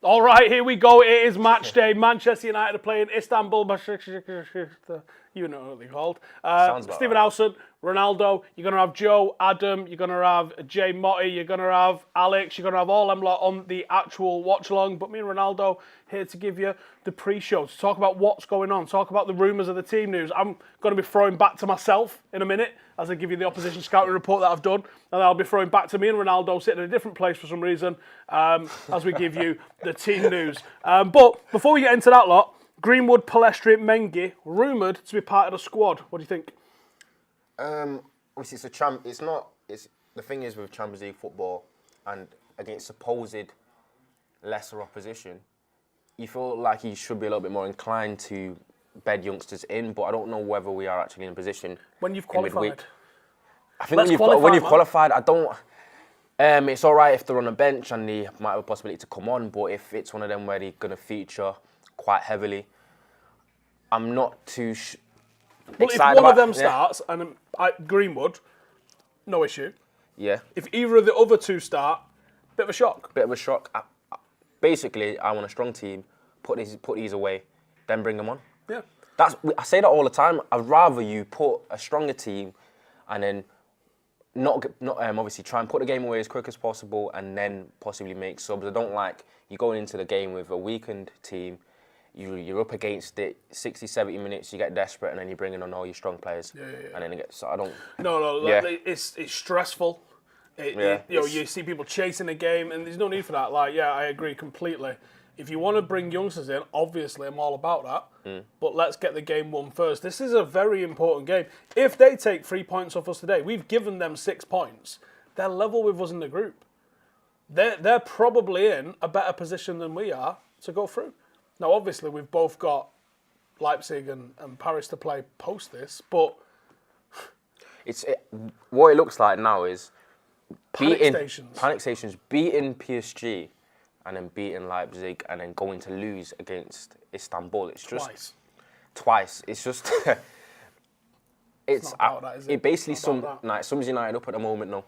All right, here we go. It is match day. Manchester United are playing Istanbul Basaksehir. You know what they're called. Stephen Howson, Ronaldo. You're going to have Joe, Adam. You're going to have Jay Motti. You're going to have Alex. You're going to have all them lot on the actual watch-along. But me and Ronaldo here to give you the pre-show, to talk about what's going on, talk about the rumours of the team news. I'm going to be throwing back to myself in a minute as I give you the opposition scouting report that I've done. And I'll be throwing back to me and Ronaldo sitting in a different place for some reason as we give you the team news. But before we get into that lot, Greenwood, Palestri, Mengi, rumoured to be part of the squad. What do you think? Obviously, the thing is with Champions League football and against supposed lesser opposition, you feel like he should be a little bit more inclined to bed youngsters in, but I don't know whether we are actually in a position. When you've qualified, I think when you've qualified, I don't. It's all right if they're on a bench and they might have a possibility to come on, but if it's one of them where they're going to feature quite heavily, I'm not too excited. If one of them starts and Greenwood, no issue. Yeah. If either of the other two start, bit of a shock. Basically, I want a strong team. Put these away, then bring them on. Yeah. I say that all the time. I'd rather you put a stronger team, and then not obviously try and put the game away as quick as possible, and then possibly make subs. I don't like you going into the game with a weakened team. You're up against it 60, 70 minutes. You get desperate, and then you're bringing on all your strong players. Yeah. And then it gets. So I don't. No. Yeah. It's stressful. You see people chasing the game, and there's no need for that. I agree completely. If you want to bring youngsters in, obviously I'm all about that. But let's get the game won first. This is a very important game. If they take 3 points off us today, we've given them 6 points. They're level with us in the group. They're probably in a better position than we are to go through. Now, obviously, we've both got Leipzig and Paris to play post this, but what it looks like now is panic stations, beating PSG, and then beating Leipzig, and then going to lose against Istanbul. It's just twice. It's just it basically sums United up at the moment. No,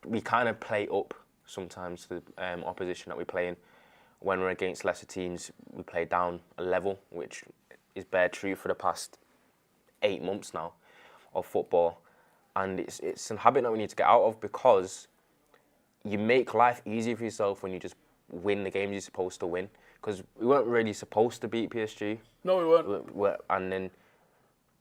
we kind of play up sometimes to the opposition that we play in. When we're against lesser teams, we play down a level, which is bare true for the past 8 months now of football. And it's a habit that we need to get out of, because you make life easier for yourself when you just win the games you're supposed to win. Because we weren't really supposed to beat PSG. No, we weren't. And then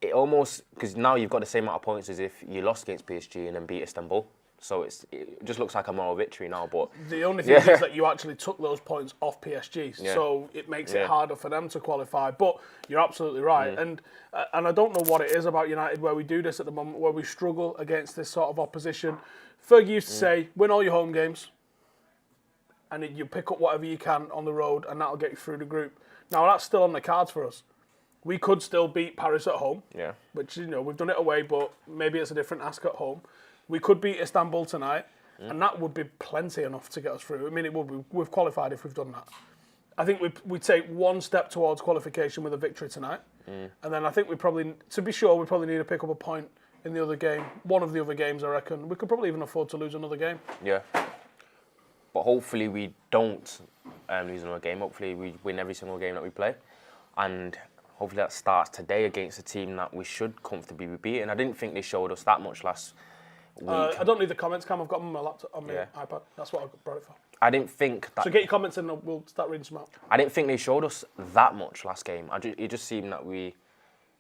it almost, because now you've got the same amount of points as if you lost against PSG and then beat Istanbul. So it just looks like a moral victory now. But the only thing is that you actually took those points off PSG, so it makes it harder for them to qualify. But you're absolutely right, and I don't know what it is about United where we do this at the moment, where we struggle against this sort of opposition. Fergie used to say, "Win all your home games, and you pick up whatever you can on the road, and that'll get you through the group." Now that's still on the cards for us. We could still beat Paris at home, which we've done it away, but maybe it's a different ask at home. We could beat Istanbul tonight, and that would be plenty enough to get us through. I mean, we've qualified if we've done that. I think we take one step towards qualification with a victory tonight, and then I think we probably need to pick up a point in the other game. One of the other games, I reckon. We could probably even afford to lose another game. Yeah. But hopefully we don't lose another game. Hopefully we win every single game that we play, and hopefully that starts today against a team that we should comfortably be beating. I didn't think they showed us that much last week. I don't need the comments, Cam. I've got them on my laptop, on my iPad. That's what I brought it for. I didn't think that. So get your comments in and we'll start reading some out. I didn't think they showed us that much last game. It just seemed that we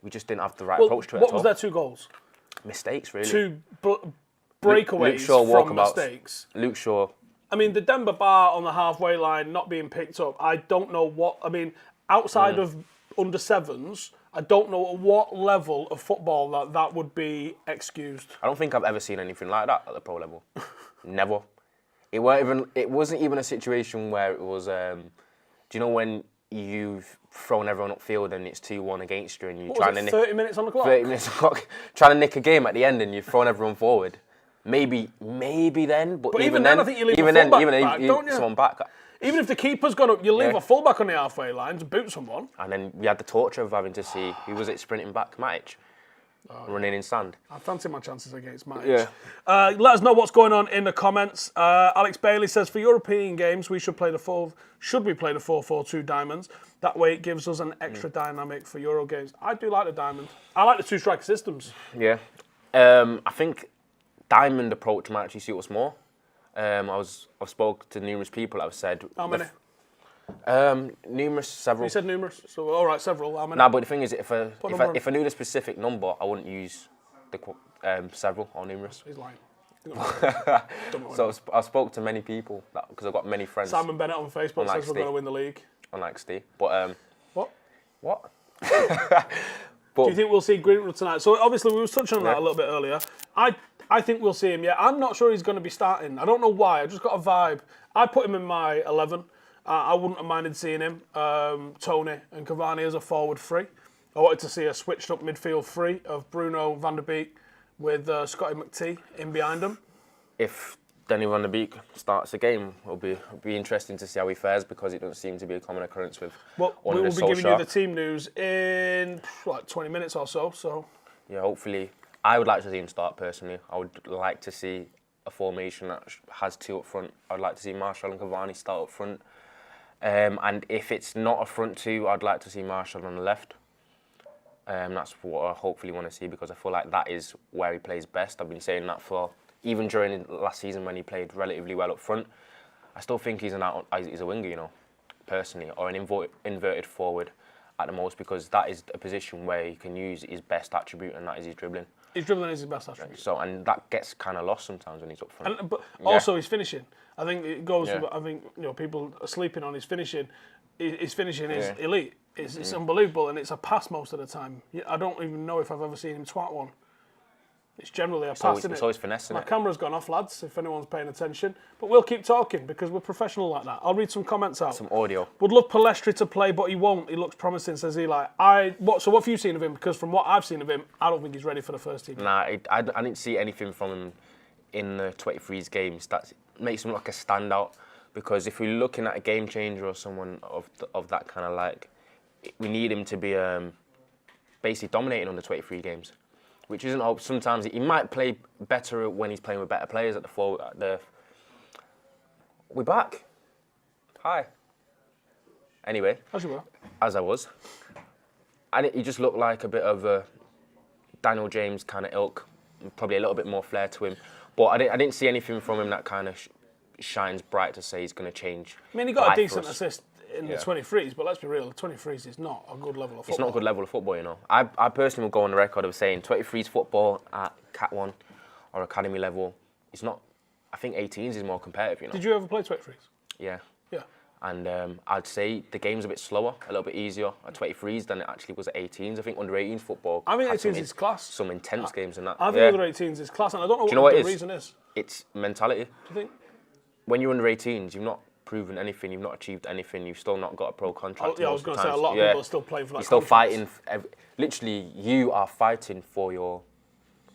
just didn't have the right approach to it. What was their 2 goals? Mistakes, really. 2 breakaways from mistakes. Luke Shaw. I mean, the Denver bar on the halfway line not being picked up, I don't know what... I mean, outside of under 7s, I don't know at what level of football that would be excused. I don't think I've ever seen anything like that at the pro level. Never. It wasn't even a situation where it was... do you know when you've thrown everyone upfield and it's 2-1 against you and you're trying to nick... 30 minutes on the clock? 30 minutes on the clock. Trying to nick a game at the end and you've thrown everyone forward. Maybe then, but even then, I think you leave a fullback back, don't you? Someone back. Even if the keeper's gone up, you leave a fullback on the halfway line to boot someone. And then we had the torture of having to see, who was it sprinting back? Matic. running in sand. I fancy my chances against Mike. Yeah. Let us know what's going on in the comments. Alex Bailey says, for European games, we should play the 4-4-2 diamonds. That way it gives us an extra dynamic for Euro games. I do like the diamond. I like the two striker systems. Yeah. I think diamond approach might actually suit us more. I've spoke to numerous people that have said... How many? Numerous, several. You said numerous, so all right, several. How many? Nah, but the thing is, if I knew the specific number, I wouldn't use the several or numerous. He's lying. So I spoke to many people because I've got many friends. Simon Bennett on Facebook says we're going to win the league. Unlike Steve, but what? Do you think we'll see Greenwood tonight? So obviously we were touching on that a little bit earlier. I think we'll see him. Yeah, I'm not sure he's going to be starting. I don't know why. I just got a vibe. I put him in my 11. I wouldn't have minded seeing him, Tony and Cavani as a forward three. I wanted to see a switched up midfield three of Bruno, Van der Beek with Scotty McTee in behind him. If Danny Van der Beek starts the game, it'll be interesting to see how he fares because it doesn't seem to be a common occurrence with. Well, we will be giving you the team news in like 20 minutes or so. So yeah, hopefully, I would like to see him start personally. I would like to see a formation that has two up front. I'd like to see Martial and Cavani start up front. And if it's not a front two, I'd like to see Martial on the left. That's what I hopefully want to see because I feel like that is where he plays best. I've been saying that for even during last season when he played relatively well up front. I still think he's a winger, you know, personally, or an inverted forward at the most because that is a position where he can use his best attribute and that is his dribbling. His dribbling is his best attribute. So, and that gets kind of lost sometimes when he's up front. But also his finishing. I think it goes. Yeah. I think people are sleeping on his finishing. His finishing is elite. It's unbelievable, and it's a pass most of the time. I don't even know if I've ever seen him twat one. It's generally a pass, isn't it? It's always finessing. My camera's gone off, lads, if anyone's paying attention. But we'll keep talking because we're professional like that. I'll read some comments out. Some audio. Would love Palestri to play, but he won't. He looks promising, says Eli. So what have you seen of him? Because from what I've seen of him, I don't think he's ready for the first team. Nah, I didn't see anything from him in the 23s games that makes him look like a standout. Because if we're looking at a game changer or someone of that kind of like, we need him to be basically dominating on the 23 games. Which isn't sometimes he might play better when he's playing with better players at the forward. We're back. Hi. Anyway, as you were. As I was, and he just looked like a bit of a Daniel James kind of ilk, probably a little bit more flair to him. But I didn't see anything from him that kind of shines bright to say he's going to change. I mean, he got a decent assist in the 23s, but let's be real, the 23s is not a good level of football. It's not a good level of football, you know. I personally will go on the record of saying 23s football at Cat 1 or academy level, it's not, I think 18s is more competitive, you know. Did you ever play 23s? Yeah. Yeah. And I'd say the game's a bit slower, a little bit easier at 23s than it actually was at 18s. I think under 18s football... I mean, 18s is class. Some intense games and that. I think under 18s is class, and I don't know what the reason is. It's mentality. Do you think? When you're under 18s, you've not proven anything, you've not achieved anything, you've still not got a pro contract. I was going to say, a lot of people are still playing for that. You're still fighting. Literally, you are fighting for your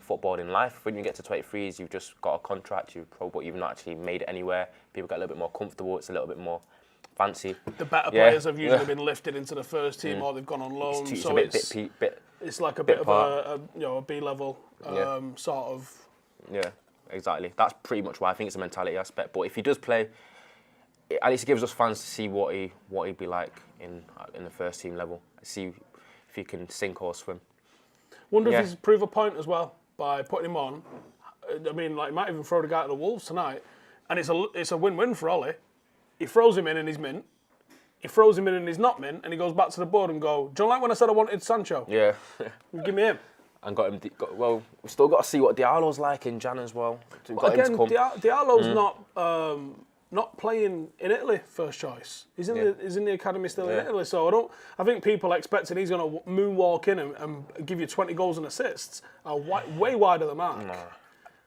footballing life. When you get to 23s, you've just got a contract, you're pro, but you've not actually made it anywhere. People get a little bit more comfortable, it's a little bit more fancy. The better players have usually been lifted into the first team or they've gone on loan. It's like a bit of a B-level sort of... Yeah, exactly. That's pretty much why I think it's a mentality aspect. But if he does play, at least it gives us fans to see what he'd be like in the first team level. See if he can sink or swim. Wonder if he's proved a point as well by putting him on. I mean, like, he might even throw the guy to the Wolves tonight, and it's a win-win for Ollie. He throws him in and he's mint. He throws him in and he's not mint, and he goes back to the board and go, do you like when I said I wanted Sancho? Yeah. Give me him. And got him. Well, we've still got to see what Diallo's like in Jan as well. Diallo's not playing in Italy first choice. He's in the academy still in Italy. So I think people expecting he's going to moonwalk in and give you 20 goals and assists are way wider than that. Nah.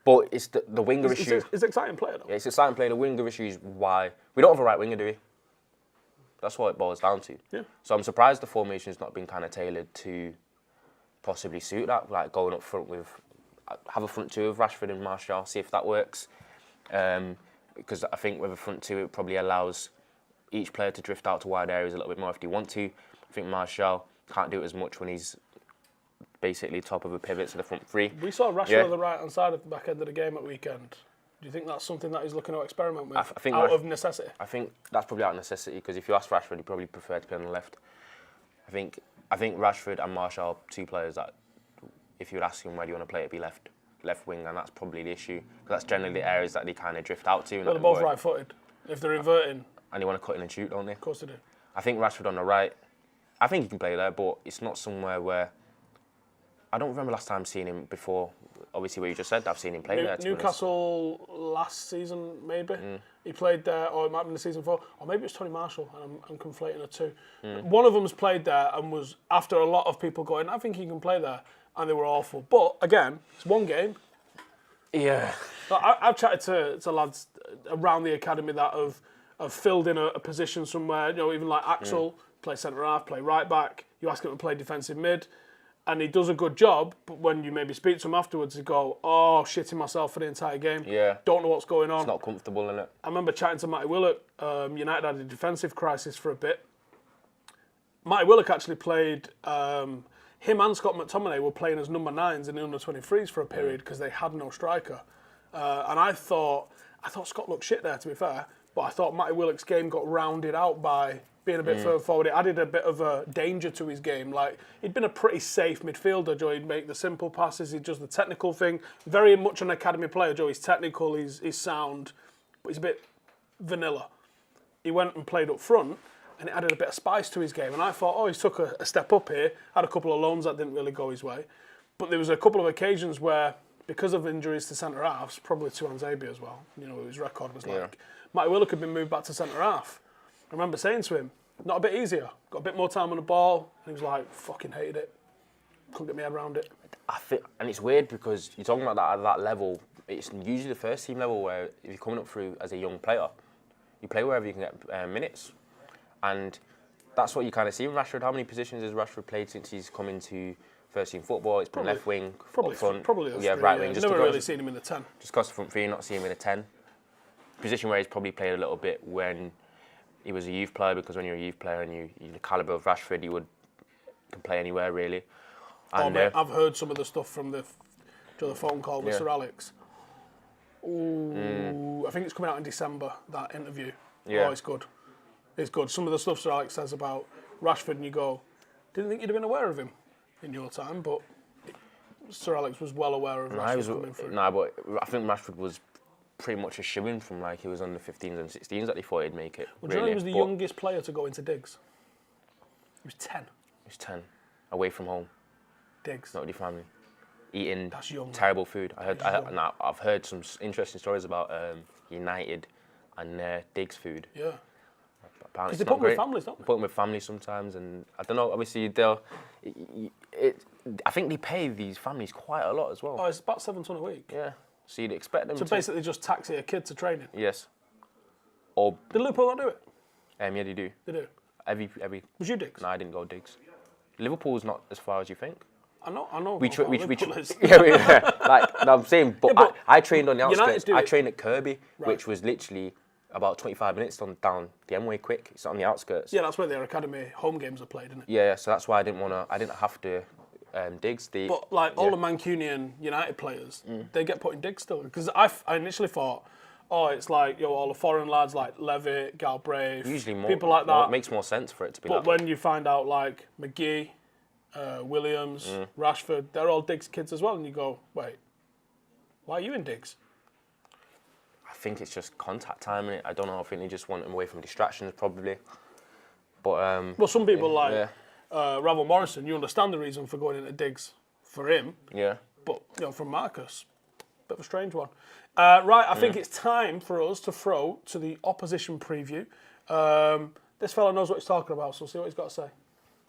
But it's the winger issue. It's an exciting player though. Yeah, it's an exciting player. The winger issue is why we don't have a right winger, do we? That's what it boils down to. Yeah. So I'm surprised the formation's not been kind of tailored to possibly suit that. Like going up front have a front two of Rashford and Martial, see if that works. Because I think with a front two, it probably allows each player to drift out to wide areas a little bit more if they want to. I think Martial can't do it as much when he's basically top of a pivot to the front three. We saw Rashford on the right-hand side at the back end of the game at weekend. Do you think that's something that he's looking to experiment with of necessity? I think that's probably out of necessity, because if you ask Rashford, he probably prefer to play on the left. I think Rashford and Martial are two players that, if you would ask him where do you want to play, it'd be left wing, and that's probably the issue, because that's generally the areas that they kind of drift out to. Well, they're both right-footed. If they're inverting, and they want to cut in and shoot, don't they? Of course they do. I think Rashford on the right, I think he can play there, but it's not somewhere where... I don't remember last time seeing him before, obviously what you just said, I've seen him play there. Newcastle last season, maybe. He played there, or it might have been the season before, or maybe it was Tony Marshall, and I'm conflating the two. One of them's played there and was, after a lot of people going, I think he can play there, and they were awful. But, again, it's one game. Yeah. I've chatted to lads around the academy that have filled in a position somewhere, even like Axel, play centre-half, play right-back, you ask him to play defensive mid, and he does a good job, but when you maybe speak to him afterwards, you go, oh, shitting myself for the entire game. Yeah. Don't know what's going on. It's not comfortable, innit? I remember chatting to Matty Willock. United had a defensive crisis for a bit. Matty Willock actually played... him and Scott McTominay were playing as number 9s in the under-23s for a period because they had no striker. And I thought Scott looked shit there, to be fair, but I thought Matty Willock's game got rounded out by being a bit further forward. It added a bit of a danger to his game. Like, he'd been a pretty safe midfielder, Joe. He'd make the simple passes, he'd just the technical thing. Very much an academy player, Joe. He's technical, he's sound, but he's a bit vanilla. He went and played up front, and it added a bit of spice to his game. And I thought, he's took a step up here. Had a couple of loans that didn't really go his way. But there was a couple of occasions where, because of injuries to centre-halves, probably to Anzabi as well, his record was like, Matty Willock had been moved back to centre-half. I remember saying to him, not a bit easier, got a bit more time on the ball, and he was like, fucking hated it. Couldn't get my head around it. I think, and it's weird because you're talking about that at that level, it's usually the first team level where if you're coming up through as a young player, you play wherever you can get minutes. And that's what you kind of see in Rashford. How many positions has Rashford played since he's come into first team football? It's been left wing, up front, right wing. Just never really seen him in the 10. Just across the front three, not seeing him in a 10. Position where he's probably played a little bit when he was a youth player, because when you're a youth player and you're the calibre of Rashford, you can play anywhere really. And, I've heard some of the stuff from the phone call with Sir Alex. Ooh, I think it's coming out in December, that interview. Yeah. Oh, it's good. It's good. Some of the stuff Sir Alex says about Rashford, and you go, didn't think you'd have been aware of him in your time, but Sir Alex was well aware of Rashford coming through. But I think Rashford was pretty much a shoo-in from he was on the 15s and 16s that he thought he'd make it. Well, do you know he was the youngest player to go into digs? He was 10. He was 10, away from home. Digs. Not with your family. Eating young, terrible food. I've heard some interesting stories about United and digs food. Yeah. Because they put them with families, don't they? Put them with families sometimes, and I don't know, obviously I think they pay these families quite a lot as well. Oh, it's about £7 a week. Yeah. So you'd expect them to basically just taxi a kid to training. Yes. Or did Liverpool not do it? Yeah, they do. They do. Every. Was you digs? No, I didn't go digs. Liverpool's not as far as you think. I know. I'm saying, but I trained on the outskirts. I trained at Kirby, right, which was literally about 25 minutes down the M-Way quick. It's on the outskirts. Yeah, that's where their academy home games are played, isn't it? Yeah, so that's why I didn't have to digs. But all the Mancunian United players, they get put in digs still. Because I initially thought, it's like all the foreign lads like Levitt, Galbraith, usually more, people like that. It makes more sense for it to be. But when you find out like McGee, Williams, Rashford, they're all digs kids as well, and you go, wait, why are you in digs? I think it's just contact time, innit? I don't know. I think they just want them away from distractions, probably. But well, some people Ravel Morrison, you understand the reason for going into digs for him. Yeah. But from Marcus, bit of a strange one. Right, I think it's time for us to throw to the opposition preview. This fella knows what he's talking about, so see what he's got to say.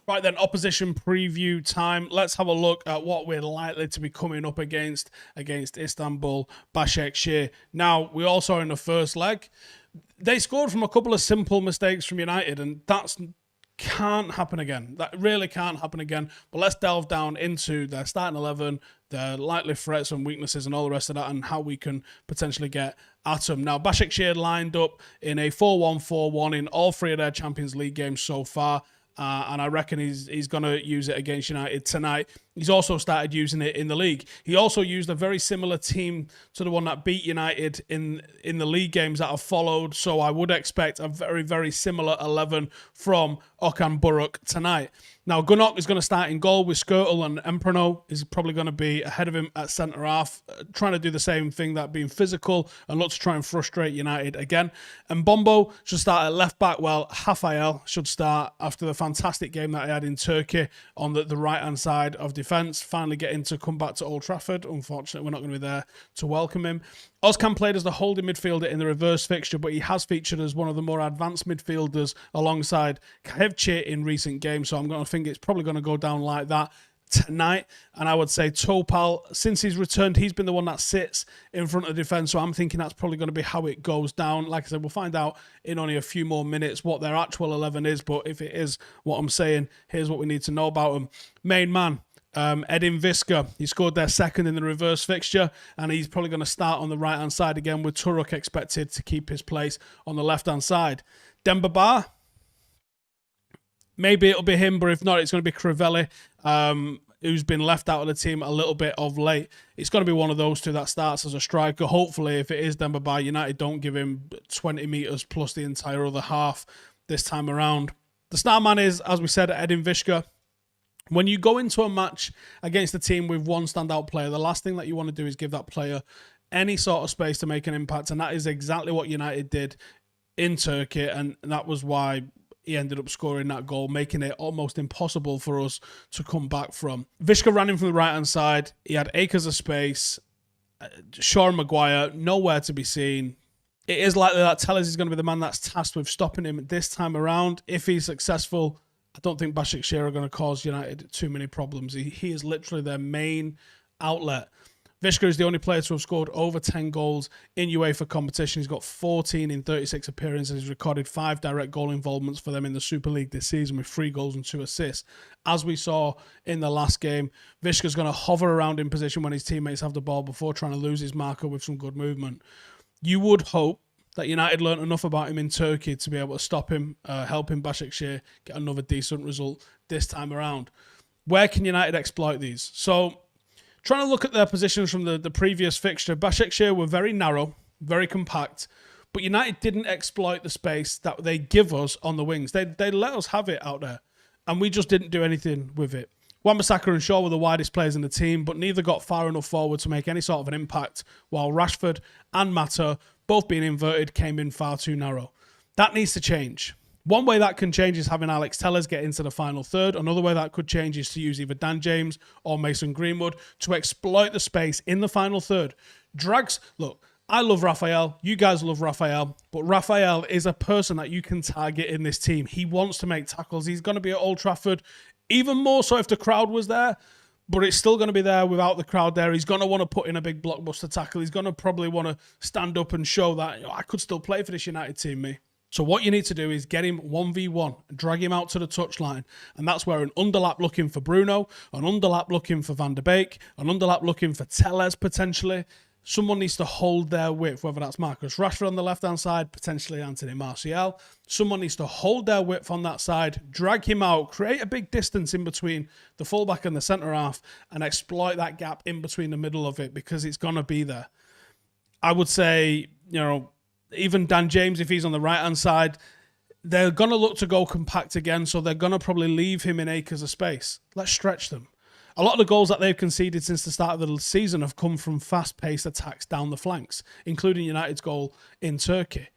Right then, opposition preview time. Let's have a look at what we're likely to be coming up against Istanbul Basaksehir. Now, we also in the first leg, they scored from a couple of simple mistakes from United, and that can't happen again. That really can't happen again. But let's delve down into their starting 11, their likely threats and weaknesses and all the rest of that, and how we can potentially get at them. Now, Basaksehir lined up in a 4-1-4-1 in all three of their Champions League games so far. And I reckon he's going to use it against United tonight. he's also started using it in the league. He also used a very similar team to the one that beat United in the league games that have followed. So I would expect a very, very similar 11 from Okan Buruk tonight. Now, Gunnock is going to start in goal with Skrtel, and Emprano is probably going to be ahead of him at centre-half, trying to do the same thing, that being physical, and look to try and frustrate United again. And Bombo should start at left-back, while Rafael should start after the fantastic game that he had in Turkey on the right-hand side of defence, finally getting to come back to Old Trafford. Unfortunately, we're not going to be there to welcome him. Ozcan played as the holding midfielder in the reverse fixture, but he has featured as one of the more advanced midfielders alongside Kevche in recent games, so I'm going to think it's probably going to go down like that tonight. And I would say Topal, since he's returned, he's been the one that sits in front of the defence, so I'm thinking that's probably going to be how it goes down. Like I said, we'll find out in only a few more minutes what their actual 11 is, but if it is what I'm saying, here's what we need to know about them. Main man, Edin Visca, he scored their second in the reverse fixture, and he's probably going to start on the right-hand side again, with Turuk expected to keep his place on the left-hand side. Demba Ba, maybe it'll be him, but if not, it's going to be Crivelli, who's been left out of the team a little bit of late. It's going to be one of those two that starts as a striker. Hopefully, if it is Demba Ba, United don't give him 20 metres plus the entire other half this time around. The star man is, as we said, Edin Visca. When you go into a match against a team with one standout player, the last thing that you want to do is give that player any sort of space to make an impact, and that is exactly what United did in Turkey, and that was why he ended up scoring that goal, making it almost impossible for us to come back from. Visca ran in from the right-hand side. He had acres of space. Sean Maguire, nowhere to be seen. It is likely that Telles is going to be the man that's tasked with stopping him this time around. If he's successful, I don't think Basaksehir are going to cause United too many problems. He is literally their main outlet. Visca is the only player to have scored over 10 goals in UEFA competition. He's got 14 in 36 appearances. He's recorded 5 direct goal involvements for them in the Super League this season with 3 goals and 2 assists. As we saw in the last game, Visca's going to hover around in position when his teammates have the ball before trying to lose his marker with some good movement. You would hope that United learnt enough about him in Turkey to be able to stop him, helping Basaksehir get another decent result this time around. Where can United exploit these? So, trying to look at their positions from the previous fixture, Basaksehir were very narrow, very compact, but United didn't exploit the space that they give us on the wings. They let us have it out there, and we just didn't do anything with it. Wan-Bissaka and Shaw were the widest players in the team, but neither got far enough forward to make any sort of an impact, while Rashford and Mata, both being inverted, came in far too narrow. That needs to change. One way that can change is having Alex Telles get into the final third. Another way that could change is to use either Dan James or Mason Greenwood to exploit the space in the final third. Look, I love Rafael. You guys love Rafael. But Rafael is a person that you can target in this team. He wants to make tackles. He's going to be at Old Trafford, even more so if the crowd was there. But it's still going to be there without the crowd there. He's going to want to put in a big blockbuster tackle. He's going to probably want to stand up and show that, I could still play for this United team, me. So what you need to do is get him 1v1, drag him out to the touchline. And that's where an underlap looking for Bruno, an underlap looking for Van der Beek, an underlap looking for Telles potentially. Someone needs to hold their width, whether that's Marcus Rashford on the left-hand side, potentially Anthony Martial. Someone needs to hold their width on that side, drag him out, create a big distance in between the fullback and the centre-half, and exploit that gap in between the middle of it, because it's going to be there. I would say, even Dan James, if he's on the right-hand side, they're going to look to go compact again, so they're going to probably leave him in acres of space. Let's stretch them. A lot of the goals that they've conceded since the start of the season have come from fast-paced attacks down the flanks, including United's goal in Turkey.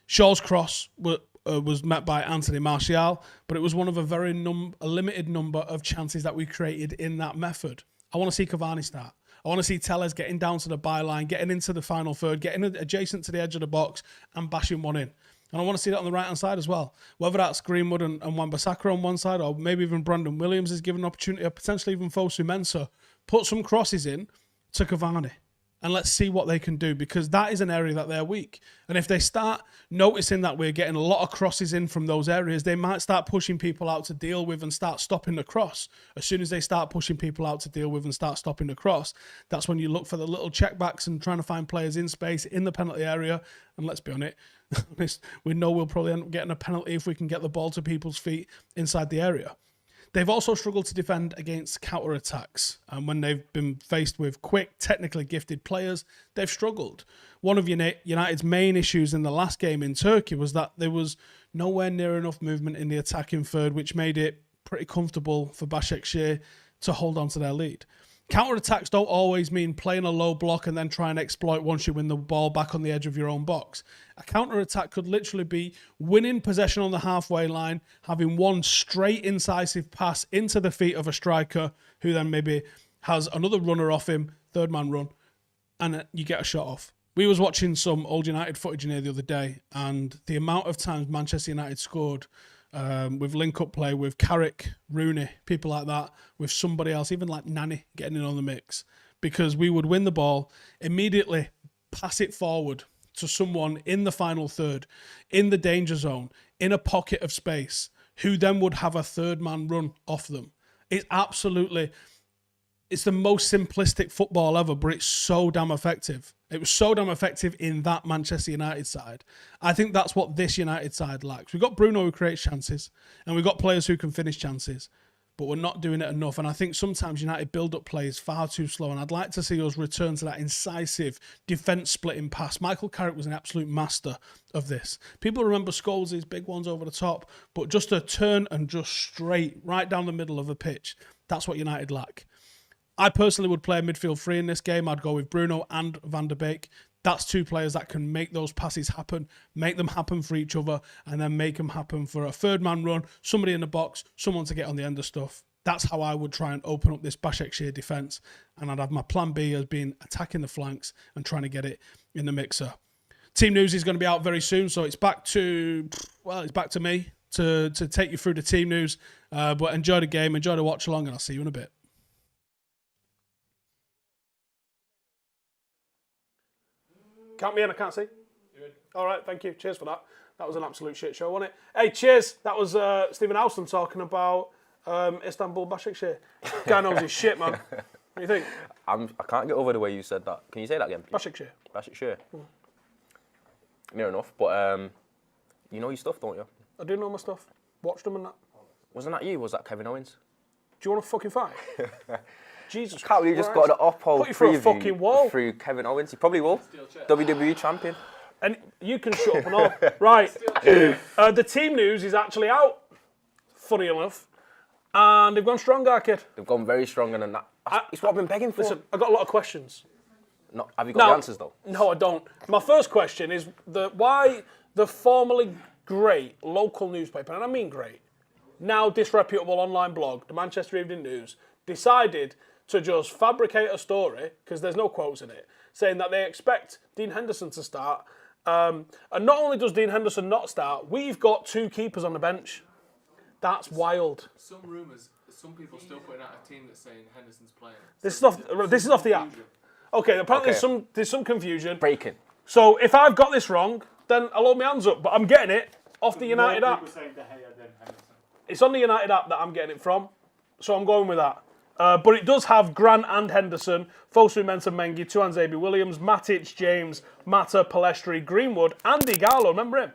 Shaw's cross was met by Anthony Martial, but it was one of a very limited number of chances that we created in that method. I want to see Cavani start. I want to see Telles getting down to the byline, getting into the final third, getting adjacent to the edge of the box and bashing one in. And I want to see that on the right-hand side as well. Whether that's Greenwood and Wan-Bissaka on one side, or maybe even Brandon Williams is given an opportunity, or potentially even Fosu Mensah, put some crosses in to Cavani. And let's see what they can do, because that is an area that they're weak. And if they start noticing that we're getting a lot of crosses in from those areas, they might start pushing people out to deal with and start stopping the cross. As soon as they start pushing people out to deal with and start stopping the cross, that's when you look for the little checkbacks and trying to find players in space in the penalty area. And let's be honest, we know we'll probably end up getting a penalty if we can get the ball to people's feet inside the area. They've also struggled to defend against counter-attacks. And when they've been faced with quick, technically gifted players, they've struggled. One of United's main issues in the last game in Turkey was that there was nowhere near enough movement in the attacking third, which made it pretty comfortable for Basaksehir to hold on to their lead. Counter-attacks don't always mean playing a low block and then try and exploit once you win the ball back on the edge of your own box. A counter-attack could literally be winning possession on the halfway line, having one straight incisive pass into the feet of a striker who then maybe has another runner off him, third man run, and you get a shot off. We was watching some old United footage in here the other day, and the amount of times Manchester United scored with link-up play with Carrick, Rooney, people like that, with somebody else, even like Nani getting in on the mix, because we would win the ball, immediately pass it forward to someone in the final third, in the danger zone, in a pocket of space, who then would have a third-man run off them. It's the most simplistic football ever, but it's so damn effective. It was so damn effective in that Manchester United side. I think that's what this United side lacks. We've got Bruno who creates chances, and we've got players who can finish chances, but we're not doing it enough. And I think sometimes United build-up play is far too slow, and I'd like to see us return to that incisive defence-splitting pass. Michael Carrick was an absolute master of this. People remember Scholes' big ones over the top, but just a turn and just straight, right down the middle of the pitch. That's what United lack. I personally would play a midfield three in this game. I'd go with Bruno and Van der Beek. That's two players that can make those passes happen, make them happen for each other, and then make them happen for a third-man run, somebody in the box, someone to get on the end of stuff. That's how I would try and open up this Basaksehir defence. And I'd have my plan B as being attacking the flanks and trying to get it in the mixer. Team news is going to be out very soon, so it's back to me to take you through the team news. But enjoy the game, enjoy the watch-along, and I'll see you in a bit. Count me in, I can't see. All right, thank you. Cheers for that. That was an absolute shit show, wasn't it? Hey, cheers. That was Stephen Alston talking about Istanbul Basaksehir. Guy knows his shit, man. What do you think? I can't get over the way you said that. Can you say that again, please? Basaksehir. Basaksehir. Near enough, but you know your stuff, don't you? I do know my stuff. Watched them and that. Wasn't that you? Was that Kevin Owens? Do you want to fucking fight? Jesus Can't believe you just got the up-hold put you through a fucking wall. Through Kevin Owens. He probably will. WWE champion. And you can shut up and all. Right. The team news is actually out, funny enough. And they've gone strong, our kid. They've gone very strong, and that. It's what I've been begging for. Listen, I've got a lot of questions. No, have you got the answers, though? No, I don't. My first question is why the formerly great local newspaper, and I mean great, now disreputable online blog, the Manchester Evening News, decided to just fabricate a story, because there's no quotes in it, saying that they expect Dean Henderson to start. And not only does Dean Henderson not start, we've got two keepers on the bench. That's wild. Some rumours, some people still putting out a team that's saying Henderson's playing. This is off the app. Okay, apparently there's some confusion. Breaking. So if I've got this wrong, then I'll hold my hands up. But I'm getting it off the United app. Saying De Gea, then Henderson. It's on the United app that I'm getting it from. So I'm going with that. But it does have Grant and Henderson, Fosu Mensah Mengi, Tuanzebe Williams, Matic, James, Mata, Palestri, Greenwood, Andy Gallo. Remember him?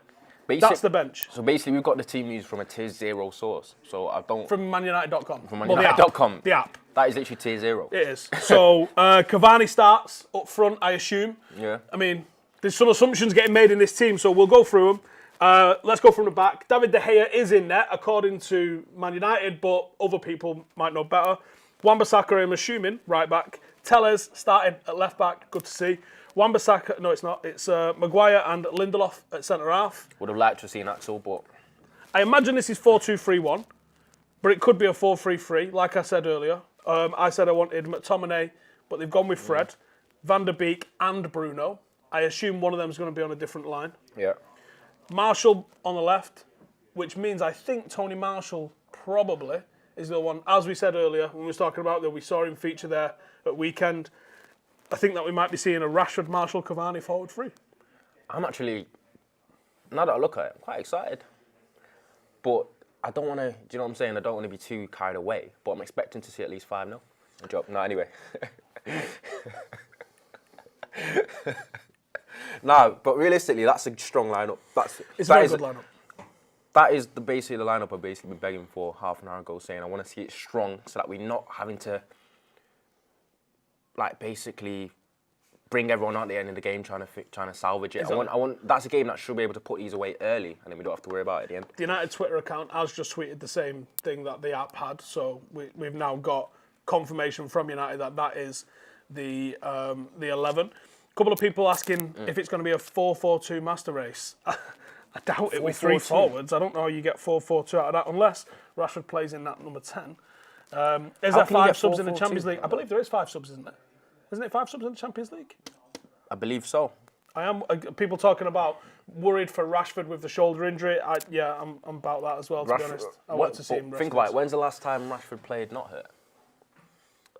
That's the bench. So basically, we've got the team news from a tier 0 source. So I don't. From manunited.com. From manunited.com. The app. That is literally tier 0. It is. So Cavani starts up front, I assume. Yeah. I mean, there's some assumptions getting made in this team, so we'll go through them. Let's go from the back. David De Gea is in there, according to Man United, but other people might know better. Wan-Bissaka, I'm assuming, right back. Tellez starting at left back. Good to see. Wan-Bissaka, no, it's not. It's Maguire and Lindelof at centre half. Would have liked to have seen Axel, but I imagine this is 4-2-3-1, but it could be a 4-3-3, like I said earlier. I said I wanted McTominay, but they've gone with Fred, Van der Beek, and Bruno. I assume one of them is going to be on a different line. Yeah. Marshall on the left, which means I think Tony Marshall probably is the one. As we said earlier, when we were talking about that, we saw him feature there at weekend. I think that we might be seeing a Rashford, Marshall, Cavani forward three. I'm actually, now that I look at it, I'm quite excited. But I don't want to, do you know what I'm saying? I don't want to be too carried away, but I'm expecting to see at least 5-0. A joke. No, anyway. No, but realistically, that's a strong lineup. It's a very good lineup. that is basically the lineup I've basically been begging for half an hour ago, saying I want to see it strong so that we're not having to, like, basically bring everyone out at the end of the game trying to salvage it. Exactly. I want that's a game that should be able to put these away early, and then we don't have to worry about it at the end. The United Twitter account has just tweeted the same thing that the app had, so we've now got confirmation from United that is the 11. A couple of people asking if it's going to be a 4-4-2 master race. I doubt it with 3 forwards. I don't know how you get 4-4-2 out of that unless Rashford plays in that number 10. Is there 5 subs in the Champions League? I believe there is 5 subs, isn't there? Isn't it 5 subs in the Champions League? I believe so. I am. People talking about worried for Rashford with the shoulder injury. I'm about that as well, to be honest. I want to see him. Think about it. When's the last time Rashford played not hurt?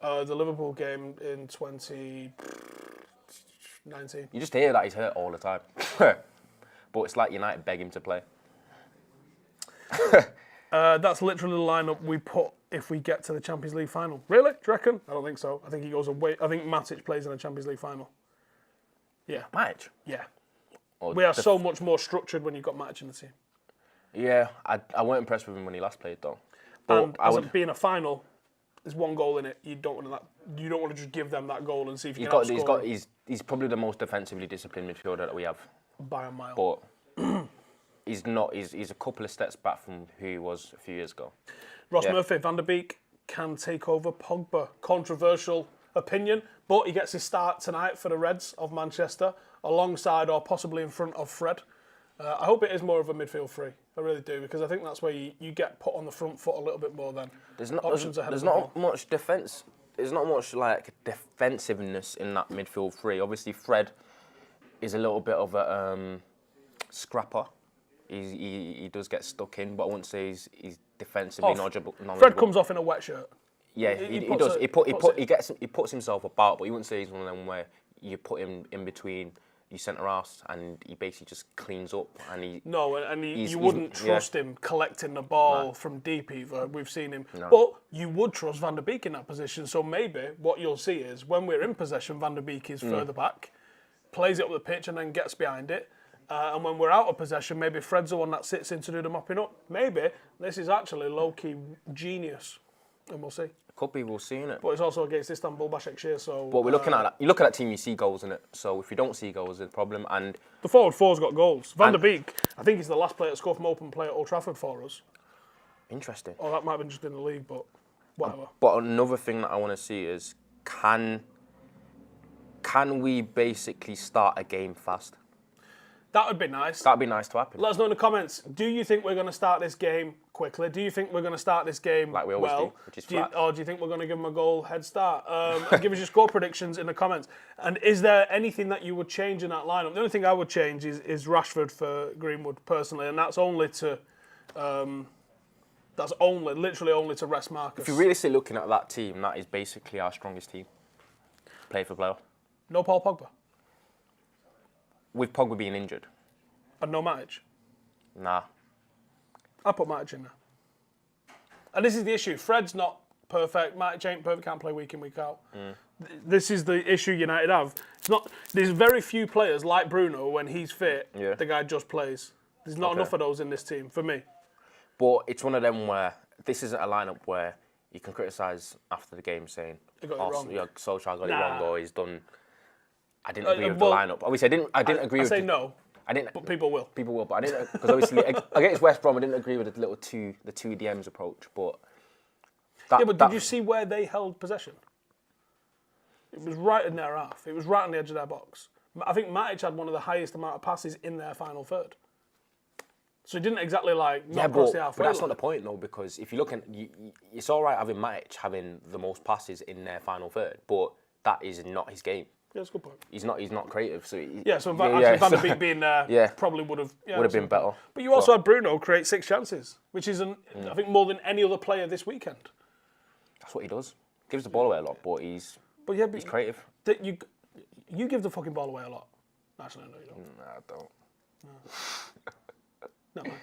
The Liverpool game in 2019. You just hear that he's hurt all the time. But it's like United beg him to play. That's literally the lineup we put if we get to the Champions League final. Really? Do you reckon? I don't think so. I think he goes away. I think Matic plays in the Champions League final. Yeah. Matic? Yeah. We are so much more structured when you've got Matic in the team. Yeah, I weren't impressed with him when he last played though. But and it being a final, there's 1 goal in it. You don't want to just give them that goal and see if you can outscore. He's probably the most defensively disciplined midfielder that we have by a mile. But he's not. He's a couple of steps back from who he was a few years ago. Ross Murphy, Van der Beek can take over Pogba. Controversial opinion, but he gets his start tonight for the Reds of Manchester, alongside or possibly in front of Fred. I hope it is more of a midfield three. I really do, because I think that's where you get put on the front foot a little bit more than options ahead of the ball. Much defence. There's not much like defensiveness in that midfield three. Obviously, Fred is a little bit of a scrapper. He does get stuck in, but I wouldn't say he's defensively knowledgeable. Fred comes off in a wet shirt. Yeah, he does. He puts himself about, but you wouldn't say he's one of them where you put him in between your centre halves and he basically just cleans up. You wouldn't trust him collecting the ball from deep either. We've seen him, but you would trust Van der Beek in that position. So maybe what you'll see is when we're in possession, Van der Beek is further back, plays it up the pitch, and then gets behind it. And when we're out of possession, maybe Fred's the one that sits in to do the mopping up. Maybe this is actually low-key genius, and we'll see. Could be, we'll see, innit? But it's also against Istanbul Basaksehir, so... But we're looking at that. You look at that team, you see goals in it. So if you don't see goals, there's a problem. And the forward four's got goals. Van der Beek, I think he's the last player to score from open play at Old Trafford for us. Interesting. Or that might have been just in the league, but whatever. But another thing that I want to see is, can we basically start a game fast? That would be nice. That'd be nice to happen. Let us know in the comments. Do you think we're going to start this game quickly? Do you think we're going to start this game like we always do, which is flat? Or do you think we're going to give them a goal head start? Give us your score predictions in the comments. And is there anything that you would change in that lineup? The only thing I would change is Rashford for Greenwood personally, and that's only to literally only to rest Marcus. If you're really still looking at that team, that is basically our strongest team. Play for playoff. No Paul Pogba. With Pogba being injured. And no Matic? Nah. I'll put Matic in there. And this is the issue. Fred's not perfect. Matic ain't perfect. Can't play week in, week out. This is the issue United have. There's very few players like Bruno, when he's fit, the guy just plays. There's not enough of those in this team, for me. But it's one of them where this isn't a lineup where you can criticise after the game saying, Solskjaer got it wrong, or he's done... I didn't agree with the lineup. Obviously, I didn't agree with... I didn't. But people will. People will, but I didn't... Because obviously, against West Brom, I didn't agree with the two DMs approach, but... Did you see where they held possession? It was right in their half. It was right on the edge of their box. I think Matic had one of the highest amount of passes in their final third. So he didn't exactly not cross the halfway. But that's not the point, though, because if you look at... It's all right having Matic having the most passes in their final third, but that is not his game. Yeah, that's a good point. He's not creative, so... Van der Beek being there probably would have... would have been better. But you also had Bruno create 6 chances, which is, I think, more than any other player this weekend. That's what he does. Gives the ball away a lot, but he's creative. You give the fucking ball away a lot. Actually, no, you don't. Nah, I don't. No. Never mind.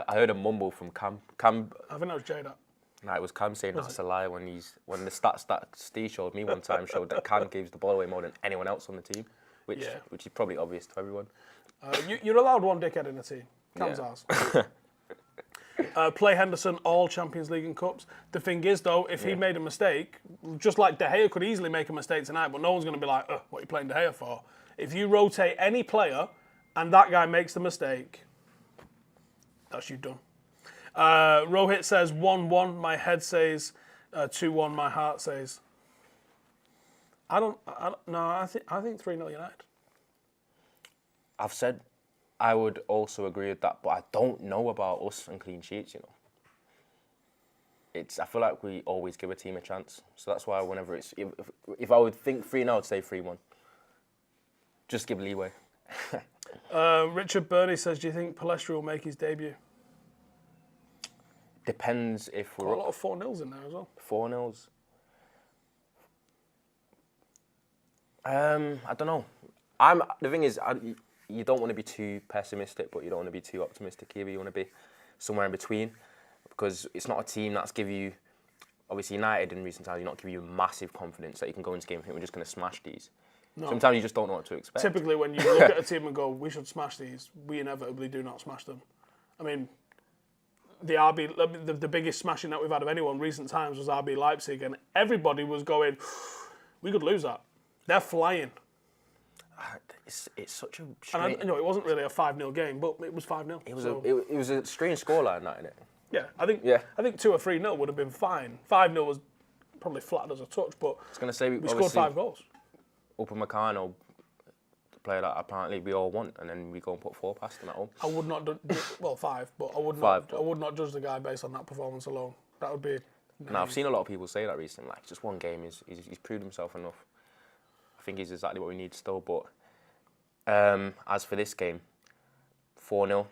I heard a mumble from Cam. I think that was Jada. Nah, it was Cam saying that's a lie when the stats that Steve showed me one time showed that Cam gives the ball away more than anyone else on the team, which is probably obvious to everyone. You're allowed one dickhead in the team. Kansas. Play Henderson all Champions League and Cups. The thing is, though, if he made a mistake, just like De Gea could easily make a mistake tonight, but no one's going to be like, what are you playing De Gea for? If you rotate any player and that guy makes the mistake, that's you done. Rohit says 1-1. My head says 2-1. My heart says. I think 3-0 United. I've said I would also agree with that, but I don't know about us and clean sheets, you know. I feel like we always give a team a chance. So that's why whenever if I would think 3-0, I'd say 3-1. Just give leeway. Richard Burney says, do you think Palestri will make his debut? Depends if we're a lot of 4-0s in there as well. 4-0s. I don't know. The thing is, you don't want to be too pessimistic, but you don't want to be too optimistic either. You want to be somewhere in between, because it's not a team that's give you, obviously United in recent times, not give you massive confidence that you can go into game and think we're just going to smash these. No. Sometimes you just don't know what to expect. Typically, when you look at a team and go, we should smash these, we inevitably do not smash them. I mean, the biggest smashing that we've had of anyone in recent times was RB Leipzig, and everybody was going, we could lose that. They're flying. It's such a strange... And it wasn't really a 5-0 game, but it was 5-0. It was a strange scoreline, that, innit? Yeah, I think 2 or 3-0 would have been fine. 5-0 was probably flat as a touch, but I was going to say, we scored 5 goals. Upamecano, the player that apparently we all want, and then we go and put 4 past him at home. I would not, 5, but I would not judge the guy based on that performance alone. That would be... No, I've seen a lot of people say that recently. Like, just one game, he's proved himself enough. I think he's exactly what we need still, but as for this game, 4-0,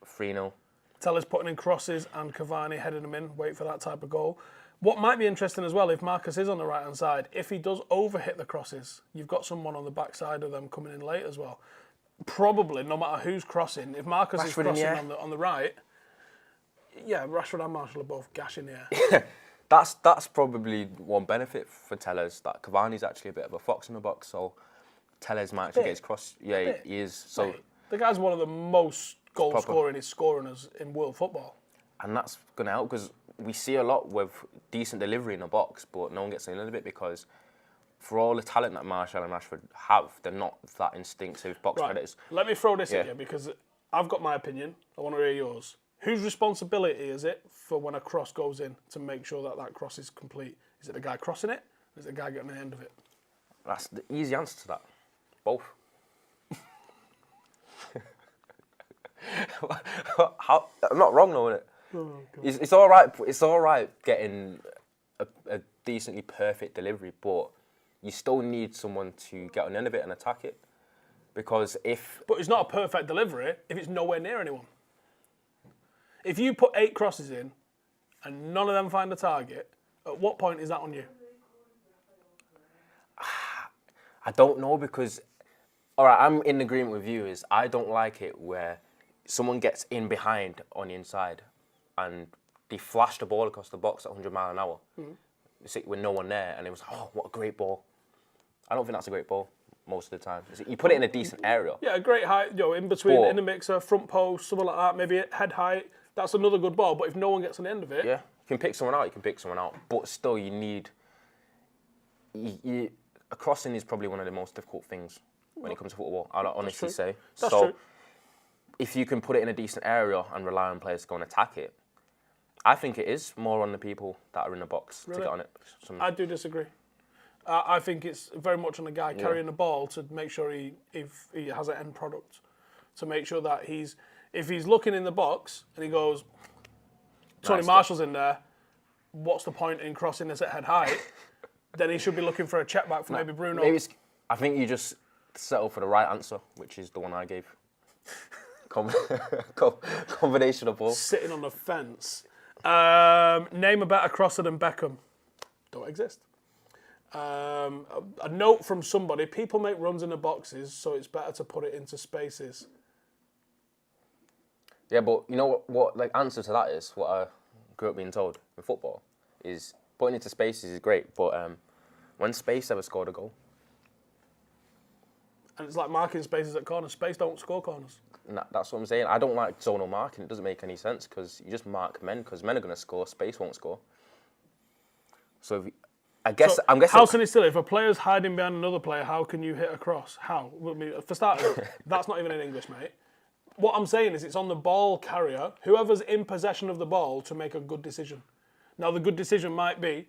3-0. Tellers putting in crosses and Cavani heading them in, wait for that type of goal. What might be interesting as well, if Marcus is on the right-hand side, if he does overhit the crosses, you've got someone on the backside of them coming in late as well. Probably, no matter who's crossing, if Marcus is crossing on the right, Rashford and Marshall are both gashing the air. That's probably one benefit for Tellers, that Cavani's actually a bit of a fox in the box, so Tellers might actually get his cross. Yeah, he is. So mate, the guy's one of the most goal-scoring scorers in world football. And that's going to help, because we see a lot with decent delivery in the box, but no one gets in a little bit, because for all the talent that Martial and Rashford have, they're not that instinctive box predators. Let me throw this at you, because I've got my opinion. I want to hear yours. Whose responsibility is it for when a cross goes in to make sure that cross is complete? Is it the guy crossing it, or is it the guy getting the end of it? That's the easy answer to that. Both. I'm not wrong though, innit? Oh, it's all right. It's all right getting a decently perfect delivery, but you still need someone to get on the end of it and attack it. Because but it's not a perfect delivery if it's nowhere near anyone. If you put 8 crosses in and none of them find the target, at what point is that on you? I don't know, because, all right, I'm in agreement with you, is I don't like it where someone gets in behind on the inside and they flash the ball across the box at 100 miles an hour with no one there, and it was, oh, what a great ball. I don't think that's a great ball most of the time. You put it in a decent area. Yeah, a great height, in between, in the mixer, front post, something like that, maybe head height. That's another good ball, but if no one gets on the end of it... Yeah, you can pick someone out, but still you need... A crossing is probably one of the most difficult things when it comes to football, I'd honestly say. That's true. If you can put it in a decent area and rely on players to go and attack it, I think it is more on the people that are in the box to get on it. I do disagree. I think it's very much on the guy carrying the ball to make sure he has an end product, to make sure that if he's looking in the box and he goes, Tony Marshall's in there, what's the point in crossing this at head height? Then he should be looking for a check back for maybe Bruno. I think you just settle for the right answer, which is the one I gave. Combination of both. Sitting on the fence. Name a better crosser than Beckham. Don't exist. A note from somebody: people make runs in the boxes, so it's better to put it into spaces. Yeah, but you know what like answer to that is, what I grew up being told in football, is putting into spaces is great, but when Space ever scored a goal? And it's like marking spaces at corners. Space don't score corners. That's what I'm saying. I don't like zonal marking. It doesn't make any sense because you just mark men because men are going to score. Space won't score. So I'm guessing. How can it still? If a player's hiding behind another player, how can you hit across? How? I mean, for starters, that's not even in English, mate. What I'm saying is it's on the ball carrier, whoever's in possession of the ball, to make a good decision. Now, the good decision might be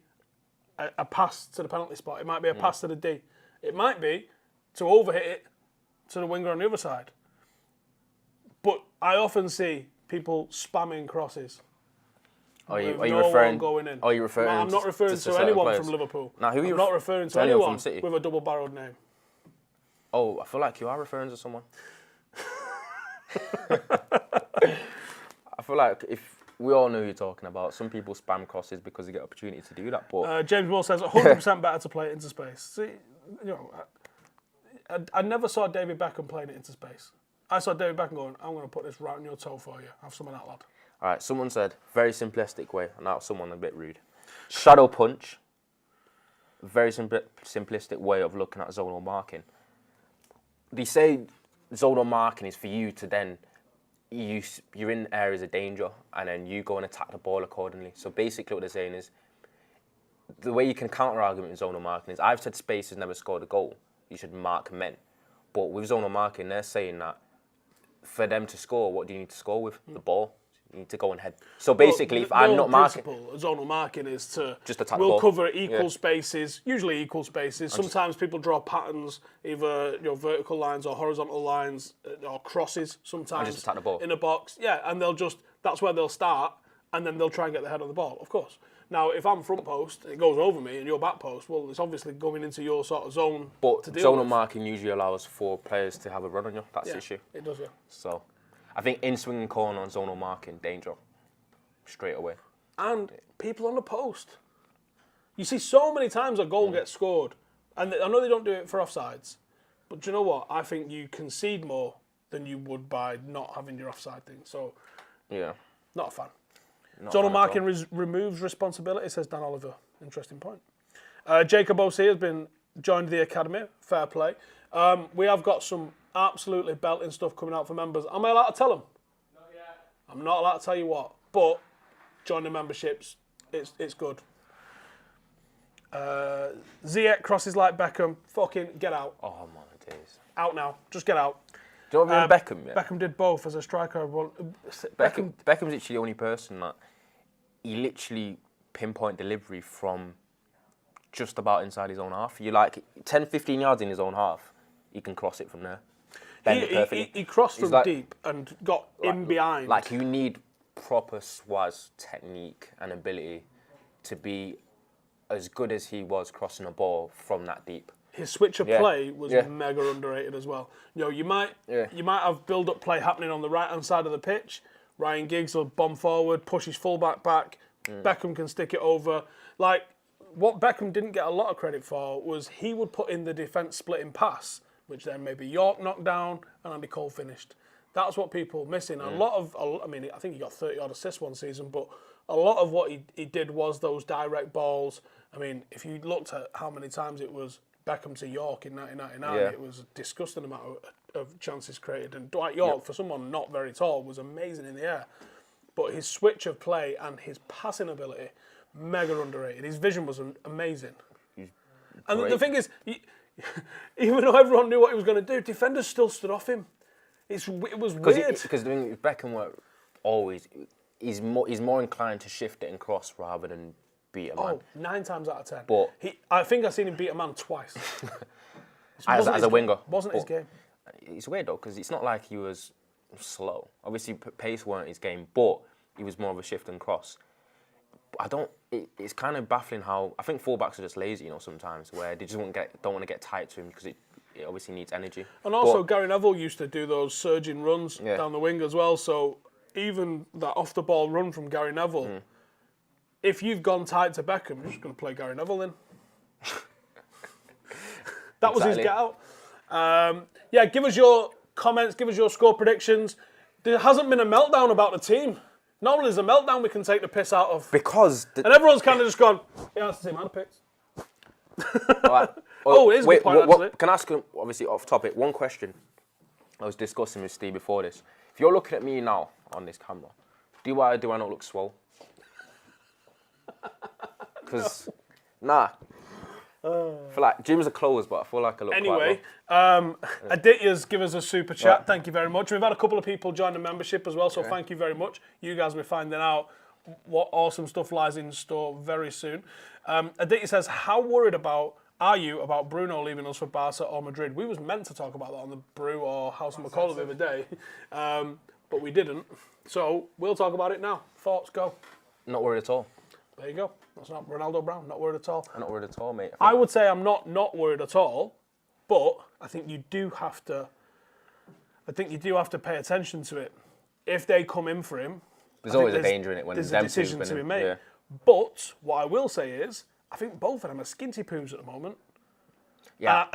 a pass to the penalty spot. It might be a pass to the D. It might be to overhit it to the winger on the other side. But I often see people spamming crosses. Are you referring? Going in. Are you referring? No, I'm not referring to anyone from Liverpool. Now, I'm not referring to anyone with a double-barreled name. Oh, I feel like you are referring to someone. I feel like if we all know who you're talking about, some people spam crosses because they get opportunity to do that. But James Moore says 100% better to play it into space. See, I never saw David Beckham playing it into space. I saw David Beckham going, I'm going to put this right on your toe for you. Have some of that, lad. All right, someone said, very simplistic way, and that was someone a bit rude. Shadow punch, very simplistic way of looking at zonal marking. They say zonal marking is for you to then, you're in areas of danger, and then you go and attack the ball accordingly. So basically what they're saying is, the way you can counter-argument with zonal marking is, I've said space has never scored a goal. You should mark men. But with zonal marking, they're saying that for them to score, what do you need to score with? The ball. You need to go and head. So basically, if I'm not marking... The principle of zonal marking is to... Just attack the ball. We'll cover equal spaces, usually equal spaces. Sometimes people draw patterns, either vertical lines or horizontal lines or crosses sometimes. And just attack the ball. In a box, yeah. And they'll just... That's where they'll start, and then they'll try and get the head on the ball, of course. Now, if I'm front post, it goes over me, and you're back post, well, it's obviously going into your sort of zone but to deal with. Zonal marking usually allows for players to have a run on you. That's the issue. It does, yeah. So, I think in-swinging corner on zonal marking, danger. Straight away. And people on the post. You see so many times a goal gets scored, and I know they don't do it for offsides, but do you know what? I think you concede more than you would by not having your offside thing. So, yeah, not a fan. Zonal marking removes responsibility, says Dan Oliver. Interesting point. Jacob O.C. has been joined the academy. Fair play. We have got some absolutely belting stuff coming out for members. Am I allowed to tell them? Not yet. I'm not allowed to tell you what, but join the memberships. It's good. Ziyech crosses like Beckham. Fucking get out. Oh my days. Out now. Just get out. Do you know what Beckham? Yeah? Beckham did both as a striker. Beckham's literally the only person that he literally pinpoint delivery from just about inside his own half. You like 10, 15 yards in his own half, he can cross it from there. Bend it perfectly. He crossed from deep and got in behind. Like you need proper swaz technique and ability to be as good as he was crossing a ball from that deep. His switch of play was mega underrated as well. You might have build-up play happening on the right-hand side of the pitch. Ryan Giggs will bomb forward, push his fullback back. Beckham can stick it over. Like, what Beckham didn't get a lot of credit for was he would put in the defence-splitting pass, which then maybe York knocked down and Andy Cole finished. That's what people are missing. I think he got 30-odd assists one season, but a lot of what he did was those direct balls. I mean, if you looked at how many times it was Beckham to York in 1999, it was a disgusting amount of chances created. And Dwight York, for someone not very tall, was amazing in the air. But his switch of play and his passing ability, mega underrated. His vision was amazing. And the thing is, even though everyone knew what he was going to do, defenders still stood off him. It was weird. Because Beckham were always, he's more inclined to shift it and cross rather than beat a man. 9 times out of 10. But I think I've seen him beat a man twice. as a winger. Wasn't his game. It's weird though, because it's not like he was slow. Obviously, pace weren't his game, but he was more of a shift and cross. It's kind of baffling how, I think fullbacks are just lazy, sometimes, where they just don't want to get tight to him because it obviously needs energy. And also, Gary Neville used to do those surging runs down the wing as well, so even that off-the-ball run from Gary Neville, if you've gone tight to Beckham, you're just going to play Gary Neville then. That was his get out. Give us your comments, give us your score predictions. There hasn't been a meltdown about the team. Normally there's a meltdown we can take the piss out of. Because... and everyone's kind of just gone, that's the team I picked. Right. It is a good point, actually. Can I ask you, obviously off topic, one question I was discussing with Steve before this. If you're looking at me now on this camera, do I not look swole? Because, I feel like gyms are closed, but I feel like I look Anyway, quite well. Aditya's give us a super chat. Right. Thank you very much. We've had a couple of people join the membership as well, so thank you very much. You guys will be finding out what awesome stuff lies in store very soon. Aditya says, how worried are you about Bruno leaving us for Barca or Madrid? We was meant to talk about that on the Brew or House of McCall the other day, but we didn't. So we'll talk about it now. Thoughts, go. Not worried at all. There you go. That's not Ronaldo Brown. Not worried at all. I'm not worried at all, mate. I would say I'm not worried at all, but I think you do have to. I think you do have to pay attention to it. If they come in for him, there's always a danger in it when there's a decision to be made. Yeah. But what I will say is, I think both of them are skinty poos at the moment. Yeah.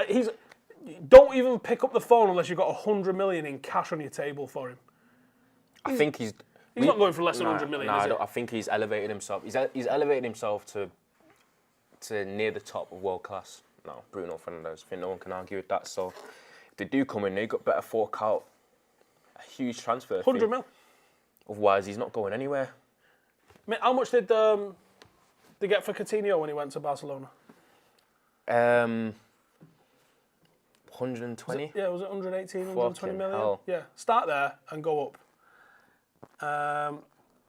Don't even pick up the phone unless you've got 100 million in cash on your table for him. I think he's not going for less than 100 million. I think he's elevated himself. He's elevated himself to near the top of world class now. Bruno Fernandes. I think no one can argue with that. So if they do come in, they've got better fork out. A huge transfer. 100 mil. Otherwise, he's not going anywhere. I mean, how much did they get for Coutinho when he went to Barcelona? 120. Was it 118, 120 million? Hell. Yeah, start there and go up.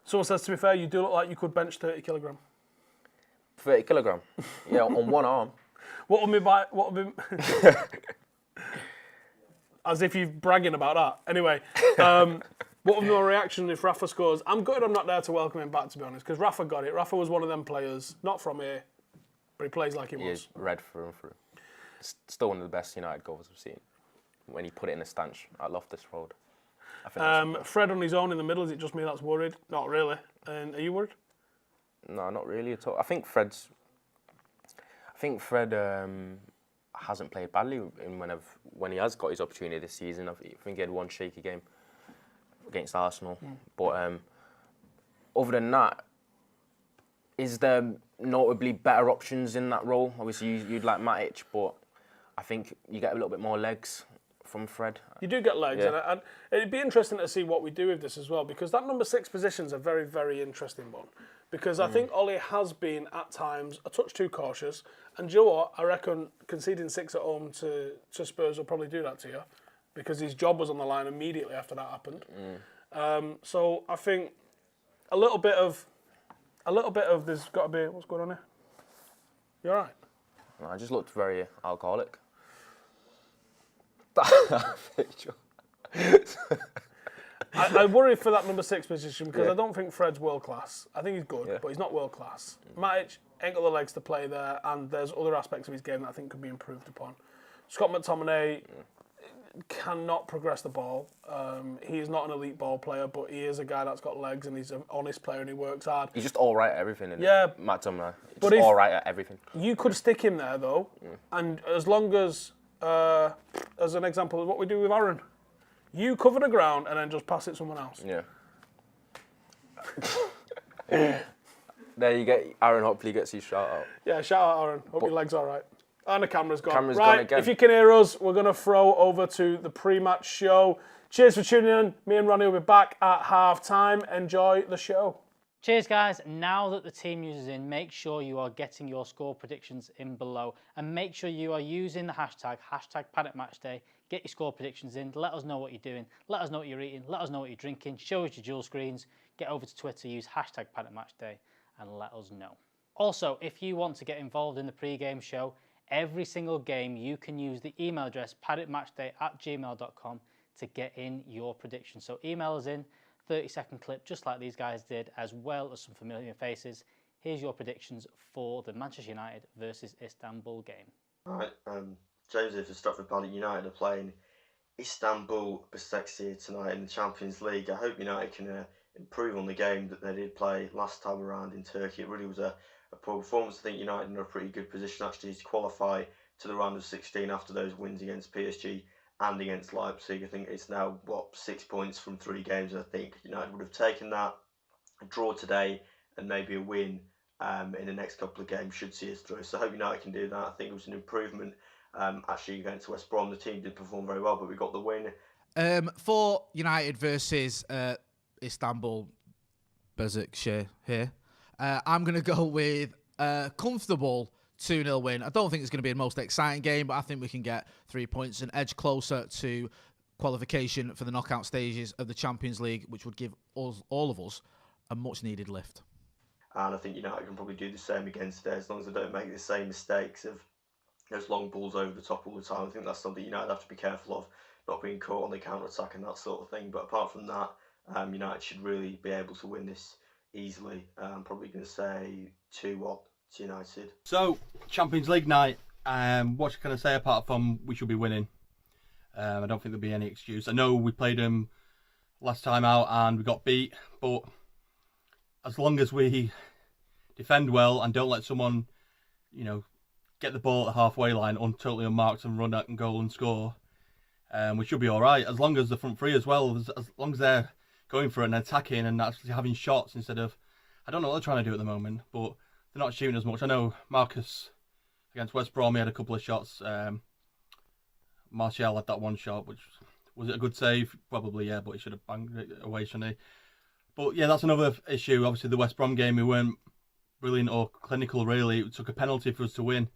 Someone says, to be fair, you do look like you could bench 30 kilogram. 30 kilogram? Yeah, on one arm. What would be as if you're bragging about that. Anyway, what would be my reaction if Rafa scores? I'm gutted I'm not there to welcome him back, to be honest, because Rafa got it. Rafa was one of them players, not from here, but he plays like he was. He is red through and through. Still one of the best United goals I've seen. When he put it in the stanch at Loftus Road. I think Fred on his own in the middle, is it just me that's worried? Not really. And are you worried? No, not really at all. I think Fred hasn't played badly when he has got his opportunity this season. I think he had one shaky game against Arsenal. But other than that, is there notably better options in that role? Obviously, you'd like Matic, but I think you get a little bit more legs from Fred. You do get legs, and it'd be interesting to see what we do with this as well, because that number 6 position is a very, very interesting one. Because I think Ollie has been, at times, a touch too cautious. And do you know what? I reckon conceding 6 at home to Spurs will probably do that to you, because his job was on the line immediately after that happened. So I think a little bit of there's got to be, what's going on here? You all right? No, I just looked very alcoholic. I worry for that number 6 position because I don't think Fred's world class. I think he's good, but he's not world class. Matic ain't got the legs to play there, and there's other aspects of his game that I think could be improved upon. Scott McTominay cannot progress the ball. He is not an elite ball player, but he is a guy that's got legs, and he's an honest player, and he works hard. He's just all right at everything, isn't he? McTominay. But all right at everything. You could stick him there though, and as long as an example of what we do with Aaron, you cover the ground and then just pass it to someone else. Yeah. There you get Aaron. Hopefully, gets his shout out. Yeah, shout out Aaron. Hope your leg's all right. And the camera's gone. Camera's right, gone again. If you can hear us, we're going to throw over to the pre-match show. Cheers for tuning in. Me and Ronnie will be back at half-time. Enjoy the show. Cheers, guys. Now that the team news is in, make sure you are getting your score predictions in below. And make sure you are using the hashtag Paddock Matchday. Get your score predictions in. Let us know what you're doing. Let us know what you're eating. Let us know what you're drinking. Show us your dual screens. Get over to Twitter. Use hashtag Paddock Matchday and let us know. Also, if you want to get involved in the pre-game show, every single game you can use the email address paddockmatchday@gmail.com to get in your predictions. So email us in, 30-second clip, just like these guys did, as well as some familiar faces. Here's your predictions for the Manchester United versus Istanbul game. All right, James here for Stretford. Paddock. United are playing Istanbul Basaksehir tonight in the Champions League. I hope United can improve on the game that they did play last time around in Turkey. It really was a poor performance. I think United are in a pretty good position actually to qualify to the round of 16 after those wins against PSG and against Leipzig. I think it's now, 6 points from 3 games. I think United would have taken that, a draw today and maybe a win in the next couple of games should see us through. So I hope United can do that. I think it was an improvement. Actually, against West Brom, the team did perform very well, but we got the win. For United versus Istanbul Basaksehir here, I'm going to go with a comfortable 2-0 win. I don't think it's going to be the most exciting game, but I think we can get 3 points and edge closer to qualification for the knockout stages of the Champions League, which would give us, all of us, a much-needed lift. And I think United can probably do the same again today, as long as they don't make the same mistakes of those long balls over the top all the time. I think that's something United have to be careful of, not being caught on the counter-attack and that sort of thing. But apart from that, United should really be able to win this easily. I'm probably going to say 2-1 to United. So, Champions League night, what can I say apart from we should be winning? I don't think there'll be any excuse. I know we played them last time out and we got beat, but as long as we defend well and don't let someone, get the ball at the halfway line totally unmarked and run out and goal and score, we should be all right. As long as the front three as well, as long as they're going for it and attacking and actually having shots instead of, I don't know what they're trying to do at the moment, but they're not shooting as much. I know Marcus against West Brom, he had a couple of shots. Martial had that one shot, which was it a good save? Probably, yeah, but he should have banged it away, shouldn't he? But yeah, that's another issue. Obviously, the West Brom game, we weren't brilliant or clinical, really. It took a penalty for us to win,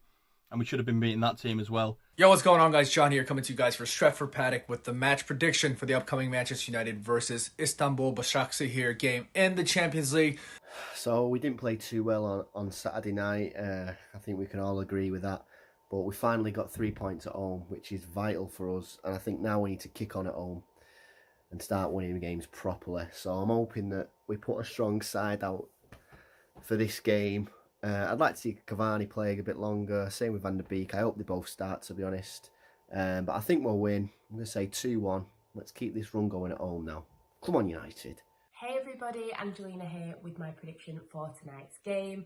and we should have been beating that team as well. Yo, what's going on, guys? John here, coming to you guys for Stretford Paddock with the match prediction for the upcoming Manchester United versus Istanbul Basaksehir game in the Champions League. So we didn't play too well on Saturday night. I think we can all agree with that. But we finally got 3 points at home, which is vital for us. And I think now we need to kick on at home and start winning games properly. So I'm hoping that we put a strong side out for this game. I'd like to see Cavani playing a bit longer. Same with Van der Beek. I hope they both start, to be honest. But I think we'll win. I'm going to say 2-1. Let's keep this run going at home now. Come on, United. Hey everybody, Angelina here with my prediction for tonight's game.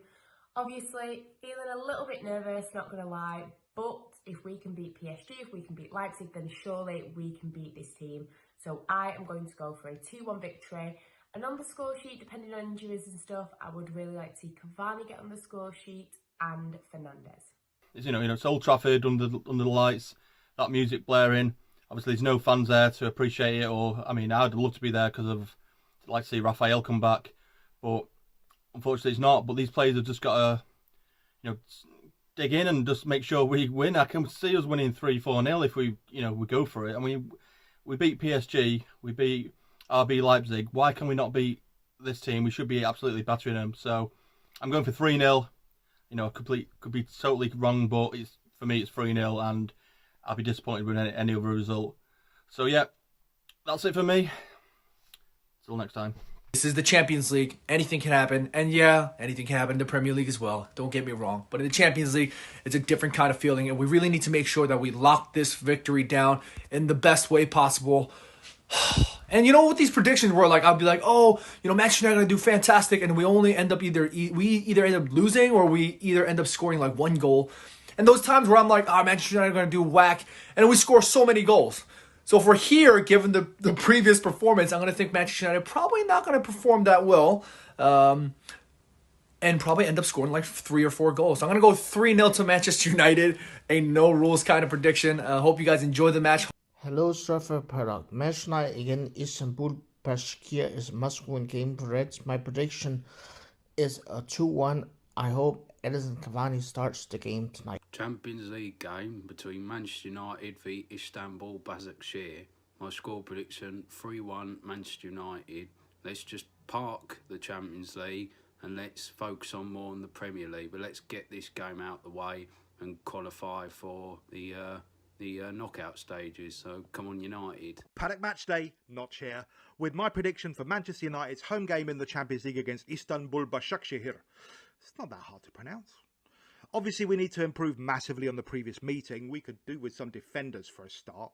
Obviously, feeling a little bit nervous, not going to lie, but if we can beat PSG, if we can beat Leipzig, then surely we can beat this team. So I am going to go for a 2-1 victory. And on the score sheet, depending on injuries and stuff, I would really like to see Cavani get on the score sheet and Fernandes. It's Old Trafford under the lights, that music blaring. Obviously, there's no fans there to appreciate it. I'd love to be there because I'd like to see Raphael come back, but unfortunately, it's not. But these players have just got to, dig in and just make sure we win. I can see us winning 3-4-0 if we go for it. We beat PSG, we beat RB Leipzig. Why can we not beat this team? We should be absolutely battering them. So I'm going for 3-0. Could be totally wrong, but for me it's 3-0, and I'll be disappointed with any other result. So yeah, that's it for me. Till next time. This is the Champions League. Anything can happen. And yeah, anything can happen in the Premier League as well. Don't get me wrong. But in the Champions League, it's a different kind of feeling. And we really need to make sure that we lock this victory down in the best way possible. And with these predictions where I'll be like, Manchester United are going to do fantastic. And we only end up either end up losing or we either end up scoring one goal. And those times where I'm like, Manchester United are going to do whack. And we score so many goals. So if we're here, given the previous performance, I'm going to think Manchester United probably not going to perform that well. And probably end up scoring 3 or 4 goals. So I'm going to go 3-0 to Manchester United. A no-rules kind of prediction. Hope you guys enjoy the match. Hello, Stretford Paddock. Match night against Istanbul Basaksehir is a must-win game for Reds. My prediction is a 2-1. I hope Henderson Cavani starts the game tonight. Champions League game between Manchester United v Istanbul Basaksehir. My score prediction 3-1 Manchester United. Let's just park the Champions League and let's focus on more on the Premier League. But let's get this game out the way and qualify for the knockout stages. So come on, United. Paddock match day, Notch here, with my prediction for Manchester United's home game in the Champions League against Istanbul Basaksehir. It's not that hard to pronounce. Obviously, we need to improve massively on the previous meeting. We could do with some defenders for a start.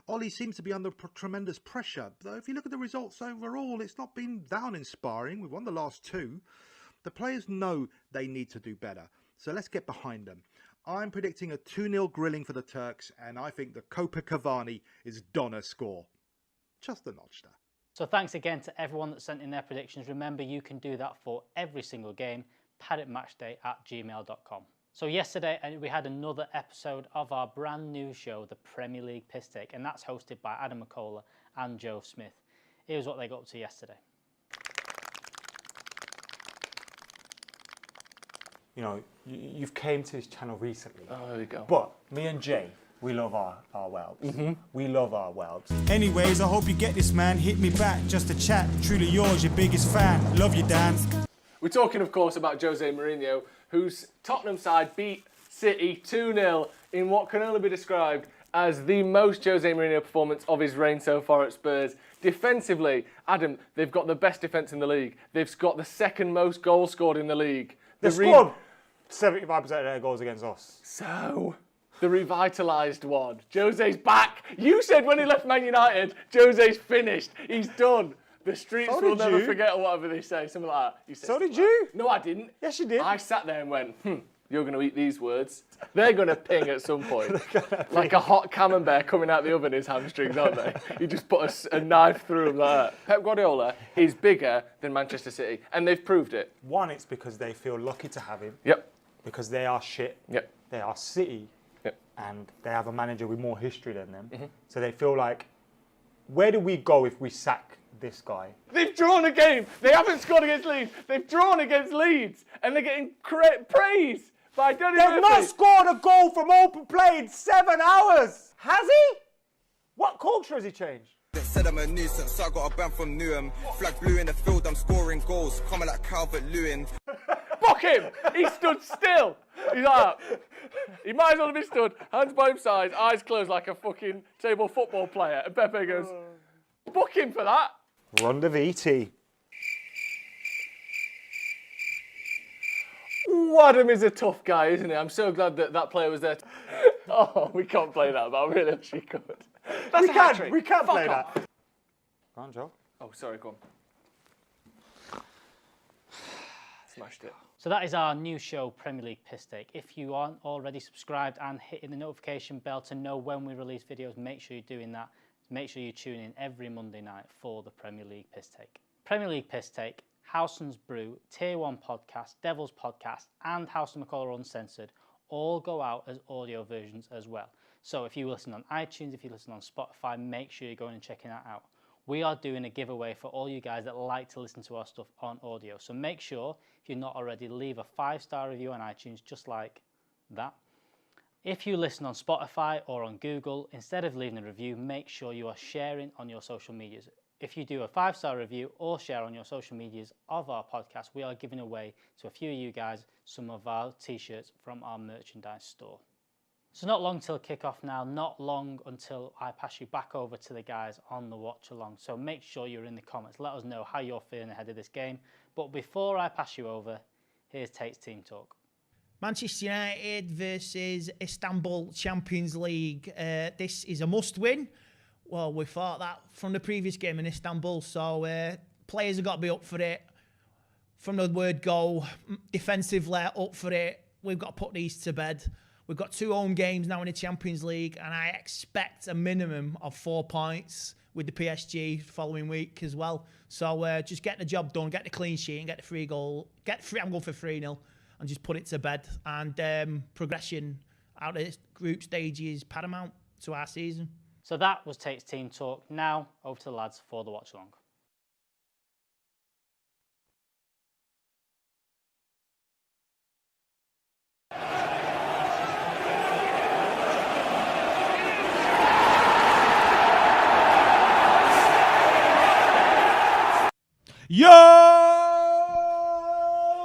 Ollie seems to be under tremendous pressure, though if you look at the results overall, it's not been that inspiring. We've won the last 2. The players know they need to do better, so let's get behind them. I'm predicting a 2-0 grilling for the Turks, and I think the Copa Cavani is Donna score. Just a notch there. So thanks again to everyone that sent in their predictions. Remember, you can do that for every single game. paddockmatchday@gmail.com. So yesterday we had another episode of our brand new show, the Premier League Piss Take, and that's hosted by Adam McCullough and Joe Smith. Here's what they got up to yesterday. You know, you've came to this channel recently. Oh, there we go. But me and Jay, we love our whelps. We love our whelps. Anyways, I hope you get this, man. Hit me back, just a chat. Truly yours, your biggest fan. Love you, Dan. We're talking, of course, about Jose Mourinho, whose Tottenham side beat City 2-0 in what can only be described as the most Jose Mourinho performance of his reign so far at Spurs. Defensively, Adam, they've got the best defence in the league. They've got the second most goals scored in the league. They scored 75% of their goals against us. So, the revitalised one. Jose's back. You said when he left Man United, Jose's finished. He's done. The streets will never forget, or whatever they say. Something like that. You said so did you? No, I didn't. Yes, you did. I sat there and went, you're going to eat these words. They're going to ping at some point. Like a hot camembert coming out the oven, his hamstrings, aren't they? You just put a knife through them like that. Pep Guardiola is bigger than Manchester City, and they've proved it. One, it's because they feel lucky to have him. Yep. Because they are shit. Yep. They are City. Yep. And they have a manager with more history than them. So they feel like, where do we go if we sack this guy? They've drawn a game. They haven't scored against Leeds. They've drawn against Leeds, and they're getting praise by Danny Murphy. They've not scored a goal from open play in 7 hours. Has he? What culture has he changed? They said I'm a nuisance, so I got a ban from Newham. Flag blue in the field, I'm scoring goals, coming like Calvert-Lewin. Book him! He stood still. He's like, he might as well have been stood, hands by his sides, eyes closed like a fucking table football player. And Pepe goes, book him for that. Ronda VT. Wadham is a tough guy, isn't he? I'm so glad that that player was there. Oh, we can't play that, but I really wish we could. That's a hat trick. We can play off. that. Go on, Joe. Oh, sorry, go on. Smashed it. So that is our new show, Premier League Piss Take. If you aren't already subscribed and hitting the notification bell to know when we release videos, make sure you're doing that. Make sure you tune in every Monday night for the Premier League Piss Take. Premier League Piss Take, Howson's Brew, Tier 1 Podcast, Devil's Podcast, and House and McCullough Uncensored all go out as audio versions as well. So if you listen on iTunes, if you listen on Spotify, make sure you're going and checking that out. We are doing a giveaway for all you guys that like to listen to our stuff on audio. So make sure, if you're not already, leave a 5-star review on iTunes, just like that. If you listen on Spotify or on Google, instead of leaving a review, make sure you are sharing on your social medias. If you do a 5-star review or share on your social medias of our podcast, we are giving away to a few of you guys some of our t-shirts from our merchandise store. So not long till kick-off now, not long until I pass you back over to the guys on the watch-along. So make sure you're in the comments. Let us know how you're feeling ahead of this game. But before I pass you over, here's Tate's Team Talk. Manchester United versus Istanbul Champions League. This is a must-win. Well, we thought that from the previous game in Istanbul. So players have got to be up for it. From the word go, defensively up for it. We've got to put these to bed. We've got 2 home games now in the Champions League, and I expect a minimum of 4 points with the PSG following week as well. So just get the job done, get the clean sheet, and get the 3 goal. I'm going for 3-0, and just put it to bed. And progression out of this group stage is paramount to our season. So that was Tate's Team Talk. Now over to the lads for the watch along. Yo!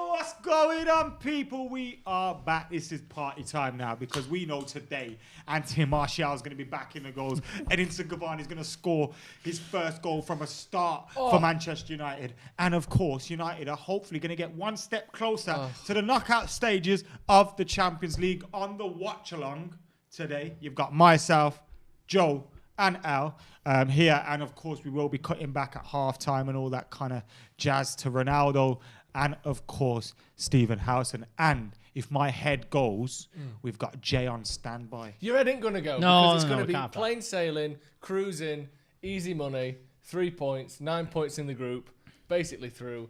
What's going on, people? We are back. This is party time now because we know today Anthony Martial is going to be back in the goals. Edinson Cavani is going to score his first goal from a start for Manchester United. And of course, United are hopefully going to get one step closer to the knockout stages of the Champions League on the watch-along today. You've got myself, Joe, and Al here, and of course we will be cutting back at half-time and all that kind of jazz to Ronaldo, and of course Stephen Howson. And if my head goes, we've got Jay on standby. Your head ain't gonna go because it's gonna be plain sailing, cruising, easy money, 3 points, 9 points in the group, basically through.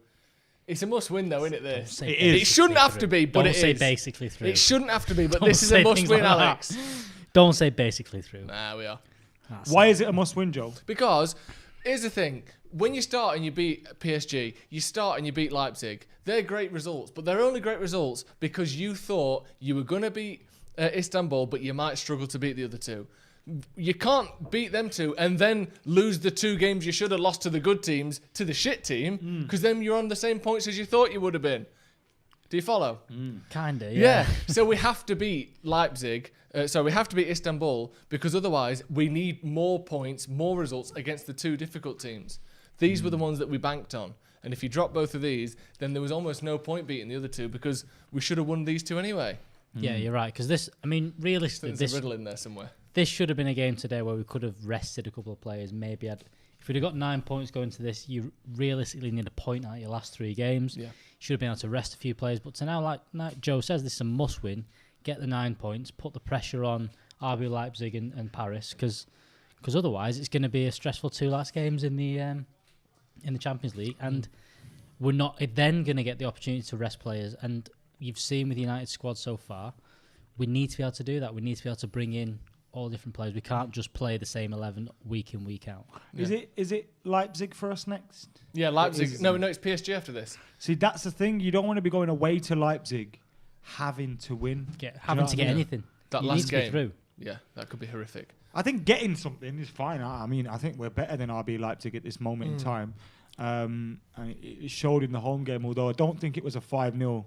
It's a must-win, though, isn't it? This It shouldn't have to be, but Don't it say is. basically through. It shouldn't have to be, but Don't this is a say must-win, things like that. Alex. Don't say basically through. Nah, we are. Why is it a must-win, Joe? Because here's the thing: when you start and you beat PSG, you start and you beat Leipzig. They're great results, but they're only great results because you thought you were going to beat Istanbul, but you might struggle to beat the other two. You can't beat them two and then lose the 2 games you should have lost to the good teams to the shit team, because then you're on the same points as you thought you would have been. Do you follow? Kinda, Yeah. So we have to beat Leipzig. We have to beat Istanbul, because otherwise we need more points, more results against the 2 difficult teams. These were the ones that we banked on. And if you drop both of these, then there was almost no point beating the other 2, because we should have won these 2 anyway. Yeah, you're right. Because this, I mean, realistically, There's a riddle in there somewhere. This should have been a game today where we could have rested a couple of players. Maybe if we'd have got 9 points going to this, you realistically need a point out of your last 3 games. Yeah. Should have been able to rest a few players. But to now, like Joe says, this is a must-win. Get the 9 points. Put the pressure on RB Leipzig and Paris, because otherwise it's going to be a stressful 2 last games in the Champions League, and we're not then going to get the opportunity to rest players. And you've seen with the United squad so far, we need to be able to do that. We need to be able to bring in all different players. We can't just play the same 11 week in, week out. Yeah. Is it Leipzig for us next? Yeah, Leipzig. No, it's PSG after this. See, that's the thing. You don't want to be going away to Leipzig having to win. Having to get anything. That you last need to game. be through. Yeah, that could be horrific. I think getting something is fine. I mean, I think we're better than RB Leipzig at this moment in time. And it showed in the home game, although I don't think it was a 5-0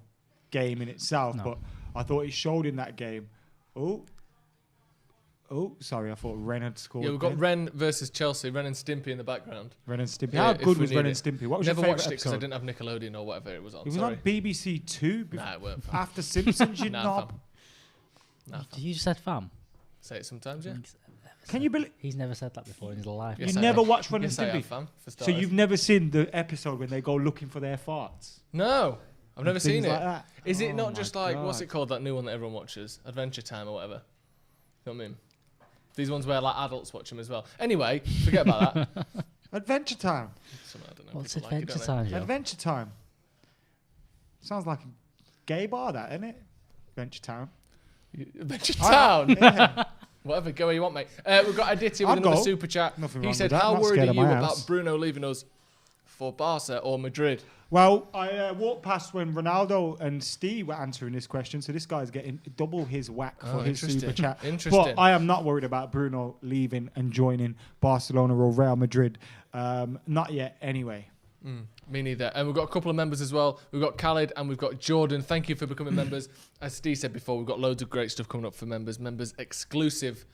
game in itself, but I thought it showed in that game. Oh, sorry, I thought Ren had scored. Yeah, we've got Ren versus Chelsea. Ren and Stimpy in the background. Ren and Stimpy. Yeah, How good was Ren and Stimpy? What was Never your favourite watched it because I episode? didn't have Nickelodeon or whatever it was on. It was on BBC Two. Nah, it weren't. After Simpsons, you knob. You just said fam. Say it sometimes, yeah. Can you believe he's never said that before in his life? Yes, you I never have. watched Ren Yes, and I Stimpy? have, fam, for So starters. you've never seen the episode when they go looking for their farts? No, I've never seen things it. like that. Is it Oh not just my like, what's God. it called, that new one that everyone watches? Adventure Time or whatever. You know what I mean? These ones where like adults watch them as well. Anyway, forget about that. Adventure Time. I don't know. What's people like it, Adventure don't Time, they? Joe? Adventure Time. Sounds like a gay bar, that, isn't it? Adventure Town. Adventure Town. Yeah. Whatever, go where you want, mate. We've got Aditya with I'll another go. super chat. Nothing He wrong said, with that. how I'm not worried scared are of you my about house. Bruno leaving us for Barca or Madrid? Well, I walked past when Ronaldo and Steve were answering this question, so this guy's getting double his whack for his interesting. super chat. Interesting. But I am not worried about Bruno leaving and joining Barcelona or Real Madrid. Not yet, anyway. Me neither. And we've got a couple of members as well. We've got Khaled and we've got Jordan. Thank you for becoming members. As Steve said before, we've got loads of great stuff coming up for members. Members exclusive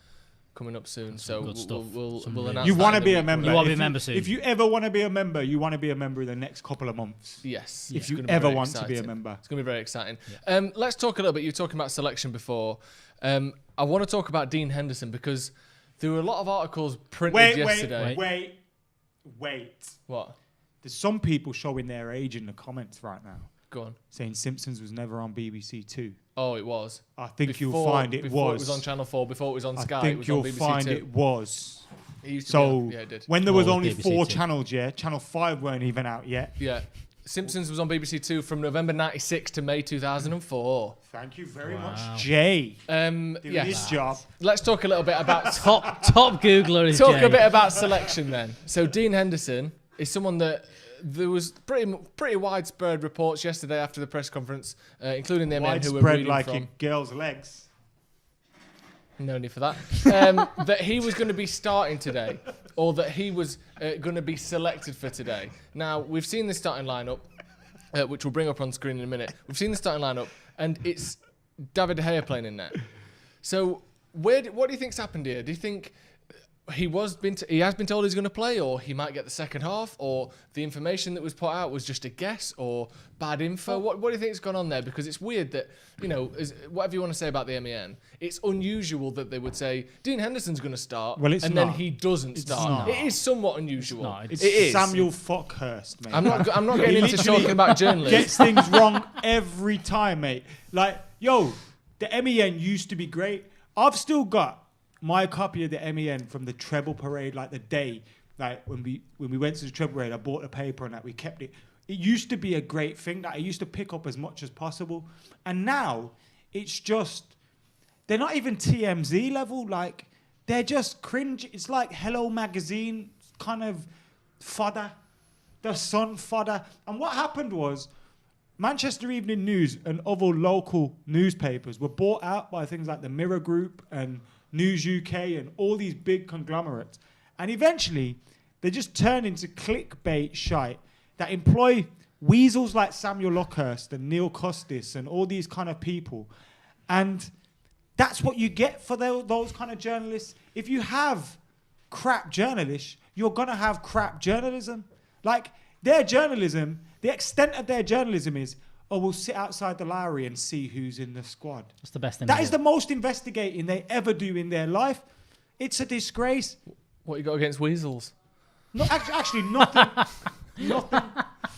coming up soon. So good stuff. we'll announce You that want to in the be a week. member. You wanna be If a member soon. If you ever want to be a member, you want to be a member in the next couple of months. Yes. If it's you gonna be ever very want to be a exciting. member. It's going to be very exciting. Let's talk a little bit. You were talking about selection before. I want to talk about Dean Henderson because there were a lot of articles printed yesterday. Wait. What? There's some people showing their age in the comments right now. Go on. Saying Simpsons was never on BBC Two. Oh, it was. I think you'll Before- find it before was. it was on Channel 4, before it was on Sky, I it think was you'll on BBC find Two. it was. It used to So be, yeah, it did. when there was More only BBC 4 Two. channels, Channel 5 weren't even out yet. Yeah. Simpsons was on BBC Two from November 96 to May 2004. Thank you very much, Jay. Doing Doing his job. Let's talk a little bit about top Googler is Talk Jay. a bit about selection then. So Dean Henderson is someone that there was pretty widespread reports yesterday after the press conference, including the men who were Widespread reading like from. in girls' legs. No need for that. That he was going to be starting today, or that he was going to be selected for today. Now, we've seen the starting lineup, which we'll bring up on screen in a minute. We've seen the starting lineup, and it's David De Gea playing in net. So, what do you think's happened here? Do you think he has been told he's going to play, or he might get the second half, or the information that was put out was just a guess, or bad info? What do you think's gone on there? Because it's weird that, whatever you want to say about the MEN, it's unusual that they would say Dean Henderson's going to start, Well, it's and not. then he doesn't start. not. It is somewhat unusual. It's It is. Samuel Fuckhurst, mate. I'm not getting He into literally talking about journalists. Gets things wrong every time, mate. Like, the MEN used to be great. I've still got my copy of the MEN from the treble parade, like the day, like when we went to the treble parade. I bought the paper and that we kept it. it used to be a great thing that I used to pick up as much as possible. And now it's just, they're not even TMZ level. Like, they're just cringe. It's like Hello Magazine kind of fodder, the Sun fodder. And what happened was Manchester Evening News and other local newspapers were bought out by things like the Mirror Group and News UK and all these big conglomerates. And eventually, they just turn into clickbait shite that employ weasels like Samuel Lockhurst and Neil Custis and all these kind of people. And that's what you get for those kind of journalists. If you have crap journalists, you're going to have crap journalism. Like, their journalism, the extent of their journalism is, oh, we'll sit outside the Lowry and see who's in the squad. That's the best thing. That is the most investigating they ever do in their life. It's a disgrace. What you got against weasels? No, actually, nothing. Nothing.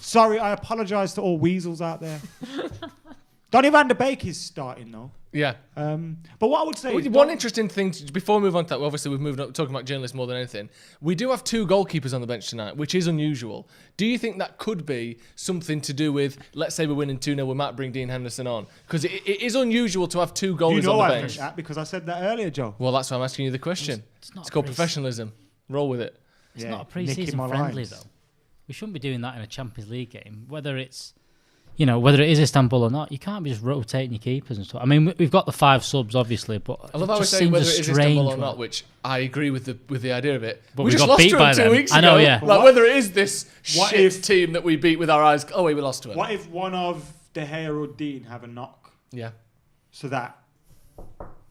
Sorry, I apologise to all weasels out there. Donny van der Beek is starting, though. Yeah. But what I would say is... One interesting thing, before we move on to that, obviously we've moved on, talking about journalists more than anything. We do have 2 goalkeepers on the bench tonight, which is unusual. Do you think that could be something to do with, let's say we're winning 2-0, we might bring Dean Henderson on? Because it is unusual to have 2 goalies on the bench. I think that because I said that earlier, Joe. Well, that's why I'm asking you the question. It's called professionalism. Roll with it. It's not a pre-season friendly, though. We shouldn't be doing that in a Champions League game, whether it's... whether it is Istanbul or not, you can't be just rotating your keepers and stuff. I mean, we've got the 5 subs, obviously, but I love how we're saying whether it is Istanbul or not, which I agree with the idea of it. But we just got lost beat to by them 2 them. weeks ago. I know, yeah. Like, whether it is this shit team that we beat with our eyes. Oh, wait, we lost to them. What if one of De Gea or Dean have a knock? Yeah. So that...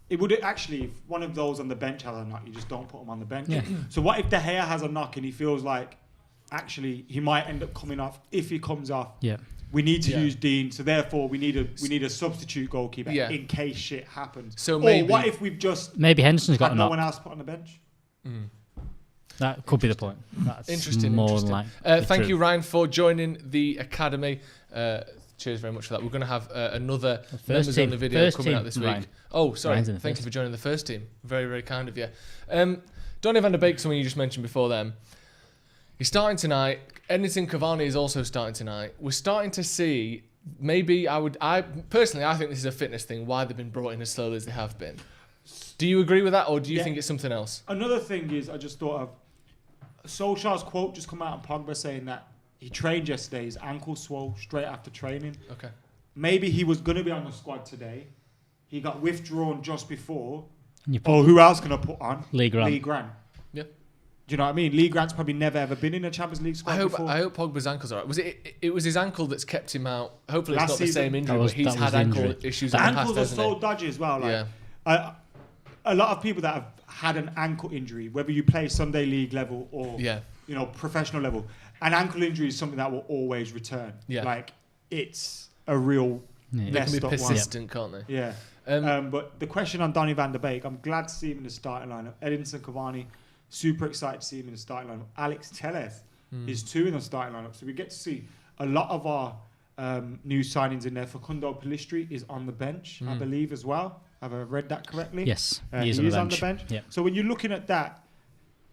It would actually, if one of those on the bench has a knock, you just don't put them on the bench. Yeah. So what if De Gea has a knock and he feels like, actually, he might end up coming off if he comes off? Yeah. We need to use Dean, so therefore we need a substitute goalkeeper in case shit happens. So maybe, or what if we've just maybe Henderson's got had a no knock. one else put on the bench? That could be the point. That's interesting. More like thank you, Ryan, for joining the academy. Cheers very much for that. We're going to have another members only video coming out this week. Ryan. Oh, sorry. Thank you for joining the first team. Very, very kind of you. Donny van der Beek, someone you just mentioned before them. He's starting tonight. Edinson Cavani is also starting tonight. We're starting to see, maybe I personally think this is a fitness thing, why they've been brought in as slowly as they have been. Do you agree with that, or do you think it's something else? Another thing is, I just thought of Solskjaer's quote just come out on Pogba saying that he trained yesterday, his ankle swole straight after training. Okay. Maybe he was going to be on the squad today. He got withdrawn just before. Oh, who else can I put on? Lee Grant. Lee Grant. Yeah. Do you know what I mean? Lee Grant's probably never ever been in a Champions League squad before. I hope Pogba's ankle's all right. Was it was his ankle that's kept him out? Hopefully it's not the season. same injury, but he's had ankle issues in the past, ankles are so dodgy as well. Like, yeah. A lot of people that have had an ankle injury, whether you play Sunday League level or professional level, an ankle injury is something that will always return. Yeah. Like, it's a real They can be persistent, can't they? Yeah. But the question on Donny van der Beek, I'm glad to see him in the starting lineup. Edinson Cavani, super excited to see him in the starting lineup. Alex Tellez is 2 in the starting lineup. So we get to see a lot of our new signings in there. Facundo Pellistri is on the bench, I believe, as well. Have I read that correctly? Yes, he is on the bench. Yep. So when you're looking at that,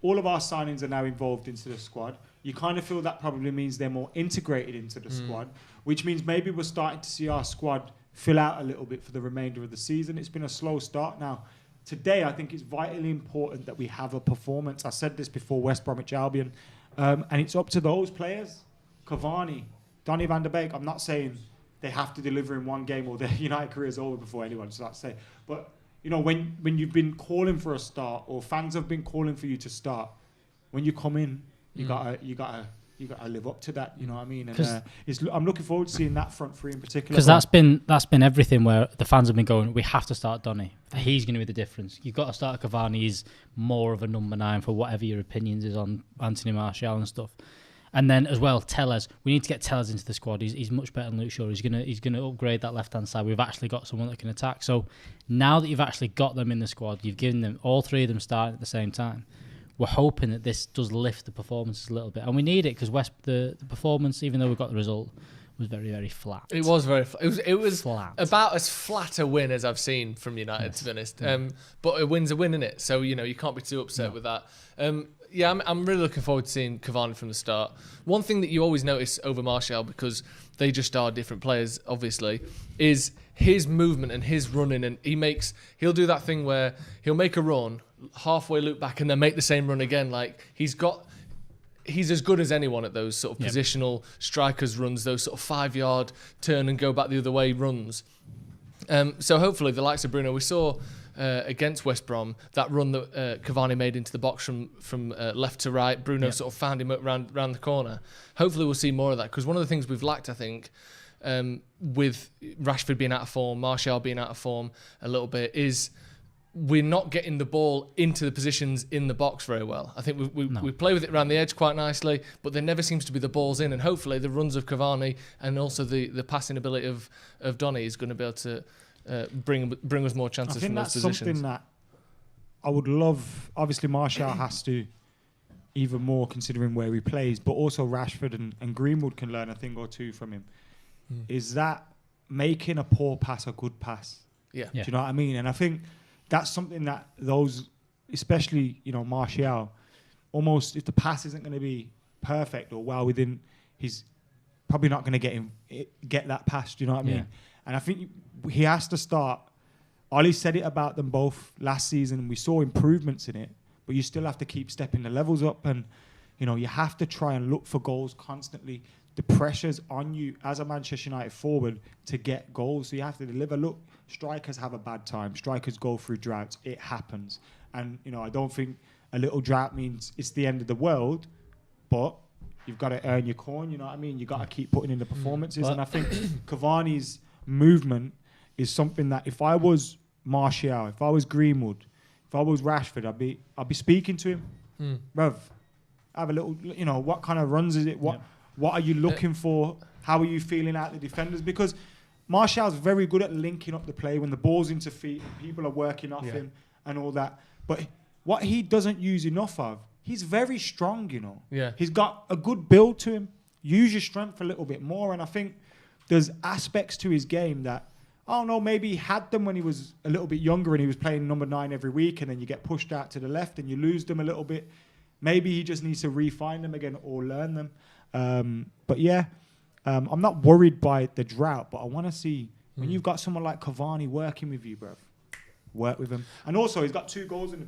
all of our signings are now involved into the squad. You kind of feel that probably means they're more integrated into the squad, which means maybe we're starting to see our squad fill out a little bit for the remainder of the season. It's been a slow start now. Today, I think it's vitally important that we have a performance. I said this before West Bromwich Albion, and it's up to those players. Cavani, Donny van der Beek. I'm not saying they have to deliver in one game or their United career is over before anyone. So that's say, but when you've been calling for a start or fans have been calling for you to start, when you come in, you gotta live up to that. You know what I mean? And I'm looking forward to seeing that front three in particular. Because that's been everything where the fans have been going, we have to start Donny. He's going to be the difference. You've got to start Cavani. He's more of a number 9 for whatever your opinions is on Anthony Martial and stuff. And then as well, Tellez. We need to get Tellez into the squad. He's much better than Luke Shaw. He's gonna upgrade that left hand side. We've actually got someone that can attack. So now that you've actually got them in the squad, you've given them all 3 of them starting at the same time. We're hoping that this does lift the performances a little bit, and we need it because the performance, even though we got the result, was very, very flat. It was very flat. It was flat. About as flat a win as I've seen from United, to be honest. But a win's a win, innit? So you can't be too upset with that. Yeah, I'm really looking forward to seeing Cavani from the start. One thing that you always notice over Martial, because they just are different players, obviously, is his movement and his running. And he'll do that thing where he'll make a run, halfway loop back, and then make the same run again. Like, he's as good as anyone at those sort of positional strikers runs, those sort of 5-yard turn and go back the other way runs. So hopefully the likes of Bruno, we saw against West Brom, that run that Cavani made into the box from left to right. Bruno sort of found him round the corner. Hopefully we'll see more of that, because one of the things we've lacked, I think, with Rashford being out of form, Martial being out of form a little bit, is we're not getting the ball into the positions in the box very well. I think we play with it around the edge quite nicely, but there never seems to be the balls in. And hopefully the runs of Cavani and also the passing ability of Donny is going to be able to bring us more chances from those positions. I think that's something that I would love. Obviously, Martial has to, even more considering where he plays, but also Rashford and Greenwood can learn a thing or two from him. Is that making a poor pass a good pass? Yeah. Do you know what I mean? And I think that's something that those, especially, Martial, almost, if the pass isn't going to be perfect or well within, he's probably not going to get that pass. Do you know what I mean? And I think he has to start. Ollie said it about them both last season, and we saw improvements in it, but you still have to keep stepping the levels up, and you have to try and look for goals constantly. The pressure's on you as a Manchester United forward to get goals, so you have to deliver. Look, strikers have a bad time. Strikers go through droughts. It happens. And, I don't think a little drought means it's the end of the world, but you've got to earn your coin, you know what I mean? You've got to keep putting in the performances. And I think Cavani's movement is something that if I was Martial, if I was Greenwood, if I was Rashford, I'd be speaking to him. Bruv, have a little, what kind of runs is it? What are you looking for? How are you feeling out the defenders? Because Martial's very good at linking up the play when the ball's into feet, people are working off him and all that. But what he doesn't use enough of, he's very strong, Yeah. He's got a good build to him. Use your strength a little bit more. And I think there's aspects to his game that, I don't know, maybe he had them when he was a little bit younger and he was playing number 9 every week, and then you get pushed out to the left and you lose them a little bit. Maybe he just needs to refine them again or learn them. But yeah, I'm not worried by the drought, but I want to see when you've got someone like Cavani working with you, bro. Work with him. And also, he's got 2 goals in the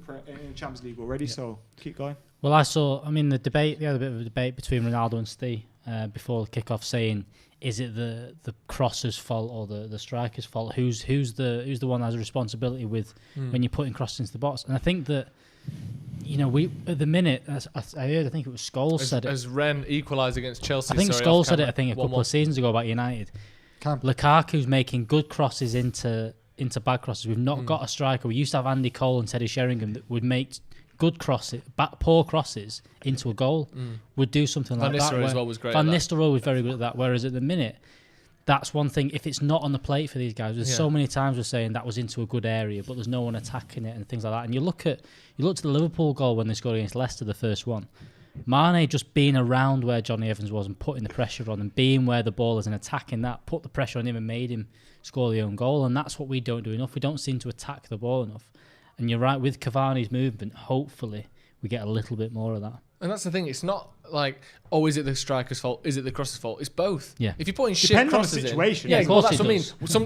Champions League already, so keep going. Well, the debate, they had a bit of a debate between Ronaldo and Steve before the kick-off, saying, is it the crosser's fault or the striker's fault? Who's the one that has a responsibility with when you're putting crosses into the box? And I think that, we at the minute, I think it was Scholes said it. As Ren equalised against Chelsea. I think Scholes said it, a couple of seasons ago about United. Lukaku's making good crosses into bad crosses. We've not got a striker. We used to have Andy Cole and Teddy Sheringham that would make good crosses, poor crosses into a goal. Would do something like that. Van Nistelrooy as well was great. Van Nistelrooy was very good at that. Whereas at the minute, that's one thing. If it's not on the plate for these guys, there's so many times we're saying that was into a good area, but there's no one attacking it and things like that. And you look to the Liverpool goal when they scored against Leicester, the first one. Mane just being around where Johnny Evans was and putting the pressure on and being where the ball is and attacking that, put the pressure on him and made him score the own goal. And that's what we don't do enough. We don't seem to attack the ball enough. And you're right, with Cavani's movement, hopefully we get a little bit more of that. And that's the thing, it's not like, is it the striker's fault? Is it the crosser's fault? It's both. Yeah. If you're putting Depends shit crosses on the situation. in, well, that's what I mean.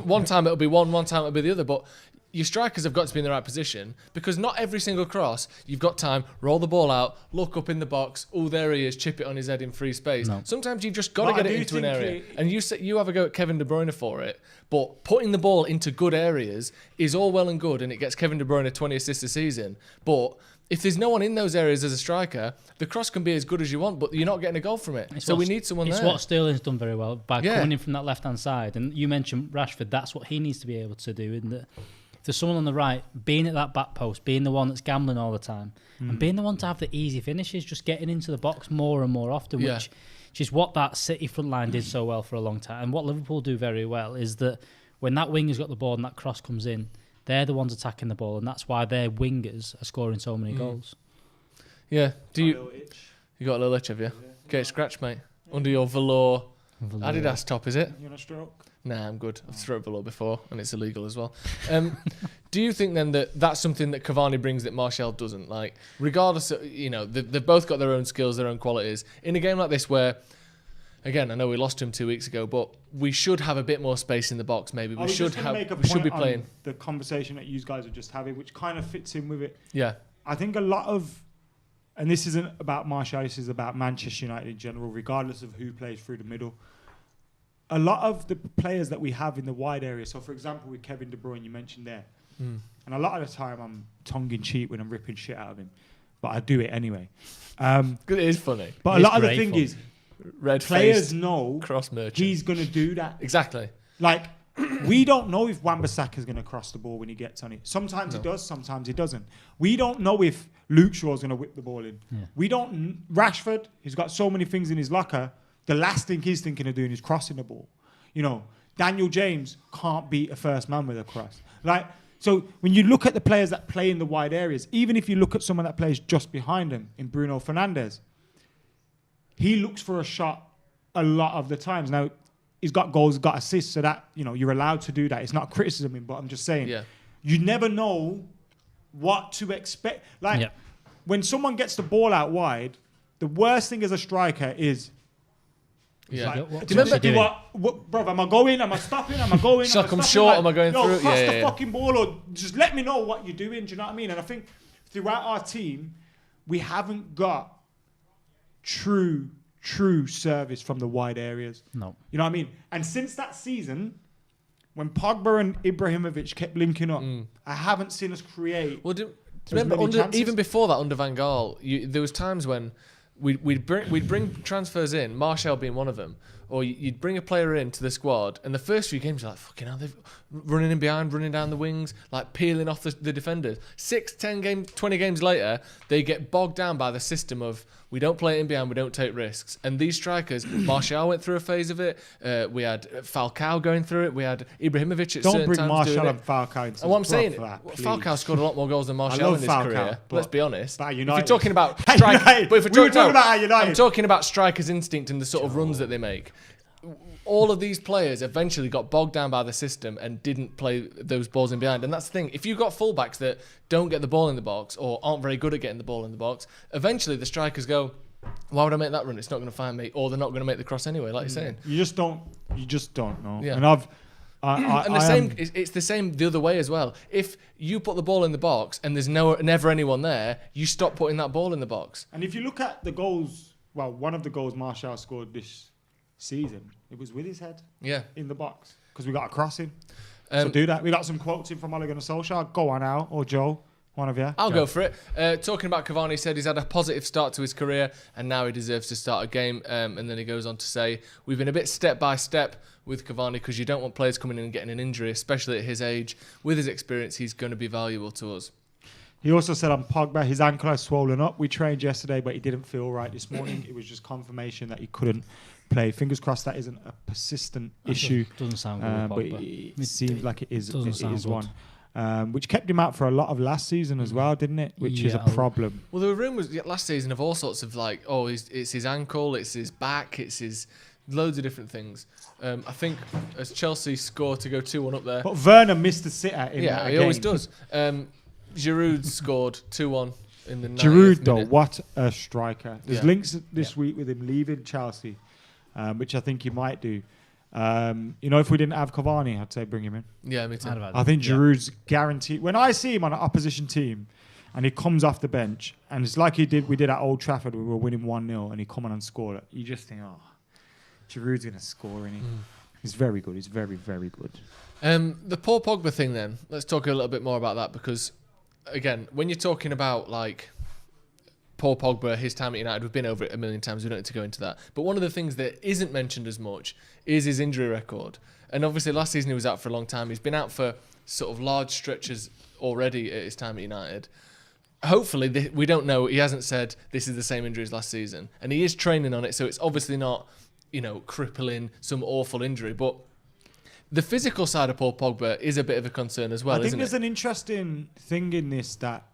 One time it'll be one time it'll be the other, but your strikers have got to be in the right position, because not every single cross, you've got time, roll the ball out, look up in the box, there he is, chip it on his head in free space. No. Sometimes you've just got to get it into an area. And you have a go at Kevin De Bruyne for it, but putting the ball into good areas is all well and good, and it gets Kevin De Bruyne 20 assists a season. But if there's no one in those areas as a striker, the cross can be as good as you want, but you're not getting a goal from it. We need someone there. It's what Sterling's done very well by coming in from that left-hand side. And you mentioned Rashford, that's what he needs to be able to do. If there's someone on the right, being at that back post, being the one that's gambling all the time, and being the one to have the easy finishes, just getting into the box more and more often, which is what that City front line did so well for a long time. And what Liverpool do very well is that when that winger's got the ball and that cross comes in, they're the ones attacking the ball, and that's why their wingers are scoring so many goals. Yeah. You got a little itch, have you? Get it scratched, mate. Under your velour Adidas top, is it? You want a stroke? Nah, I'm good. I've thrown velour before, and it's illegal as well. Do you think then that that's something that Cavani brings that Martial doesn't? Like, regardless of, they've both got their own skills, their own qualities. In a game like this where, again, I know we lost him 2 weeks ago, but we should have a bit more space in the box maybe. We should be playing. The conversation that you guys are just having, which kind of fits in with it. Yeah. I think a lot of, and this isn't about Martial, this is about Manchester United in general, regardless of who plays through the middle. A lot of the players that we have in the wide area, so for example with Kevin De Bruyne, you mentioned there, and a lot of the time I'm tongue-in-cheek when I'm ripping shit out of him, but I do it anyway. It is funny. But a lot of the thing is, players know cross merchant. He's going to do that. Exactly. Like, we don't know if Wan-Bissaka's going to cross the ball when he gets on it. Sometimes he does, sometimes he doesn't. We don't know if Luke Shaw's going to whip the ball in. Yeah. We don't. Rashford, he's got so many things in his locker. The last thing he's thinking of doing is crossing the ball. Daniel James can't beat a first man with a cross. So when you look at the players that play in the wide areas, even if you look at someone that plays just behind him in Bruno Fernandes, he looks for a shot a lot of the times. Now, he's got goals, got assists, so that, you're allowed to do that. It's not criticism, but I'm just saying, you never know what to expect. When someone gets the ball out wide, the worst thing as a striker is, bro, am I going? Am I stopping? Am I going? Shock, I'm short. Am I going through? Cross the fucking ball, or just let me know what you're doing. Do you know what I mean? And I think throughout our team, we haven't got true service from the wide areas. No. You know what I mean? And since that season, when Pogba and Ibrahimovic kept linking up, I haven't seen us create. Well, remember, even before that, under Van Gaal, there was times when we'd bring transfers in, Martial being one of them, or you'd bring a player into the squad, and the first few games you're like, fucking hell, they're running in behind, running down the wings, like peeling off the defenders. 6, 10 games, 20 games later, they get bogged down by the system of, we don't play it in behind, we don't take risks. And these strikers, Martial went through a phase of it. We had Falcao going through it. We had Ibrahimovic at certain times. Don't bring Martial and Falcao into what I'm saying, Falcao scored a lot more goals than Martial in his career. Let's be honest. If you're talking about I'm talking about strikers' instinct and the sort of runs that they make. All of these players eventually got bogged down by the system and didn't play those balls in behind. And that's the thing. If you've got fullbacks that don't get the ball in the box or aren't very good at getting the ball in the box, eventually the strikers go, why would I make that run? It's not going to find me. Or they're not going to make the cross anyway, like you're saying. You just don't know. Yeah. And it's the same the other way as well. If you put the ball in the box and there's never anyone there, you stop putting that ball in the box. And if you look at the goals, one of the goals Martial scored this season, it was with his head in the box because we got a crossing. So do that. We got some quotes in from Ole Gunnar Solskjaer. Go on out, or Joe, one of you. I'll go for it. Talking about Cavani, said he's had a positive start to his career and now he deserves to start a game. And then he goes on to say, we've been a bit step by step with Cavani because you don't want players coming in and getting an injury, especially at his age. With his experience, he's going to be valuable to us. He also said on Pogba, his ankle has swollen up. We trained yesterday, but he didn't feel right this morning. It was just confirmation that he couldn't play. Fingers crossed that isn't a persistent issue. Doesn't sound good. But it seems like it is one. Which kept him out for a lot of last season as well, didn't it? Which is a problem. Well, there were rumours last season of all sorts of it's his ankle, it's his back, it's his loads of different things. I think as Chelsea score to go 2-1 up there. But Werner missed the sitter in that game. He always does. Giroud scored 2-1 in the 90th Giroud, though, minute. what a striker. There's links this week with him leaving Chelsea, which I think he might do. If we didn't have Cavani, I'd say bring him in. Yeah, me too. I think Giroud's guaranteed. When I see him on an opposition team and he comes off the bench, and it's like we did at Old Trafford, we were winning 1-0 and he come on and scored it, you just think, Giroud's going to score, isn't he? He's very good. He's very, very good. The Paul Pogba thing then, let's talk a little bit more about that because, again, when you're talking about Paul Pogba, his time at United, we've been over it a million times, we don't need to go into that. But one of the things that isn't mentioned as much is his injury record. And obviously last season he was out for a long time. He's been out for sort of large stretches already at his time at United. Hopefully, we don't know, he hasn't said this is the same injury as last season. And he is training on it, so it's obviously not, crippling, some awful injury. But the physical side of Paul Pogba is a bit of a concern as well, isn't it? I think there's an interesting thing in this that,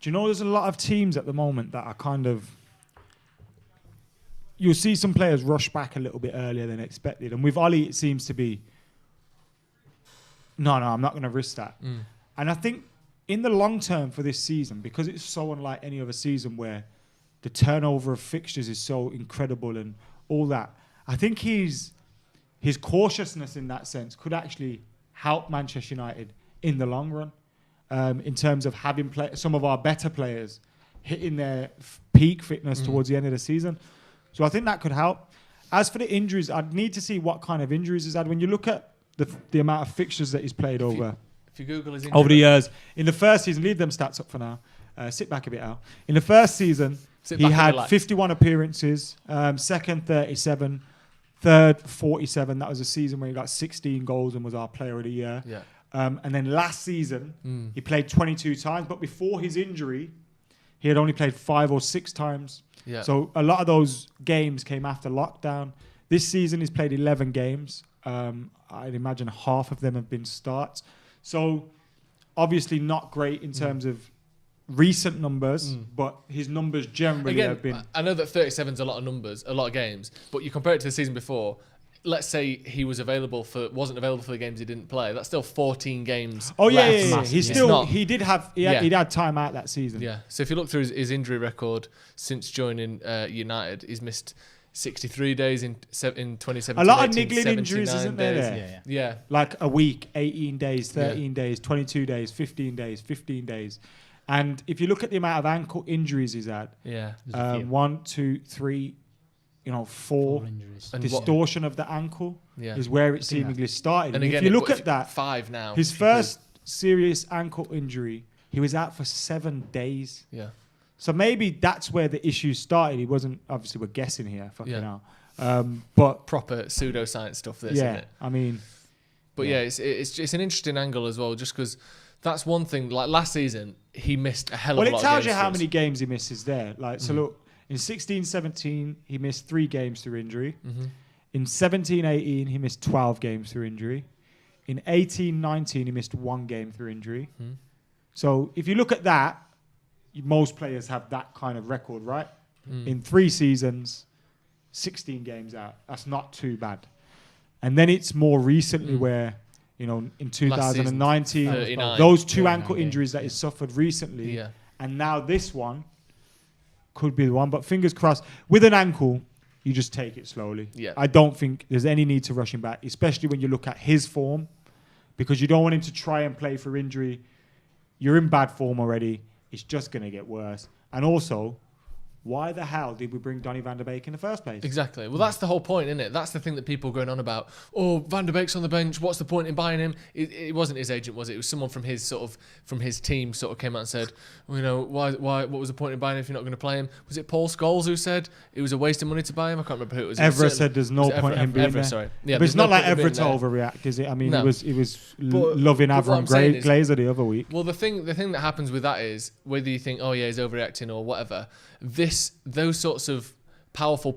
do you know there's a lot of teams at the moment that are kind of, you'll see some players rush back a little bit earlier than expected. And with Oli, it seems to be, no, I'm not going to risk that. And I think in the long term for this season, because it's so unlike any other season where the turnover of fixtures is so incredible and all that, I think his cautiousness in that sense could actually help Manchester United in the long run, in terms of having some of our better players hitting their peak fitness towards the end of the season. So I think that could help. As for the injuries, I'd need to see what kind of injuries he's had. When you look at the amount of fixtures that he's played over the years. In the first season, leave them stats up for now. Sit back a bit, Al. In the first season, he had 51 appearances, second 37, third 47. That was a season where he got 16 goals and was our player of the year. Yeah. And then last season, he played 22 times. But before his injury, he had only played 5 or 6 times. Yeah. So a lot of those games came after lockdown. This season, he's played 11 games. I'd imagine half of them have been starts. So obviously not great in terms of recent numbers, but his numbers generally have been... I know that 37's a lot of numbers, a lot of games, but you compare it to the season before, let's say he wasn't available for the games he didn't play. That's still 14 games. Oh yeah, left. yeah. He's still he had time out that season. Yeah. So if you look through his injury record since joining United, he's missed 63 days in 2017. A lot of niggling injuries, isn't there? Yeah. Like a week, 18 days, 13 days, 22 days, 15 days. And if you look at the amount of ankle injuries he's had, 1, 2, 3, 4 injuries. Distortion of the ankle is where it seemingly started. And again, if you look at that, 5 now. His first serious ankle injury, he was out for 7 days. Yeah. So maybe that's where the issue started. He wasn't, obviously we're guessing here, but proper pseudoscience stuff, isn't it? I mean, but it's an interesting angle as well, just because that's one thing. Like last season, he missed a hell of a lot of games. Well, it tells you how many games he misses there. Like, so look, in 16-17, he missed 3 games through injury. In 17-18, he missed 12 games through injury. In 18-19, he missed 1 game through injury. So if you look at that, most players have that kind of record, right? In 3 seasons, 16 games out. That's not too bad. And then it's more recently where, in 2019, those 2 ankle injuries that he suffered recently, and now this one could be the one. But fingers crossed. With an ankle, you just take it slowly. Yeah. I don't think there's any need to rush him back, especially when you look at his form, because you don't want him to try and play for injury. You're in bad form already. It's just going to get worse. And also, why the hell did we bring Donny van der Beek in the first place? Exactly. Well, that's the whole point, isn't it? That's the thing that people are going on about. Oh, Van der Beek's on the bench. What's the point in buying him? It wasn't his agent, was it? It was someone from his team came out and said, why? What was the point in buying him if you're not going to play him? Was it Paul Scholes who said it was a waste of money to buy him? I can't remember who it was. Everett said there's no point in being there. Sorry. Yeah, but it's not like Everett to overreact, is it? I mean, no. it was loving Avram Glazer the other week. Well, the thing that happens with that is whether you think, oh yeah, he's overreacting or whatever. Those sorts of powerful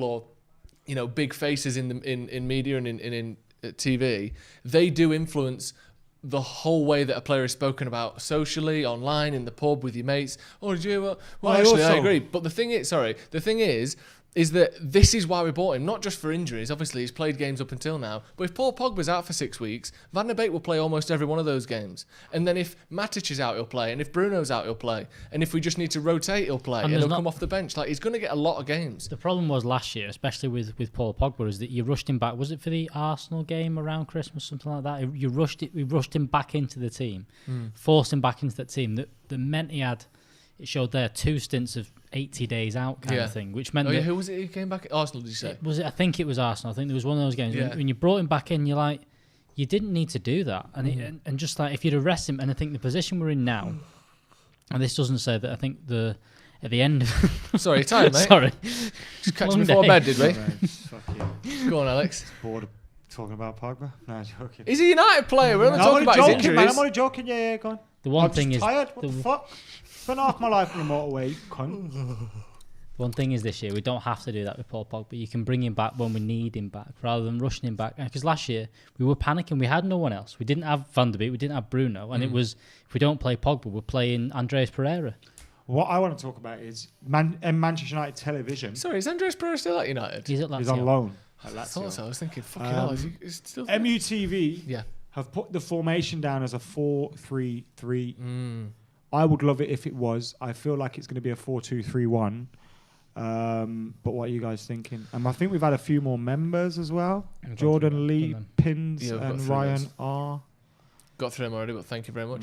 or big faces in media and in TV, they do influence the whole way that a player is spoken about socially, online, in the pub with your mates. Oh, did you hear what? Well, actually, I agree. But the thing is that this is why we bought him, not just for injuries. Obviously, he's played games up until now. But if Paul Pogba's out for 6 weeks, Van der Beek will play almost every one of those games. And then if Matic is out, he'll play. And if Bruno's out, he'll play. And if we just need to rotate, he'll play. And he'll come off the bench. Like, he's going to get a lot of games. The problem was last year, especially with Paul Pogba, is that you rushed him back. Was it for the Arsenal game around Christmas, something like that? We rushed him back into the team, forced him back into that team. That meant it showed there 2 stints of 80 days out kind of thing, which meant who was it who came back? Arsenal, did you say? I think it was Arsenal. I think there was one of those games. When you brought him back in, you're like, you didn't need to do that. And and just like, if you'd arrest him, and I think the position we're in now, and this doesn't say that, I think at the end of... Sorry, tired, mate. Sorry. Just catch me before bed, did we? Right, Go on, Alex. Bored of talking about Pogba? No, joking. He's a United player. We're only talking about his injuries. Man, I'm only joking. Yeah, go on. The one thing is... tired. What the fuck? Spent half my life on the motorway, cunt. One thing is this year, we don't have to do that with Paul Pogba. You can bring him back when we need him back, rather than rushing him back. Because last year, we were panicking. We had no one else. We didn't have Van der Beek. We didn't have Bruno. And it was, if we don't play Pogba, we're playing Andreas Pereira. What I want to talk about is Manchester United television. Sorry, is Andreas Pereira still at United? He's at Lazio. He's on loan. I thought so. I was thinking, fucking hell, is he still MUTV have put the formation down as a 4-3-3. I would love it if it was. I feel like it's going to be a 4-2-3-1. But what are you guys thinking? I think we've had a few more members as well. Jordan Lee, Pins, and Ryan R. Got through them already, but thank you very much.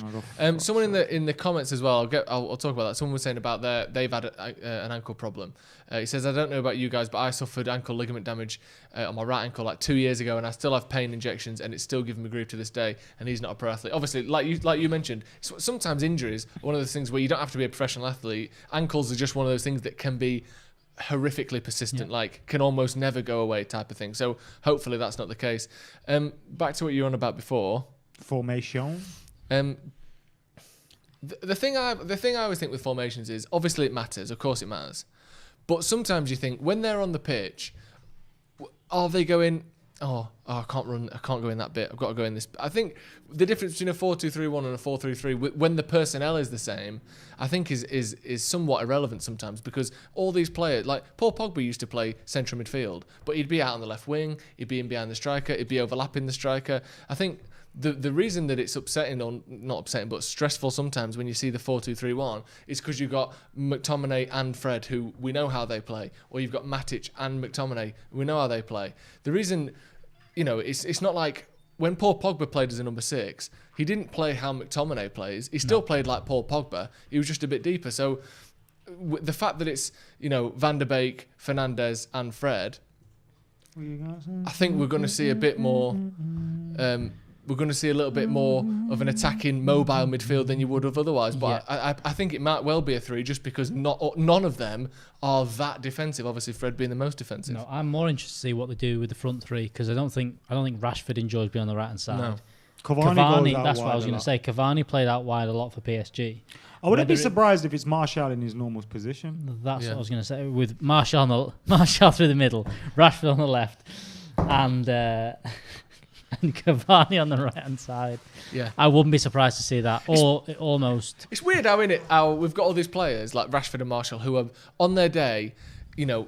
Someone in the comments as well. I'll talk about that. Someone was saying about they've had an ankle problem. He says, I don't know about you guys, but I suffered ankle ligament damage on my right ankle like 2 years ago, and I still have pain injections, and it's still giving me grief to this day. And he's not a pro athlete. Obviously, like you mentioned, sometimes injuries are one of those things where you don't have to be a professional athlete. Ankles are just one of those things that can be horrifically persistent, like can almost never go away type of thing. So hopefully that's not the case. Back to what you were on about before. Formation. The thing I always think with formations is obviously it matters. Of course it matters, but sometimes you think when they're on the pitch, are they going? I can't run. I can't go in that bit. I've got to go in this. I think the difference between a 4-2-3-1 and a 4-3-3, when the personnel is the same, I think is somewhat irrelevant sometimes, because all these players, like Paul Pogba used to play central midfield, but he'd be out on the left wing, he'd be in behind the striker, he'd be overlapping the striker. I think the reason that it's upsetting, or not upsetting, but stressful sometimes when you see the 4-2-3-1 is because you've got McTominay and Fred, who we know how they play, or you've got Matic and McTominay, we know how they play. The reason, it's not like when Paul Pogba played as a number 6, he didn't play how McTominay plays. He still played like Paul Pogba. He was just a bit deeper. So the fact that it's, Van der Beek, Fernandes and Fred, I think we're going to see a bit more... we're going to see a little bit more of an attacking mobile midfield than you would have otherwise. But yeah. I think it might well be a 3 just because none of them are that defensive. Obviously, Fred being the most defensive. No, I'm more interested to see what they do with the front 3, because I don't think Rashford enjoys being on the right-hand side. No. Cavani, that's what I was going to say. Cavani played out wide a lot for PSG. I wouldn't be surprised if it's Martial in his normal position. That's what I was going to say. With Martial through the middle, Rashford on the left, and Cavani on the right-hand side. Yeah, I wouldn't be surprised to see that. Or almost. It's weird how we've got all these players like Rashford and Martial who are on their day,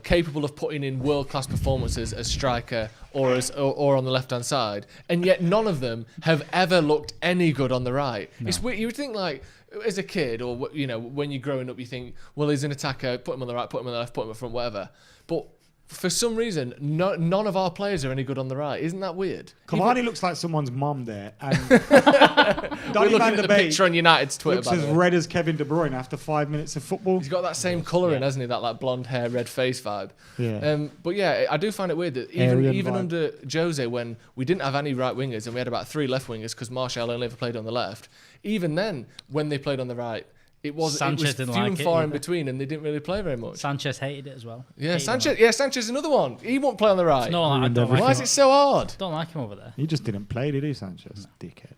capable of putting in world-class performances as striker or on the left-hand side, and yet none of them have ever looked any good on the right. No. It's weird. You would think, like, as a kid, or when you're growing up, you think, well, he's an attacker, put him on the right, put him on the left, put him in front, whatever. But for some reason, none of our players are any good on the right. Isn't that weird? Cavani looks like someone's mum there. And We're looking at the picture on United's Twitter. Looks as red as Kevin De Bruyne after 5 minutes of football. He's got that same colouring, hasn't he? That like blonde hair, red face vibe. Yeah. But yeah, I do find it weird that even under Jose, when we didn't have any right wingers and we had about 3 left wingers because Martial only ever played on the left, even then, when they played on the right, it was few and far in between, and they didn't really play very much. Sanchez hated it as well. Yeah, Sanchez another one. He won't play on the right. Why is it so hard? Don't like him over there. He just didn't play, did he, Sanchez? No. Dickhead.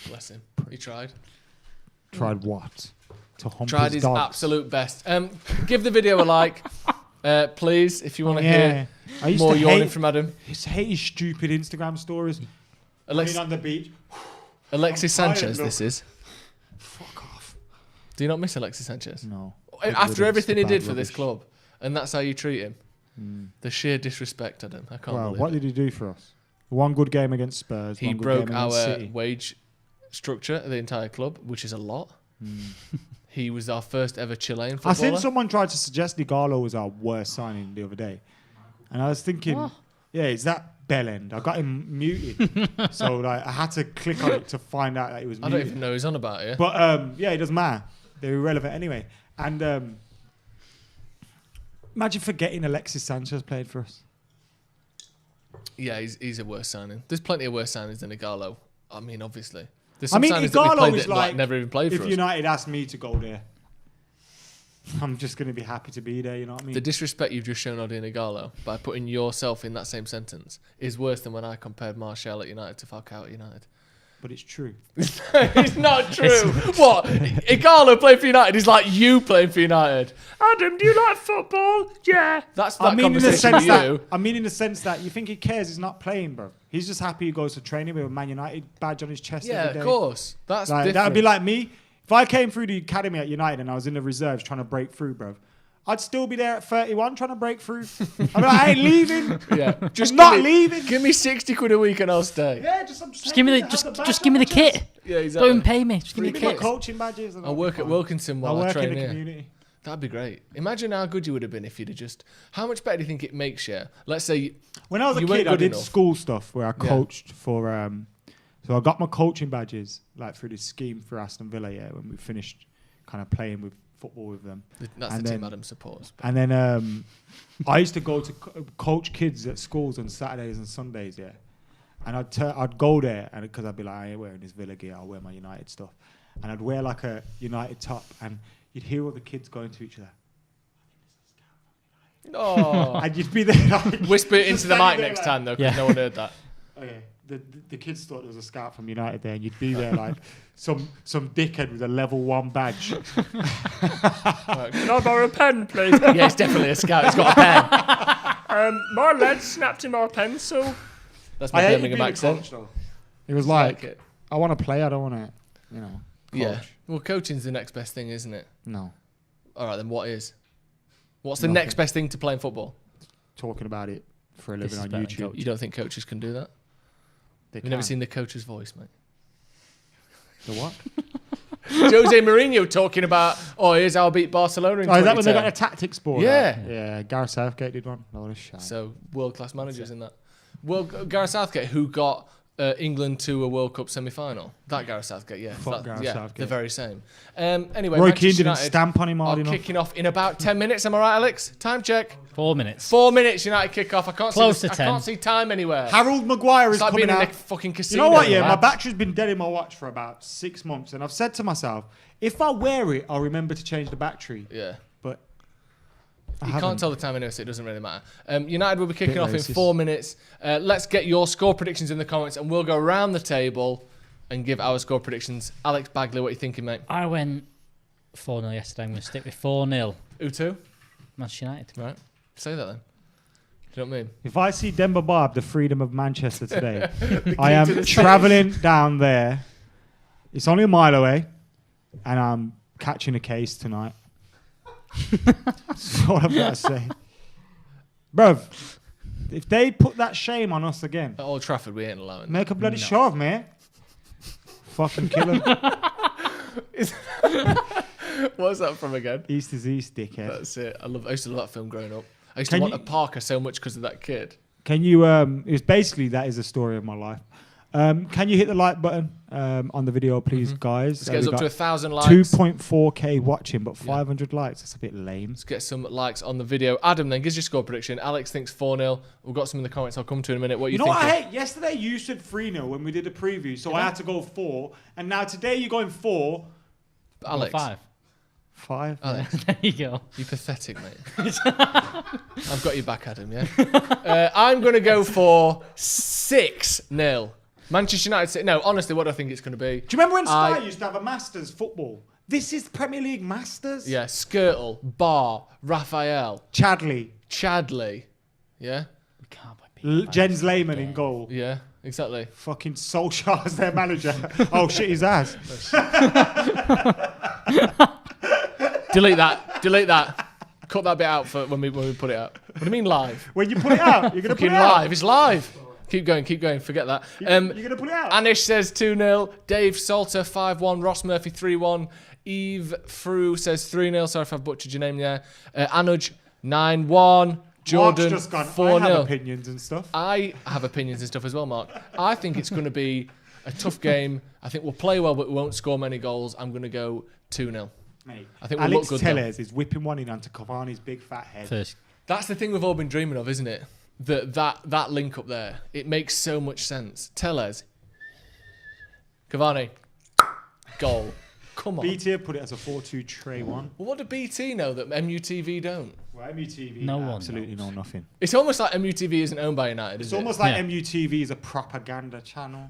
Bless him. He tried. Tried what? To hump tried his absolute best. Give the video a like, please, if you want to hear more yawning from Adam. I used to hate his stupid Instagram stories. On the beach. Alexis Sanchez, this is. Fuck off. Do you not miss Alexis Sanchez? No. After everything he did for this club, and that's how you treat him. The sheer disrespect, Adam. I can't believe what did he do for us? One good game against Spurs. He broke our wage structure of the entire club, which is a lot. He was our first ever Chilean footballer. I think someone tried to suggest Igalo was our worst signing the other day. And I was thinking, is that Bellend? I got him muted. So I had to click on it to find out that he was muted. I don't even know who's on about it. But it doesn't matter. They're irrelevant anyway. And imagine forgetting Alexis Sanchez played for us. Yeah, he's a worse signing. There's plenty of worse signings than Igalo. I mean, obviously. There's some signings that we played that like never even played for us. If United asked me to go there, I'm just going to be happy to be there, you know what I mean? The disrespect you've just shown Odion Igalo by putting yourself in that same sentence is worse than when I compared Martial at United to Falcao at United. But it's true. It's not true. What? Igalo playing for United is like you playing for United. Adam, do you like football? Yeah. That's that conversation with you. I mean in the sense that you think he cares he's not playing, bro. He's just happy he goes to training with a Man United badge on his chest every day. Yeah, of course. That's different. That'd be like me. If I came through the academy at United and I was in the reserves trying to break through, bro, I'd still be there at 31 trying to break through. I mean, I ain't leaving. Yeah, just not leaving. Give me 60 quid a week and I'll stay. Yeah, just give me the kit. Yeah, exactly. Don't even pay me. Just give me the my kit. coaching badges. And I'll work at Wilkinson while I work train in the here. community. That'd be great. Imagine how good you would have been if you'd have just. How much better do you think it makes you? Let's say when I was a kid, I did school stuff where I coached for. So I got my coaching badges like through this scheme for Aston Villa. Yeah, when we finished kind of playing with football with them. That's and the then, team Adam supports. And then I used to go to coach kids at schools on Saturdays and Sundays. Yeah, and I'd go there and because I'd be like, I ain't wearing this Villa gear. I'll wear my United stuff, and I'd wear like a United top and. You'd hear all the kids going to each other. Oh. And you'd be there like... Whisper it into the mic next time, though, because no one heard that. Okay. The kids thought there was a scout from United there, and you'd be there like some dickhead with a level 1 badge. Can I borrow a pen, please? Yeah, it's definitely a scout. He's got a pen. My lead snapped in my pencil. That's my Birmingham accent. It was like, I want to play, I don't want to, coach. Yeah. Well, coaching's the next best thing, isn't it? No. All right, then what is? What's the next best thing to playing football? Talking about it for a living on YouTube. You don't think coaches can do that? You've never seen the coach's voice, mate? The what? Jose Mourinho talking about, here's how I beat Barcelona in 2010. Is that when they got a tactics board? Yeah. Yeah, Gareth Southgate did one. Oh, so, world-class managers in that. Gareth Southgate, who got England to a World Cup semi-final. That Gareth Southgate, yeah. Southgate. The very same. Anyway, Roy Keane didn't stamp on him hard enough. Kicking off in about 10 minutes. Am I right, Alex? Time check. 4 minutes. 4 minutes. United kick off. I to 10. can't see time anywhere. Harold Maguire is like coming being out. in a fucking casino. You know what? Yeah, my battery's been dead in my watch for about 6 months, and I've said to myself, if I wear it, I'll remember to change the battery. Yeah. But you can't tell the time anyway, so it doesn't really matter. United will be kicking off in 4 minutes. Let's get your score predictions in the comments, and we'll go around the table and give our score predictions. Alex Bagley, what are you thinking, mate? I went 4-0 yesterday. I'm going to stick with 4-0. Who to? Manchester United. Right. Say that then. Do you know what I mean? If I see Demba Ba have the freedom of Manchester today, I am travelling down there. It's only a mile away, and I'm catching a case tonight. That's all I've got to say. Bruv, if they put that shame on us again... At Old Trafford, we ain't allowing Make a bloody show of me. Fucking kill him. What's that from again? East is East, dickhead. That's it. I used to love that film growing up. I used to want a Parker so much because of that kid. Can you... it's basically, that is the story of my life. Can you hit the like button on the video, please, guys? Let's get us up to 1,000 likes. 2.4k watching, but 500 likes. That's a bit lame. Let's get some likes on the video. Adam then gives your score prediction. Alex thinks 4-0. We've got some in the comments. I'll come to in a minute. What you think? What I hate? Yesterday you said 3-0 when we did a preview, so I had to go 4. And now today you're going 4. Alex. 5. 5. Alex. There you go. You're pathetic, mate. I've got your back, Adam, yeah? I'm going to go for 6-0. Manchester United. No, honestly, what do I think it's going to be? Do you remember when Sky used to have a Masters football? This is Premier League Masters. Yeah, Skirtle, Barr, Raphael, Chadley. Yeah. We can't play Jens Lehmann in goal. Yeah, exactly. Fucking Solskjaer's their manager. Oh shit, his ass. Delete that. Cut that bit out for when we put it out. What do you mean live? When you put it out, you're gonna put it out. Live. It's live. Keep going. Forget that. You're going to put it out? Anish says 2-0. Dave Salter 5-1. Ross Murphy 3-1. Eve Frew says 3-0. Sorry if I've butchered your name there. Anuj 9-1. Jordan Mark's just gone, 4-0. I have opinions and stuff. I have opinions and stuff as well, Mark. I think it's going to be a tough game. I think we'll play well, but we won't score many goals. I'm going to go 2-0. Mate, I think we'll Alex look good. Tellez is whipping one in onto Cavani's big fat head. That's the thing we've all been dreaming of, isn't it? That link up there, it makes so much sense. Tellez, Cavani, goal. Come on. BT have put it as a 4-2 tray one. Well, what do BT know that MUTV don't? Well, MUTV no one absolutely know nothing. It's almost like MUTV isn't owned by United. It's almost like MUTV is a propaganda channel.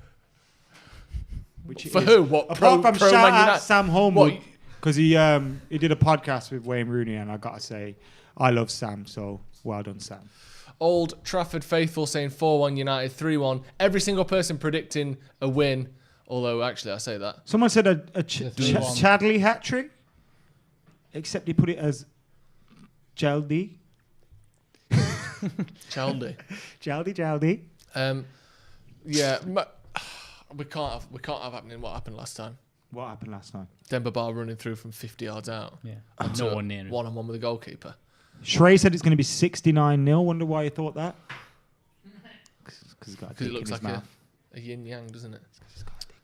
Which for who? What? Apart from pro shout Man out United? Sam Homewood because he did a podcast with Wayne Rooney, and I gotta say, I love Sam. So well done, Sam. Old Trafford faithful saying 4-1 United, 3-1. Every single person predicting a win. Although, actually, I say that. Someone said a Chadley hat trick, except he put it as Jaldi. Jaldi. Yeah, we can't have happening what happened last time. What happened last time? Demba Ba running through from 50 yards out. Yeah, no one near him. One-on-one with the goalkeeper. Shrey said it's going to be 69-0. Wonder why you thought that? Because it looks like a yin-yang, doesn't it?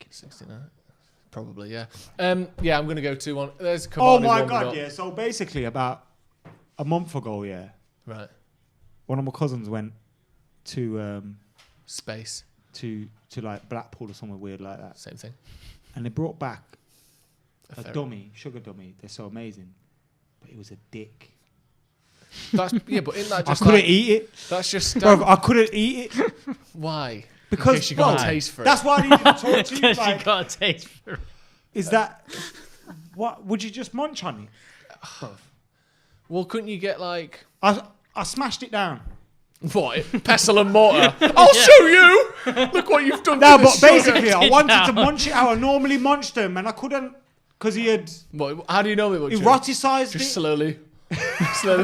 69. Probably, yeah. Yeah, I'm going to go 2-1. There's Cavani. Oh my God, yeah. So basically about a month ago, yeah. Right. One of my cousins went to... Space. To like Blackpool or somewhere weird like that. Same thing. And they brought back a ferret. sugar dummy. They're so amazing. But it was a dick. That's, yeah, but isn't that just I couldn't eat it. That's just... Bro, I couldn't eat it. Why? Because you got a taste for it. That's why I needed to talk to you. Because Like, you got a taste for it. is that... What? Would you just munch on it? Bro. Well, couldn't you get like... I smashed it down. What? Pestle and mortar? I'll show you! Look what you've done No, to but this sugar. basically, I wanted to munch it out. I normally munched them, and I couldn't because he had... What, how do you know it? He eroticized Just it. slowly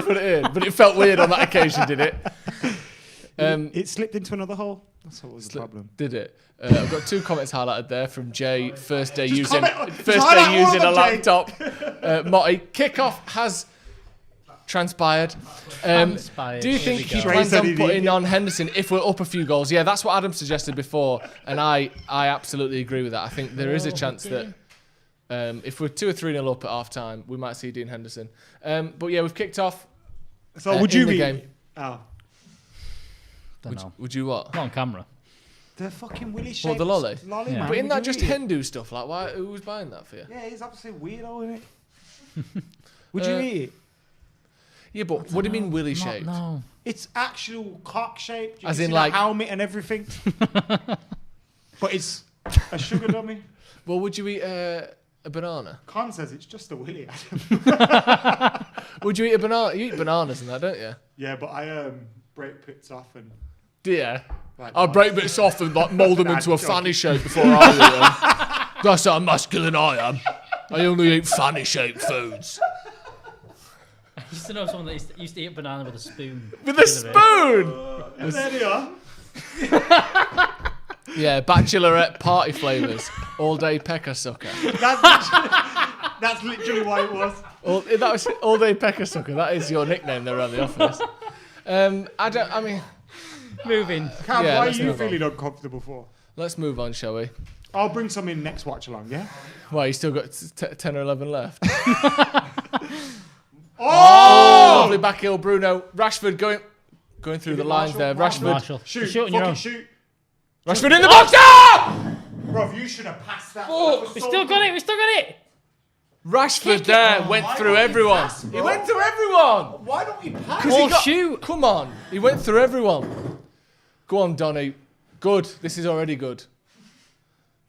put it in. But it felt weird on that occasion, did it? It slipped into another hole. That's what was the problem. Did it? I've got 2 comments highlighted there from Jay. First day using highlight all a of them, laptop. Motty, kickoff has transpired. Do you think he plans on putting on Henderson if we're up a few goals? Yeah, that's what Adam suggested before, and I absolutely agree with that. I think there is a chance that if we're 2 or 3-0 up at half time, we might see Dean Henderson. But yeah, we've kicked off. So would you the be? game? Oh, Would you what? Not on camera. the fucking willy shaped What, the lolly? lolly Yeah. man. But isn't Would that you just eat it? Hindu stuff? Like, why? Who was buying that for you? Yeah, he's obviously weirdo, isn't it? Would you eat it? Yeah, but what do you mean willy shaped? No. It's actual cock shaped. You As can in, see like- the helmet and everything. But it's a sugar dummy. Well, would you eat a banana? Con says it's just a willy. Adam. Would you eat a banana? You eat bananas and that, don't you? Yeah, but I break bits off and. Yeah. Like I'll break bits off and like mould them into a fanny shape before I eat them. That's how masculine I am. I only eat fanny shaped foods. I used to know someone that used to eat a banana with a spoon. With a spoon? There you are. Yeah, bachelorette party flavours. All day pecker sucker. That's literally what it was. That was all day pecker sucker. That is your nickname there around the office. I mean, moving. Cam, Yeah, why are let's you move on. feeling uncomfortable for? Let's move on, shall we? I'll bring some in next watch along, yeah? Why, you still got 10 or 11 left? Oh! Lovely back heel, Bruno. Rashford going through the lines there. Rashford. Shoot, Shooting your fucking own. shoot. Rashford in the box! Ah! Bro, you should have passed that. Oh, That was We so still got good. it. We still got it. Rashford there went Why through don't you everyone. pass, He bro? went through everyone. Why don't you pass? Oh, shoot. Come on. He went through everyone. Go on, Donny. Good. This is already good.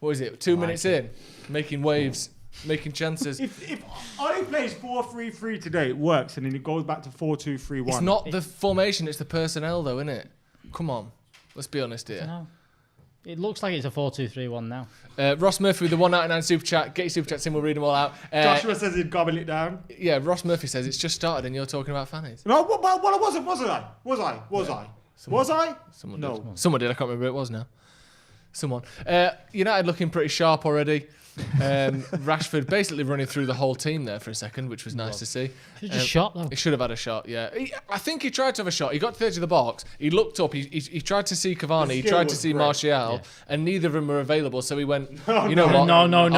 What is it? 2 minutes in. Making waves. Making chances. If Ollie plays 4-3-3 today, it works, and then it goes back to 4-2-3-1. It's not the formation, it's the personnel though, isn't it? Come on. Let's be honest here. No. It looks like it's a 4-2-3-1 now. Ross Murphy with the 199 super chat. Get your super chats in, we'll read them all out. Joshua says he'd gobble it down. Yeah, Ross Murphy says it's just started and you're talking about fannies. No, well, I wasn't, was I? Was I? Someone No. did. Someone did. I can't remember who it was now. Someone. United looking pretty sharp already. Rashford basically running through the whole team there for a second, which was nice to see. Should have just shot though. He should have had a shot, yeah. I think he tried to have a shot. He got to the edge of the box. He looked up. He tried to see Cavani. He tried to see Martial, and neither of them were available. So he went, you know what? No. No.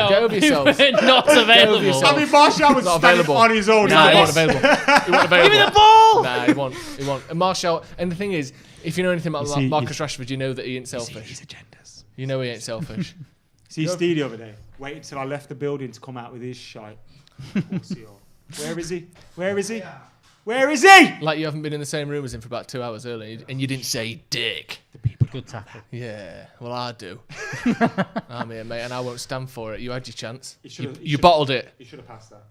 Get over yourselves. Not available. I mean, Martial was Not standing available. on his own. Nah, he wasn't available. He wasn't available. Give me the ball. Nah, he won't. And Martial, and the thing is, if you know anything about see, Marcus Rashford, you know that he ain't selfish. His agendas. You know he ain't selfish. See Steve the other day. Waited till I left the building to come out with his shite. Where is he? Where is he? Where is he? Like you haven't been in the same room as him for about 2 hours earlier, and you didn't say dick. Good tackle. Yeah, well I do. I'm here, mate, and I won't stand for it. You had your chance. He You bottled it. He should have passed that.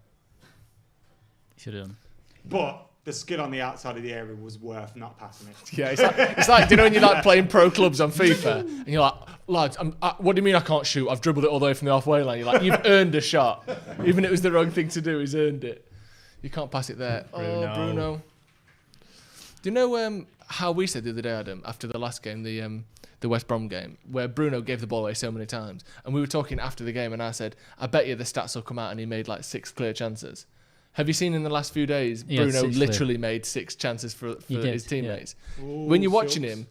Should have done. But the skill on the outside of the area was worth not passing it. Yeah, it's like do you know when you're like playing pro clubs on FIFA and you're like, lads, what do you mean I can't shoot? I've dribbled it all the way from the halfway line. You're like, you've earned a shot. Even if it was the wrong thing to do, he's earned it. You can't pass it there. Bruno. Oh, Bruno. Do you know how we said the other day, Adam, after the last game, the West Brom game, where Bruno gave the ball away so many times, and we were talking after the game, and I said, I bet you the stats will come out and he made like 6 clear chances. Have you seen in the last few days, Bruno literally made 6 chances for his teammates? Yeah. When you're watching him,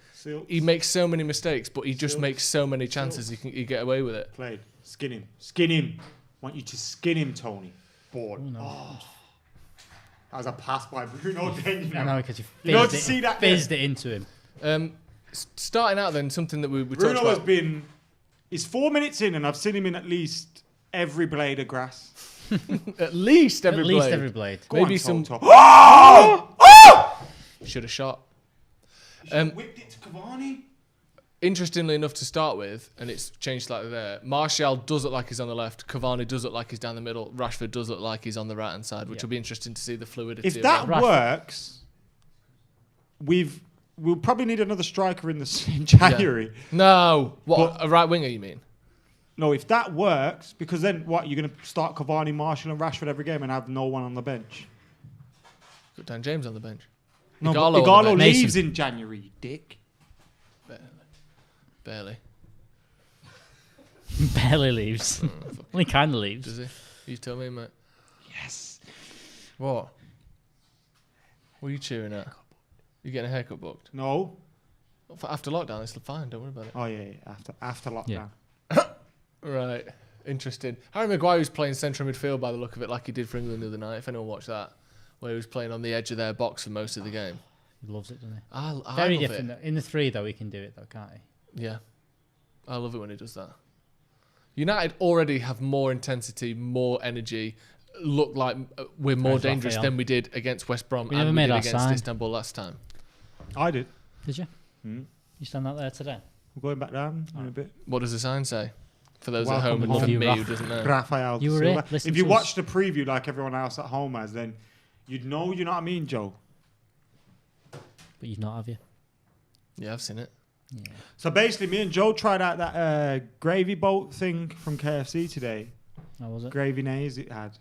he makes so many mistakes, but he just makes so many chances he get away with it. Played. Skin him. Want you to skin him, Tony. Board. Oh. That was a pass by Bruno. Then, I know, because you fizzed it into him. Starting out then, something that we talked Bruno about. has been... He's 4 minutes in, and I've seen him in at least every blade of grass. At least every blade. every blade. Maybe some... Should have shot. Whipped it to Cavani. Interestingly enough to start with, and it's changed slightly there, Martial does look like he's on the left, Cavani does look like he's down the middle, Rashford does look like he's on the right-hand side, which will be interesting to see the fluidity If of that works, we'll probably need another striker in January. Yeah. No. What, a right winger, you mean? No, if that works, because then what, you're going to start Cavani, Martial and Rashford every game and have no one on the bench? Got Dan James on the bench. No, Igalo leaves in January, you dick. Barely. Barely leaves. Well, he kind of leaves. Does he? You tell me, mate. Yes. What? What are you cheering at? You getting a haircut booked? No. After lockdown, it's fine. Don't worry about it. Oh, yeah. After lockdown. Yeah. Right. Interesting. Harry Maguire was playing central midfield by the look of it, like he did for England the other night, if anyone watched that, where he was playing on the edge of their box for most of the game. He loves it, doesn't he? I Very love different. it. In the 3, though, he can do it, though, can't he? Yeah. I love it when he does that. United already have more intensity, more energy, look like we're more dangerous than we did against West Brom and we did against Istanbul last time. I did. Did you? You stand out there today? We're going back down in a bit. What does the sign say? For those at home and for me who doesn't know. Rafael you were Silva. Here, if you watched the preview like everyone else at home has, then you'd know, you know what I mean, Joe? But you've not, have you? Yeah, I've seen it. Yeah. So basically, me and Joe tried out that gravy boat thing from KFC today. How was it? Gravy-naise it had.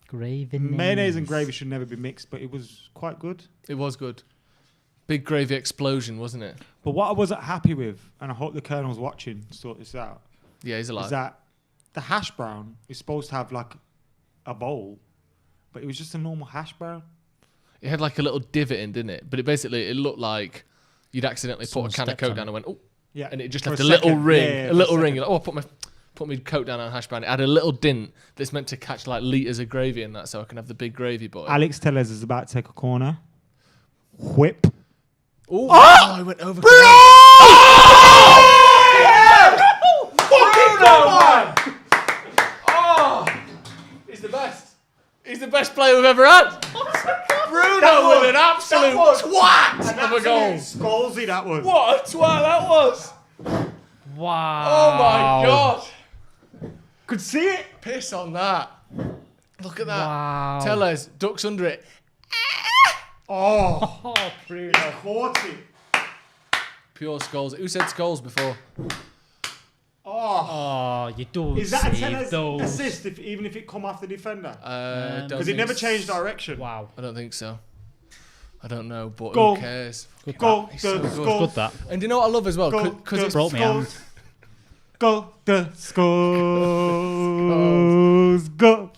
Gravy-naise. Mayonnaise and gravy should never be mixed, but it was quite good. It was good. Big gravy explosion, wasn't it? But what I wasn't happy with, and I hope the Colonel's watching to sort this out. Yeah, he's alive. Is that the hash brown is supposed to have like a bowl, but it was just a normal hash brown. It had like a little divot in, didn't it? But it looked like you'd accidentally put a can of Coke down and went, oh, yeah, and it just left a little ring, a little ring. You're like, oh, I put my Coke down on a hash brown. It had a little dint that's meant to catch like litres of gravy in that, so I can have the big gravy boy. Alex Tellez is about to take a corner. Whip. Ooh. Oh, I went over. Bruno! Oh, he's the best. He's the best player we've ever had. Bruno with an absolute twat of a goal. Scalzi, that was. What a twat that was. Wow. Oh my God. Could see it. Piss on that. Look at that. Wow. Tellez ducks under it. Oh, Bruno. He caught it. Pure skulls. Who said skulls before? Oh, you don't Is that a save those. assist even if it come off the defender? Because it never changed direction. Wow. I don't think so. I don't know, but Goal. who cares? Good Go, He's so the good. skulls. Good that. And do you know what I love as well? Go, Because the it's broke my hand. Go the skulls. Go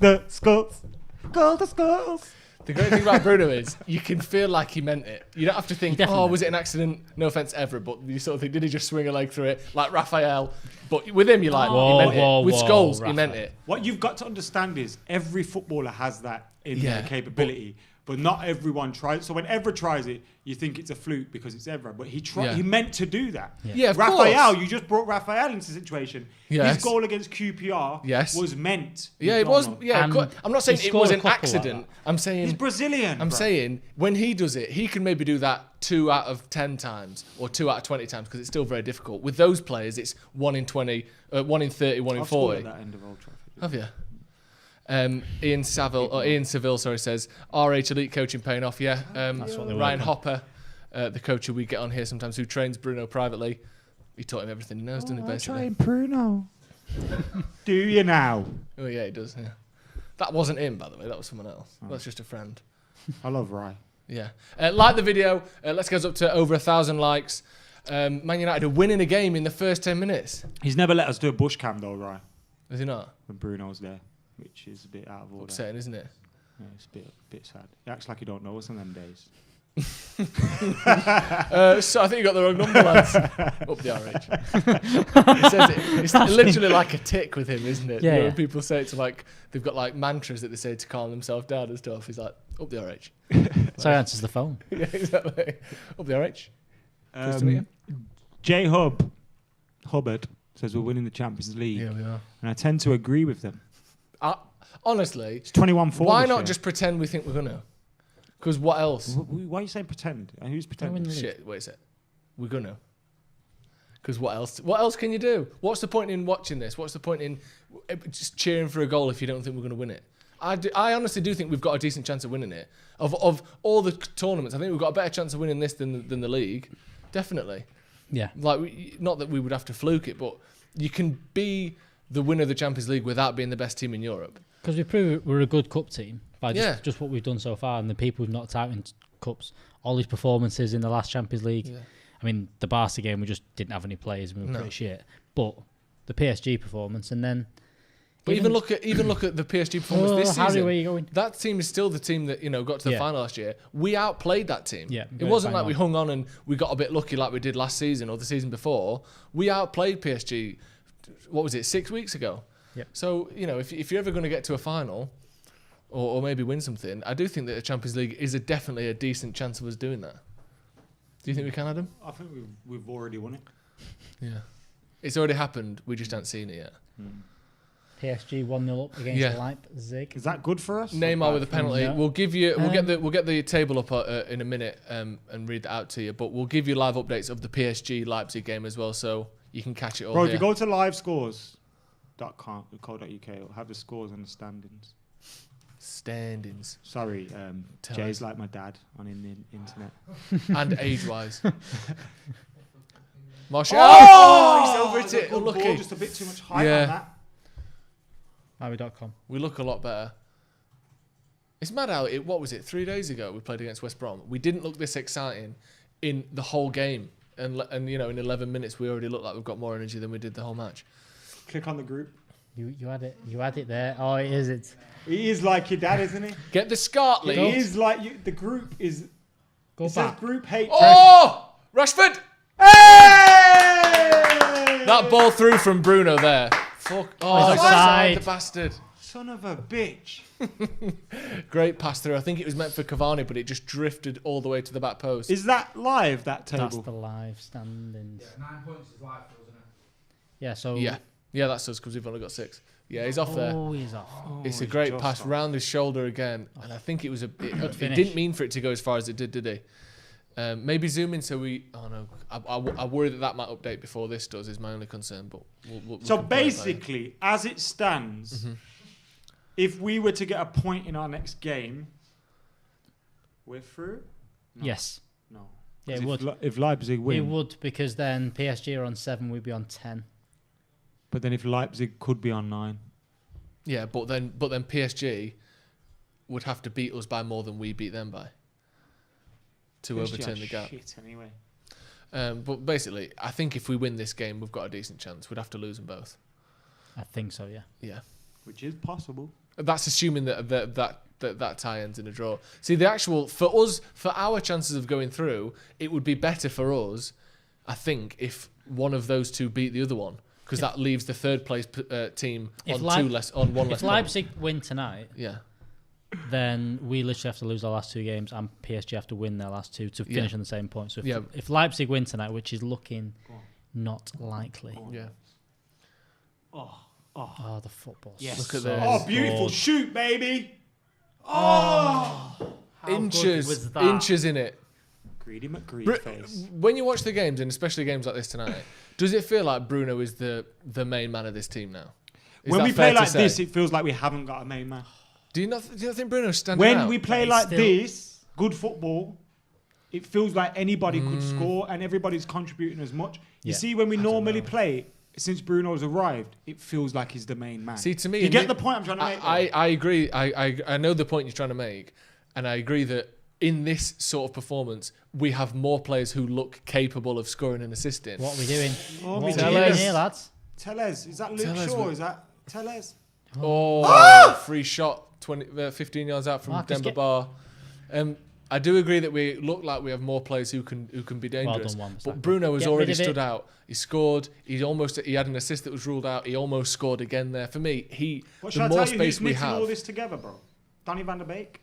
the skulls. Go the skulls. The great thing about Bruno is you can feel like he meant it. You don't have to think, oh, was it an accident? No offense ever, but you sort of think, did he just swing a leg through it? Like Raphael. But with him, you're like, he meant it. With Scholes, he meant it. What you've got to understand is every footballer has that in their capability, but not everyone tries. So when Evra tries it, you think it's a fluke because it's Evra, but he meant to do that. Yeah, of Raphael, course. you just brought Raphael into the situation. Yes. His goal against QPR was meant. Yeah, it was. Yeah, I'm not saying it was an accident. Like I'm saying he's Brazilian. I'm saying when he does it, he can maybe do that 2 out of 10 times or 2 out of 20 times because it's still very difficult. With those players, it's 1 in 20, 1 in 30, 1 in 40. At that end of Old Trafford. Have you? Ian Seville, says RH elite coaching paying off. Yeah, That's what they Ryan work on. Hopper, the coach who we get on here sometimes, who trains Bruno privately, He taught him everything he knows, didn't he, I'm basically? trying Bruno. Do you now? Oh, yeah, he does, yeah. That wasn't him, by the way. That was someone else. That's just a friend. I love Rye. Yeah. Like the video. Let's get us up to over 1,000 likes. Man United are winning a game in the first 10 minutes. He's never let us do a bush cam though, Rye. Is he not? When Bruno's there, which is a bit out of order. Upsetting, isn't it? Yeah, it's a bit sad. He acts like he don't know us on them days. So I think you got the wrong number, lads. Up the RH. He says it's literally like a tick with him, isn't it? Yeah, You know, yeah. when people say it to like, they've got like mantras that they say to calm themselves down and stuff. He's like, up the RH. So he answers the phone. Yeah, exactly. Up the RH. Nice to meet you. J Hubbard says we're winning the Champions League. Yeah, we are. And I tend to agree with them. Honestly, it's 21-4. Why this not year. just pretend we think we're gonna? Because what else? Why are you saying pretend? Who's pretending? Shit, wait a sec. We're gonna. Because what else? What else can you do? What's the point in watching this? What's the point in just cheering for a goal if you don't think we're gonna win it? I honestly do think we've got a decent chance of winning it. Of all the tournaments, I think we've got a better chance of winning this than the league. Definitely. Yeah. Like, not that we would have to fluke it, but you can be the winner of the Champions League without being the best team in Europe. Because we prove we're a good cup team by Yeah. just what we've done so far and the people we've knocked out in cups. All these performances in the last Champions League. Yeah. I mean, the Barca game, we just didn't have any players and we were No. pretty shit. But the PSG performance and then... But even look at the PSG performance this season. Harry, where are you going? That team is still the team that got to the Yeah. final last year. We outplayed that team. Yeah, It wasn't like we hung on and we got a bit lucky like we did last season or the season before. We outplayed PSG. What was it? 6 weeks ago. Yep. So if you're ever going to get to a final or maybe win something, I do think that the Champions League is definitely a decent chance of us doing that. Do you think we can, Adam? I think we've already won it. Yeah. It's already happened. We just haven't seen it yet. PSG 1-0 up against Leipzig. Is that good for us? Neymar with a penalty. No. We'll give you. We'll get the table up in a minute and read that out to you. But we'll give you live updates of the PSG Leipzig game as well, so you can catch it all. Bro, if here. you go to livescores.co.uk, it'll have the scores and the standings. Standings. Sorry, Tell Jay's us. like my dad on the internet. And age-wise. Martial. Oh! He's over It's at a it. good Unlucky. ball, just a bit too much height on that. Maui.com. We look a lot better. It's mad how what was it? 3 days ago we played against West Brom. We didn't look this exciting in the whole game, and in 11 minutes we already look like we've got more energy than we did the whole match. Click on the group. You had it. You had it there. Oh, it is. He is like your dad, isn't he? Get the SCART lead. He is like you. The group is. Go it back. says group hate. Oh! Rashford! That ball through from Bruno there. Fuck. Oh, He's offside. the bastard. Son of a bitch. Great pass through. I think it was meant for Cavani, but it just drifted all the way to the back post. Is that live, that table? That's the live standings. Yeah, 9 points is live, isn't it? Yeah, so... Yeah, that's us because we've only got 6. Yeah, he's off there. Oh, he's off. It's a great pass round his shoulder again, and I think it was it didn't mean for it to go as far as it did he? Maybe zoom in so we. Oh no, I worry that might update before this does. Is my only concern, but we'll So can play it basically, as it stands, if we were to get a point in our next game, we're through. No. Yes. No. Yeah, it if would. If Leipzig win, It would, because then PSG are on 7, we'd be on 10. but then if Leipzig could be on 9. Yeah, but then PSG would have to beat us by more than we beat them by to PSG overturn are the gap. Shit anyway. But basically, I think if we win this game, we've got a decent chance. We'd have to lose them both. I think so, yeah. Yeah. Which is possible. That's assuming that tie ends in a draw. See, for our chances of going through, it would be better for us, I think, if one of those two beat the other one, because that leaves the third place team on one less. If Leipzig win tonight, yeah, then we literally have to lose our last 2 games, and PSG have to win their last 2 to finish on the same point. So if Leipzig win tonight, which is looking not likely, yeah. Oh, the football! Yes. Look at this. Oh, beautiful shoot, baby. Oh, inches in it. Greedy McGreedy face. When you watch the games, and especially games like this tonight, does it feel like Bruno is the main man of this team now? When we play like this, it feels like we haven't got a main man. Do you not think Bruno's standing out? When we play like this, good football, it feels like anybody could score and everybody's contributing as much. You see, when we normally play, since Bruno's arrived, it feels like he's the main man. See, to me, you get the point I'm trying to make. I agree. I know the point you're trying to make, and I agree that in this sort of performance, we have more players who look capable of scoring and assisting. What are we doing? What are we doing here, lads? Tellez, is that Luke Shaw? Is that Tellez? Free shot, 15 yards out from Marcus, Denver Bar. I do agree that we look like we have more players who can be dangerous. Well done, but Bruno has already stood out. He scored. He had an assist that was ruled out. He almost scored again there. For me, the more space we have. All this together, bro. Danny Van der Beek.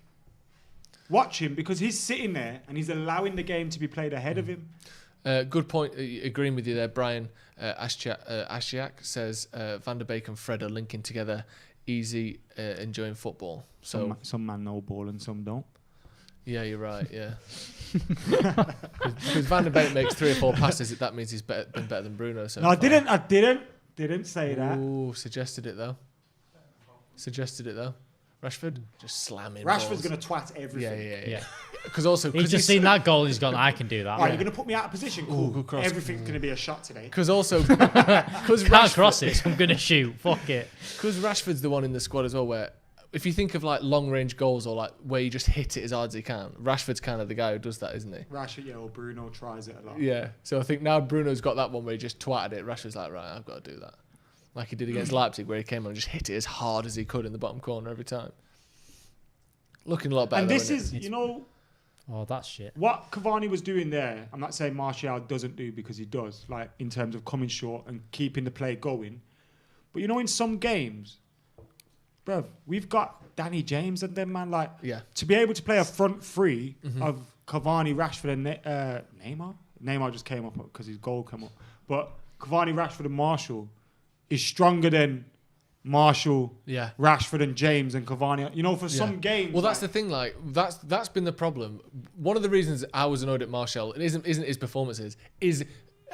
Watch him because he's sitting there and he's allowing the game to be played ahead of him. Good point. Agreeing with you there, Brian. Ashiak says Van der Beek and Fred are linking together. Easy, enjoying football. So some man know ball and some don't. Yeah, you're right. Yeah, because Van der Beek makes 3 or 4 passes. That means he's been better than Bruno. So no, I didn't say that. Ooh, suggested it though. Rashford just slamming. Rashford's going to twat everything. Yeah. Because also he's just seen that goal and he's gone, I can do that. Right, you're going to put me out of position. Cool. Good cross. Everything's going to be a shot today. Because also, can't cross it. So I'm going to shoot. Fuck it. Because Rashford's the one in the squad as well where, if you think of like long range goals or like where you just hit it as hard as you can, Rashford's kind of the guy who does that, isn't he? Rashford, or Bruno tries it a lot. Yeah. So I think now Bruno's got that one where he just twatted it. Rashford's like, right, I've got to do that. Like he did against Leipzig, where he came on and just hit it as hard as he could in the bottom corner every time. Looking a lot better. And this is, oh, that's shit. What Cavani was doing there, I'm not saying Martial doesn't do, because he does, like in terms of coming short and keeping the play going. But in some games, bruv, we've got Danny James and them, man. Like, to be able to play a front three of Cavani, Rashford, and Neymar. Neymar just came up because his goal came up. But Cavani, Rashford, and Martial is stronger than Martial, Rashford, and James and Cavani. For some games. Well, that's the thing. Like that's been the problem. One of the reasons I was annoyed at Martial, it isn't his performances, is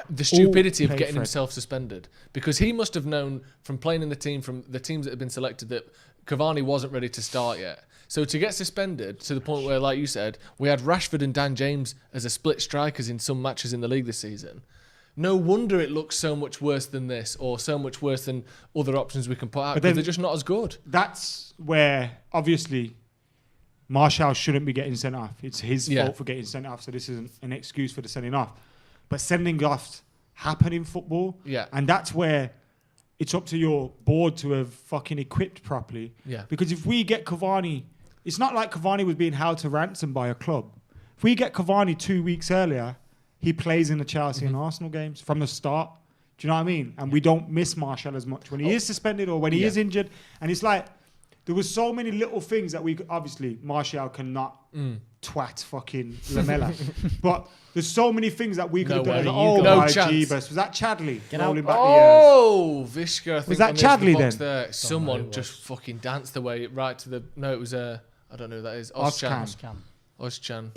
the stupidity of getting himself suspended, because he must have known from playing in the team, from the teams that have been selected, that Cavani wasn't ready to start yet. So to get suspended to the point where, like you said, we had Rashford and Dan James as a split strikers in some matches in the league this season. No wonder it looks so much worse than this, or so much worse than other options we can put out, because they're just not as good. That's where, obviously, Martial shouldn't be getting sent off. It's his fault for getting sent off, so this isn't an excuse for the sending off. But sending offs happen in football, and that's where it's up to your board to have fucking equipped properly. Yeah. Because if we get Cavani, it's not like Cavani was being held to ransom by a club. If we get Cavani 2 weeks earlier, he plays in the Chelsea and Arsenal games from the start. Do you know what I mean? And we don't miss Martial as much when he is suspended or when he is injured. And it's like, there was so many little things that we could, obviously, Martial cannot twat fucking Lamella. But there's so many things that we could have done. My Jeebus. Was that Chadley? Rolling back the years. Vishka, I think. Was that Chadley then? There. Someone just fucking danced the way right to the... No, it was I don't know who that is. Ozcan.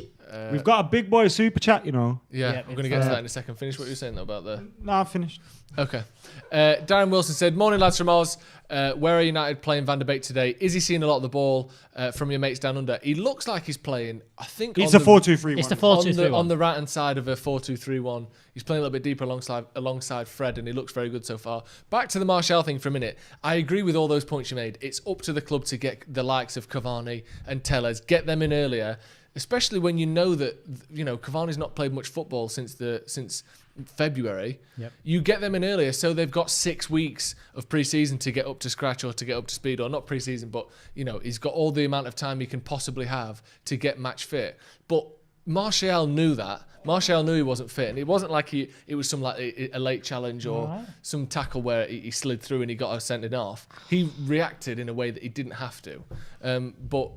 We've got a big boy super chat, Yeah, I'm going to get to that in a second. Finish what you were saying though about the... No, I've finished. Okay. Darren Wilson said, morning lads from Oz. Where are United playing Van der Beek today? Is he seeing a lot of the ball from your mates down under? He looks like he's playing, I think... It's a 4-2-3-1. It's the 4-2-3-1. On the right-hand side of a 4-2-3-1. He's playing a little bit deeper alongside Fred, and he looks very good so far. Back to the Martial thing for a minute. I agree with all those points you made. It's up to the club to get the likes of Cavani and Tellez, get them in earlier, especially when you know that Cavani's not played much football since February. Yep. You get them in earlier, so they've got 6 weeks of pre-season to get up to scratch or to get up to speed, or not pre-season, but he's got all the amount of time he can possibly have to get match fit. But Martial knew that. Martial knew he wasn't fit, and it wasn't like it was some like a late challenge or some tackle where he slid through and he got sent it off. He reacted in a way that he didn't have to. But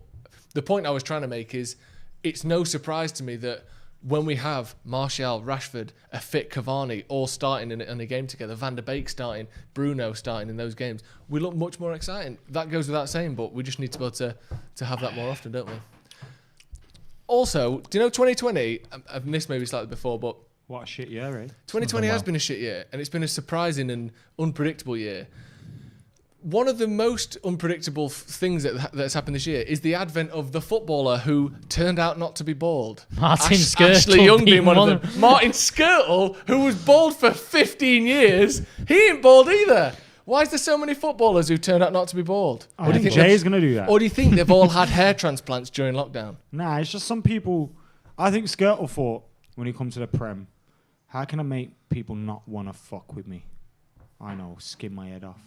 the point I was trying to make is, it's no surprise to me that when we have Martial, Rashford, a fit Cavani all starting in a game together, Van der Beek starting, Bruno starting in those games, we look much more exciting. That goes without saying, but we just need to be able to have that more often, don't we? Also, do you know 2020, I've missed maybe slightly before, but... What a shit year, eh? 2020 has been a shit year, and it's been a surprising and unpredictable year. one of the most unpredictable things that's happened this year is the advent of the footballer who turned out not to be bald. Martin Skirtle Ashley Young being one of being them. Martin Skirtle, who was bald for 15 years, he ain't bald either. Why is there so many footballers who turned out not to be bald? I think Jay's going to do that. Or do you think they've all had hair transplants during lockdown? Nah, it's just some people. I think Skirtle thought when he comes to the Prem, how can I make people not want to fuck with me? I know, skin my head off.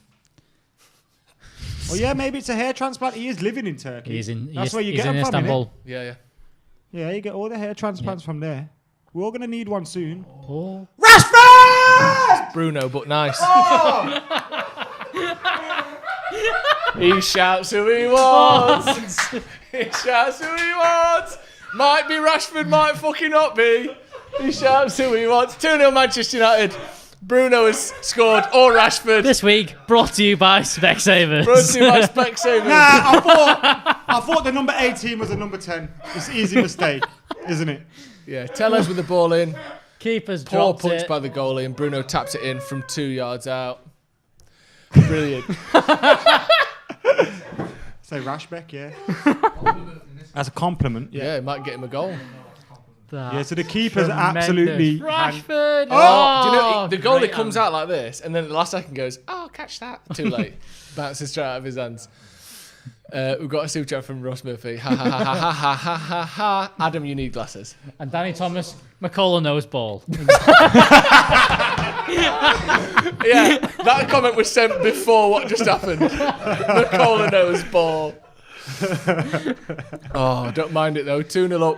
Oh yeah, maybe it's a hair transplant. He is living in Turkey. That's where you get them from, Istanbul. Yeah. Yeah, you get all the hair transplants from there. We're all gonna need one soon. Oh. Rashford! Bruno, but nice. Oh! He shouts who he wants. He shouts who he wants. Might be Rashford, might fucking not be. He shouts who he wants. 2-0 Manchester United. Bruno has scored, or Rashford. This week, brought to you by Specsavers. Brought to you by Specsavers. Nah, I thought the number 18 was a number 10. It's an easy mistake, isn't it? Yeah, Tellez with the ball in. Keeper's Poor dropped punch it. by the goalie, and Bruno taps it in from 2 yards out. Brilliant. Say Rashbeck, yeah. As a compliment. Yeah, it might get him a goal. Yeah, so the keeper's absolutely... Rashford! Oh, do you know, the goalie great comes out like this, and then at the last second goes, "Oh, catch that!" Too late, bounces straight out of his hands. We've got a super chat from Ross Murphy. Ha ha ha ha ha ha ha ha. Adam, you need glasses. And Danny Thomas, McCullough knows ball. Yeah, that comment was sent before what just happened. McCullough knows ball. Oh, don't mind it though. 2-0 up.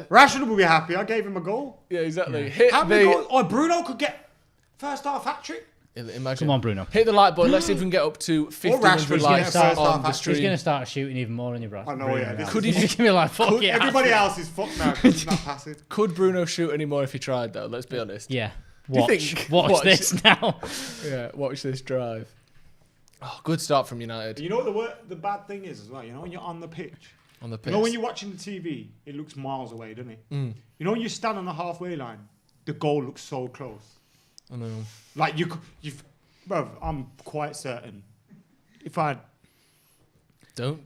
Rashford will be happy. I gave him a goal. Yeah, exactly. Yeah. Hit How many the. goals? Oh, Bruno could get first half hat trick. Imagine. Come on, Bruno. Hit the like button. Let's see if we can get up to 1,500 likes on the stream. He's going to start shooting even more on your Bradford. I know, yeah. Could he? He's going to be like, fuck yeah. Everybody else is fucked now because he's not passing. Could Bruno shoot any more if he tried, though? Let's be honest. Yeah. Do you think? Watch this now. Yeah, watch this drive. Oh, good start from United. You know what the bad thing is as well? You know when you're on the pitch? On the pitch. You know when you're watching the TV, it looks miles away, doesn't it? Mm. You know when you stand on the halfway line, the goal looks so close. I know. Like bro, I'm quite certain if I had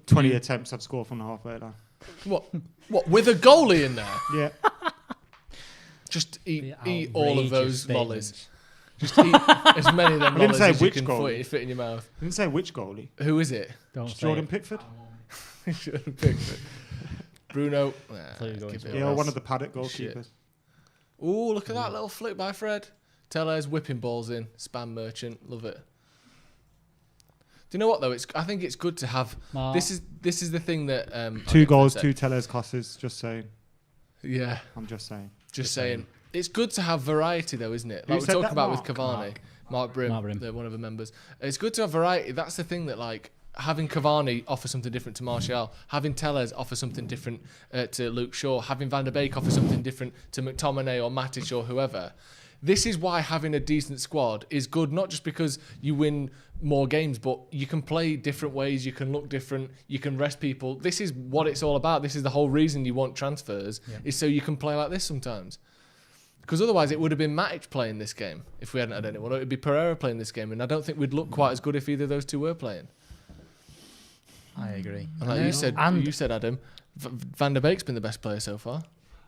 20 attempts, I'd score from the halfway line. What? With a goalie in there? Yeah. Just eat all of those volleys. Just eat as many of them I didn't volleys say as which you can goalie. fit in your mouth. I didn't say which goalie. Who is it? Don't say Jordan it. Pickford. Jordan Pickford. Bruno. Yeah, one of the Paddock goalkeepers. Ooh, look at that little flick by Fred. Tellez whipping balls in. Spam merchant. Love it. Do you know what though? I think it's good to have. This is the thing that 2 goals, 2 Tellez crosses. Just saying. Yeah. I'm just saying. Just saying. It's good to have variety though, isn't it? Who Like we said talked that, about Mark? with Cavani. Mark Brim. They're one of the members. It's good to have variety. That's the thing that like having Cavani offer something different to Martial, having Tellez offer something different to Luke Shaw, having Van der Beek offer something different to McTominay or Matic or whoever. This is why having a decent squad is good, not just because you win more games, but you can play different ways, you can look different, you can rest people. This is what it's all about. This is the whole reason you want transfers, is so you can play like this sometimes. Because otherwise it would have been Matic playing this game if we hadn't had anyone. Or it would be Pereira playing this game, and I don't think we'd look quite as good if either of those two were playing. I agree. And like you said, Adam, Van der Beek's been the best player so far.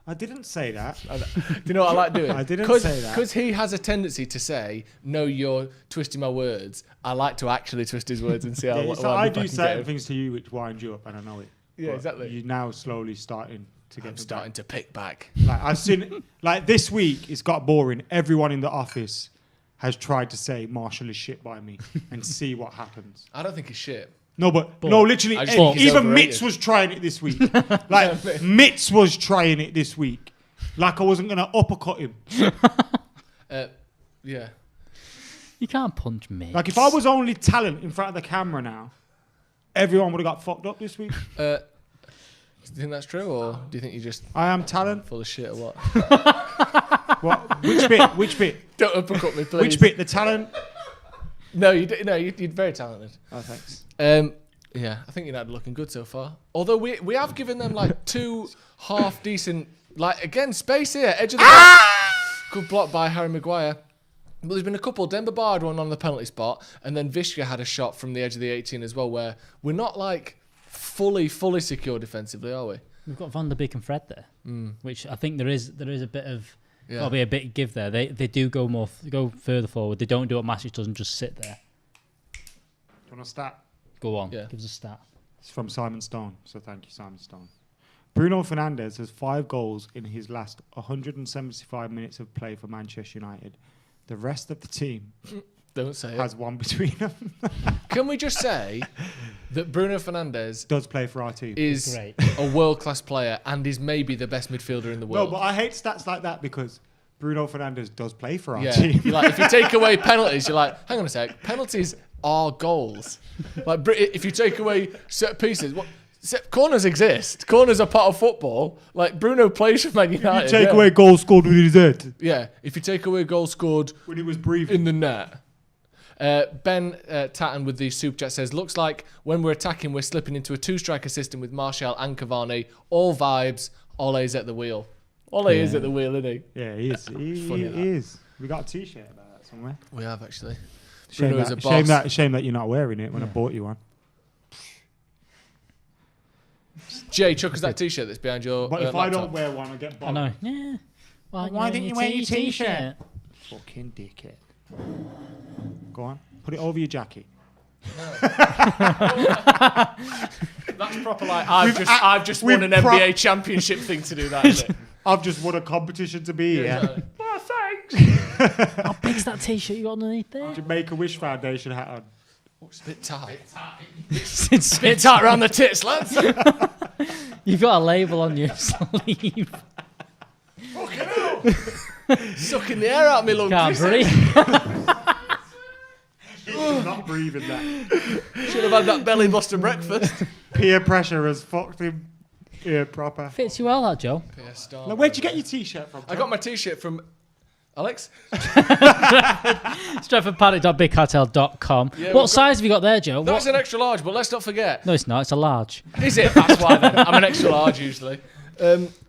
I didn't say that. Do you know what I like doing? I didn't say that. Because he has a tendency to say, "No, you're twisting my words." I like to actually twist his words and see how. I do certain things to you which wind you up, and I know it. Yeah, But exactly. You're now slowly starting to get. I'm starting to pick back. Like I've seen, like this week, it's got boring. Everyone in the office has tried to say Marshall is shit by me, and see what happens. I don't think he's shit. No, but no, literally, I just think he's even overrated. Mitz was trying it this week. Like Mitz was trying it this week. Like I wasn't gonna uppercut him. Yeah. You can't punch me. Like if I was only talent in front of the camera now, everyone would have got fucked up this week. Do you think that's true, or do you think you just? I am talent. Full of shit, or what? What? Which bit? Which bit? Don't uppercut me, please. Which bit? The talent. No, you're very talented. Oh, thanks. Yeah, I think United are looking good so far. Although we have given them like 2 half decent, like again space here, edge of the box. Good block by Harry Maguire. But there's been a couple. Denver Bar had one on the penalty spot, and then Vishka had a shot from the edge of the 18 as well, where we're not like fully secure defensively, are we? We've got Van der Beek and Fred there, which I think there is a bit of got to be a bit of give there. They do go further forward. They don't do what Matic does and just sit there. Do you want a stat? Go on, give us a stat. It's from Simon Stone, so thank you, Simon Stone. Bruno Fernandes has 5 goals in his last 175 minutes of play for Manchester United. The rest of the team don't say has one between them. Can we just say that Bruno Fernandes does play for our team? Is a world-class player and is maybe the best midfielder in the world. No, but I hate stats like that because Bruno Fernandes does play for our team. team. Like, if you take away penalties, you're like, hang on a sec, penalties are goals. Like, if you take away set pieces, corners exist. Corners are part of football. Like, Bruno plays for Man United. If you take away goals scored with his head. Yeah, if you take away goals scored when he was breathing in the net. Ben Tatton with the super chat says, looks like when we're attacking, we're slipping into a 2-striker system with Martial and Cavani. All vibes. Ole's at the wheel. Ole is at the wheel, isn't he? Yeah, he is. He is. We got a T-shirt about that somewhere. We have, actually. Shame that you're not wearing it when I bought you one. Jay, chuck us that T-shirt that's behind your But if laptop. I don't wear one, I get bothered. I know. Yeah. Why didn't you wear your T-shirt? Fucking dickhead. Go on. Put it over your jacket. That's proper like I've just won an NBA championship thing to do that, isn't it? I've just won a competition to be here. Exactly. Oh, thanks. How big's that T-shirt you got underneath there? Jamaica Wish Foundation hat on. It's a bit tight. It's a bit tight around the tits, lads. You've got a label on your sleeve. Fucking hell. Sucking the air out of me lungs. Can't breathe. He's not breathing that. Should have had that belly buster breakfast. Peer pressure has fucked him here proper. Fits you well, that, Joe. Now, where'd you get your T-shirt from? I got my T-shirt from Alex. Stretfordpaddock.bigcartel.com. What size have you got there, Joe? That's an extra large, but let's not forget. No, it's not. It's a large. Is it? That's why then. I'm an extra large usually.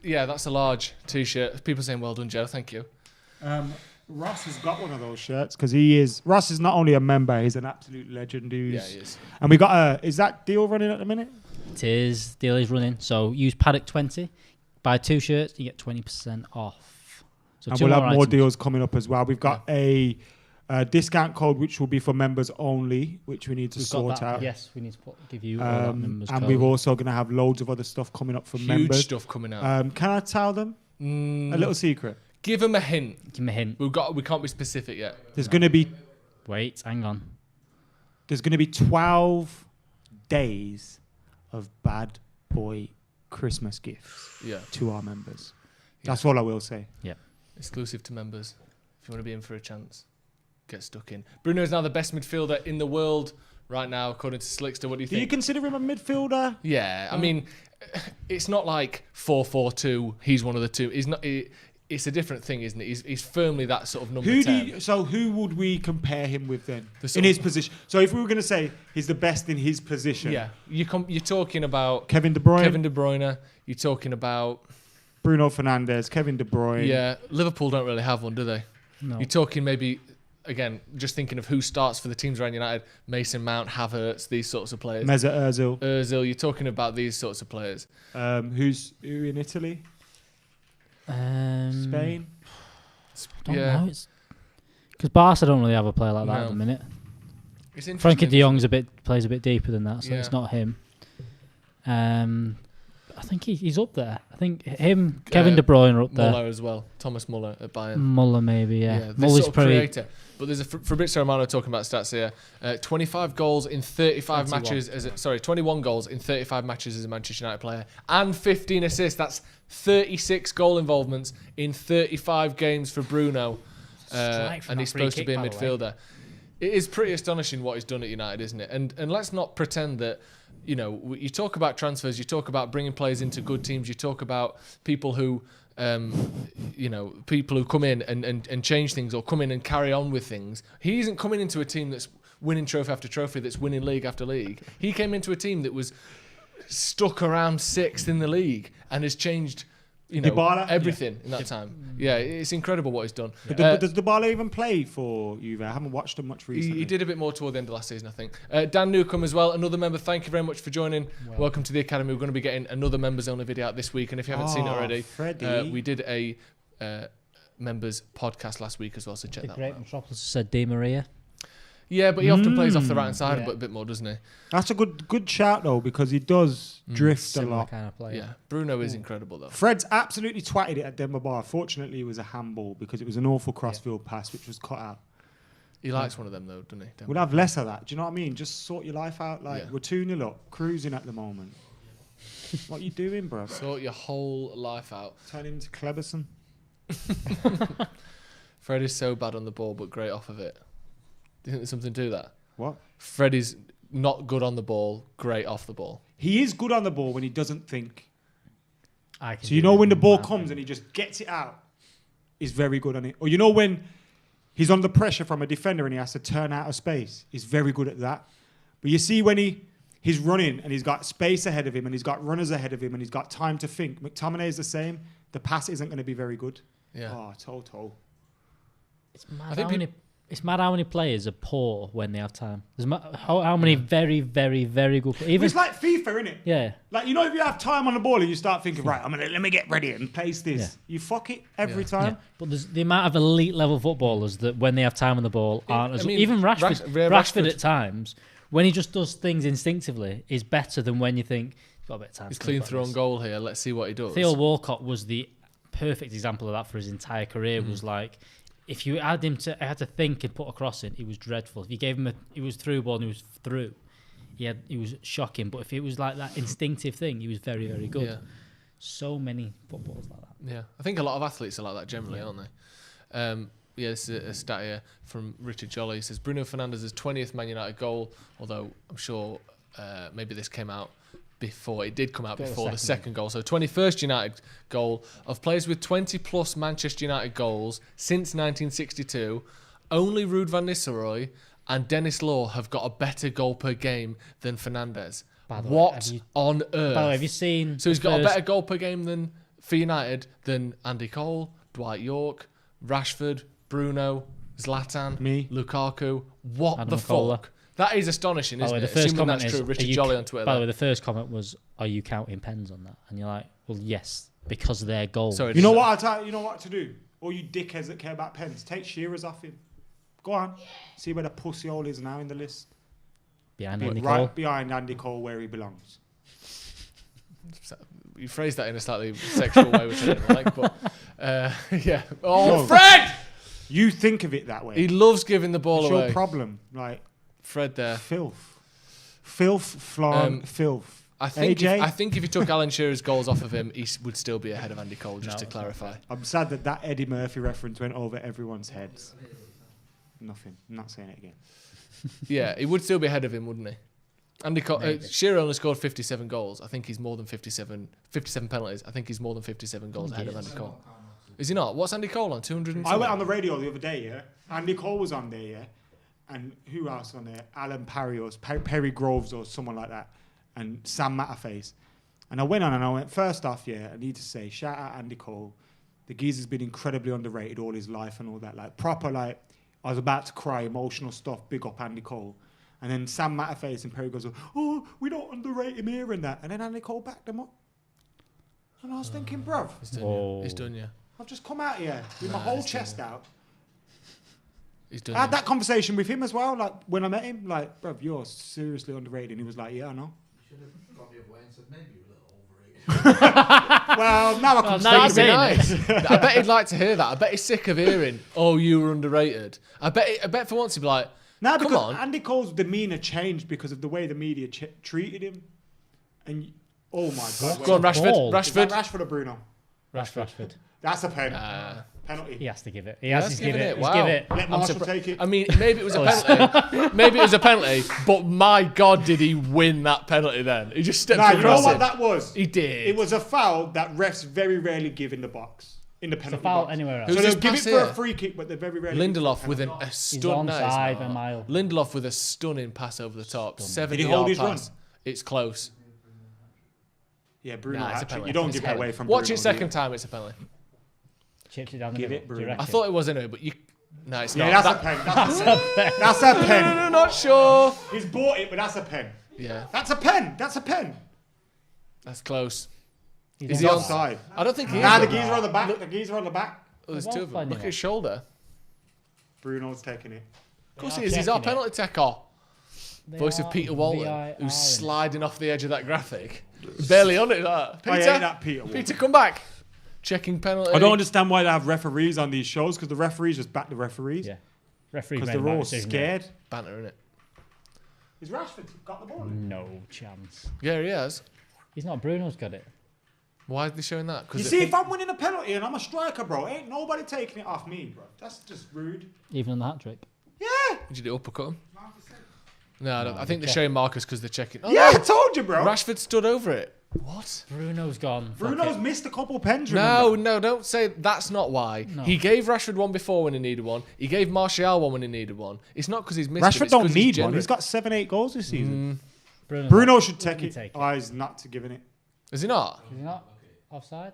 Yeah, that's a large T-shirt. People saying well done, Joe. Thank you. Ross has got one of those shirts because Ross is not only a member, he's an absolute legend. Yeah, he is. And we got is that deal running at the minute? It is. Deal is running. So use Paddock 20. Buy 2 shirts, you get 20% off. So and we'll have more deals coming up as well. We've got a discount code which will be for members only, which we need to sort out. Yes, we need to give you that members and code. we're also going to have loads of other stuff coming up for members. Huge stuff coming out. Can I tell them a little secret? Give them a hint. Give them a hint. We can't be specific yet. There's going to be. Wait, hang on. There's going to be 12 days of bad boy Christmas gifts to our members. That's all I will say. Yeah. Exclusive to members. If you want to be in for a chance, get stuck in. Bruno is now the best midfielder in the world right now, according to Slickster. What do you think? Do you consider him a midfielder? Yeah. I mean, it's not like 4-4-2. He's one of the two. He's not. It's a different thing, isn't it? He's firmly that sort of number 10. So who would we compare him with then? In his position. So if we were going to say he's the best in his position. Yeah. You're talking about Kevin De Bruyne. You're talking about Bruno Fernandes, Kevin De Bruyne. Yeah. Liverpool don't really have one, do they? No. You're talking maybe, again, just thinking of who starts for the teams around United. Mason Mount, Havertz, these sorts of players. Mesut Ozil. You're talking about these sorts of players. Who in Italy? Spain. Don't know. Because Barca don't really have a player like that at the minute. It's interesting. Frankie De Jong's plays a bit deeper than that, so it's not him. I think he's up there. I think him, Kevin De Bruyne are up there. Muller as well. Thomas Muller at Bayern. Muller maybe, yeah. Muller's sort of creator. But there's a Fabrizio Romano talking about stats here. 25 goals in 35 matches. 21 goals in 35 matches as a Manchester United player. And 15 assists. That's 36 goal involvements in 35 games for Bruno. And he's supposed to be a midfielder. It is pretty astonishing what he's done at United, isn't it? And let's not pretend that, you know, you talk about transfers, you talk about bringing players into good teams, you talk about people who, people who come in and change things or come in and carry on with things. He isn't coming into a team that's winning trophy after trophy, that's winning league after league. He came into a team that was stuck around 6th in the league and has changed Dybala? everything in that time. Yeah, it's incredible what he's done. Does Dybala even play for Juve? I haven't watched him much recently. He did a bit more toward the end of last season, I think. Dan Newcombe as well, another member. Thank you very much for joining. Welcome to the Academy. We're going to be getting another members-only video out this week, and if you haven't seen it already, we did a members podcast last week as well, so check that Great out. Metropolis said Di Maria. Yeah, but he often plays off the right hand side a bit more, doesn't he? That's a good shout though, because he does drift a lot. Kind of player. Yeah, Bruno is incredible though. Fred's absolutely twatted it at Denver Bar. Fortunately, it was a handball because it was an awful crossfield pass which was cut out. He likes one of them though, doesn't he? We'll have less of that. Do you know what I mean? Just sort your life out. Like we're 2-0 up, cruising at the moment. What are you doing, bro? Sort your whole life out. Turn into Kleberson. Fred is so bad on the ball, but great off of it. Do you think there's something to that? What? Fred is not good on the ball, great off the ball. He is good on the ball when he doesn't think. So when the ball comes and he just gets it out, he's very good on it. Or when he's under pressure from a defender and he has to turn out of space, he's very good at that. But you see when he's running and he's got space ahead of him and he's got runners ahead of him and he's got time to think. McTominay is the same. The pass isn't going to be very good. Yeah. Oh, total. It's mad how many players are poor when they have time. There's how many very, very, very good players. It's like FIFA, innit? Yeah. Like, if you have time on the ball and you start thinking, right, let me get ready and place this. Yeah. You fuck it every time. Yeah. But there's the amount of elite level footballers that when they have time on the ball aren't even Rashford at times, when he just does things instinctively, is better than when you think he's got a bit of time. He's clean through on goal here. Let's see what he does. Theo Walcott was the perfect example of that for his entire career. Was like, if you had him to, I had to think and put a cross in, he was dreadful. If you gave him he was through ball and he was through, he was shocking. But if it was like that instinctive thing, he was very, very good. Yeah. So many footballers like that. Yeah, I think a lot of athletes are like that generally, aren't they? This is a stat here from Richard Jolly. He says Bruno Fernandez's 20th Man United goal, although I'm sure maybe this came out before. It did come out before the second goal. So 21st United goal. Of players with 20-plus Manchester United goals since 1962, only Ruud van Nistelrooy and Dennis Law have got a better goal per game than Fernandes. What on earth? By the way, have you seen... So he's got a better goal per game for United than Andy Cole, Dwight York, Rashford, Bruno, Zlatan, Lukaku. What Adam the McCullough. fuck? That is astonishing, isn't it? The first Assuming comment that's is, true. Richard Jolly on Twitter. By the way, the first comment was, "Are you counting pens on that?" And you're like, "Well, yes, because they're goals." You know what? You know what to do? All you dickheads that care about pens, take Shearer's off him. Go on, see where the pussy hole is now in the list. Behind Andy right Cole. Behind Andy Cole, where he belongs. You phrased that in a slightly sexual way, which I didn't like, but yeah. Oh, No. Fred! You think of it that way. He loves giving the ball It's away. your problem, like Fred there. Filth, filth. I think AJ? if you took Alan Shearer's goals off of him, he would still be ahead of Andy Cole. Just to clarify. I'm sad that Eddie Murphy reference went over everyone's heads. Nothing. I'm not saying it again. Yeah, he would still be ahead of him, wouldn't he? Andy Cole, Shearer only scored 57 goals. I think he's more than 57 penalties. I think he's more than 57 goals ahead of Andy Cole. Is he not? What's Andy Cole on? 200. I went on the radio the other day, yeah. Andy Cole was on there, yeah. And who else on there? Alan Parry or Perry Groves or someone like that. And Sam Matterface. And I went on and I went, first off, yeah, I need to say, shout out Andy Cole. The geezer's been incredibly underrated all his life and all that. Like, proper, like, I was about to cry, emotional stuff, big up Andy Cole. And then Sam Matterface and Perry goes, oh, we don't underrate him here and that. And then Andy Cole backed them up. And I was thinking, bruv. He's done, yeah. I've just come out here with my whole chest out. He's done. I had that conversation with him as well, like when I met him, like, bruv, you're seriously underrated. And he was like, yeah, I know. You should have got the other way and said maybe you're a little overrated. Well, now I can That'd be nice. I bet he'd like to hear that. I bet he's sick of hearing, oh, you were underrated. I bet for once he'd be like, now come because on. Andy Cole's demeanour changed because of the way the media treated him. And, oh my God. Go on, Rashford. Is that Rashford or Bruno? Rashford. That's a penalty. He has to give it. He has to give it. Wow. Give it. Let Marshall take it. I mean, maybe it was a penalty. Maybe it was a penalty, but my God, did he win that penalty then? He just stepped across you know what him. that was? He did. It was a foul that refs very rarely give in the box. In the penalty foul box. anywhere else. So Who's they'll this give it pass for here? a free kick, but they very rarely Lindelof with a stunning onside a mile. Lindelof with a stunning pass over the top. 70 Did he hold yard his pass. run? It's close. Yeah, Bruno. Nah, it's a hat-trick. penalty. You don't It's give a it penalty. away from Watch Bruno, it second time, it's a penalty. Chips it down the Give middle. it, Do you Bruno. reckon? I thought it was anyway, but you... No, it's Yeah, not. that's a pen. That's a pen. No, not sure. He's bought it, but that's a pen. Yeah. That's a pen. That's a pen. That's close. Is he offside? I don't think he is. Nah, the geezer on the back. The geezer on the back. Oh, there's two of them. Look at his shoulder. Bruno's taking it. Of course he is. He's our penalty taker. Voice of Peter Walton, who's sliding off the edge of that graphic. Barely on it, that. Peter, yeah, that Peter Walton. Peter, come back. Checking penalty. I don't understand why they have referees on these shows, because the referees just back the referees. Yeah. Referee Because made they're that all decision, scared. Banter, innit? Is Rashford got the ball? No chance. Yeah, he has. He's not. Bruno's got it. Why are they showing that? You see, if I'm winning a penalty and I'm a striker, bro, ain't nobody taking it off me, bro. That's just rude. Even on the hat trick. Yeah. Did you uppercut him? No, I don't. I think they're showing Marcus because they're checking. Oh, Yeah, no. I told you, bro. Rashford stood over it. What? Bruno's gone. Bruno's missed a couple pens. No, don't say that's not why. No. He gave Rashford one before when he needed one. He gave Martial one when he needed one. It's not because he's missed Rashford it, it's don't 'cause need he's one. He's generous. got 7-8 goals this season. Bruno's Bruno not- should take it. Oh, he's not to giving it. Is he not? Is he not offside?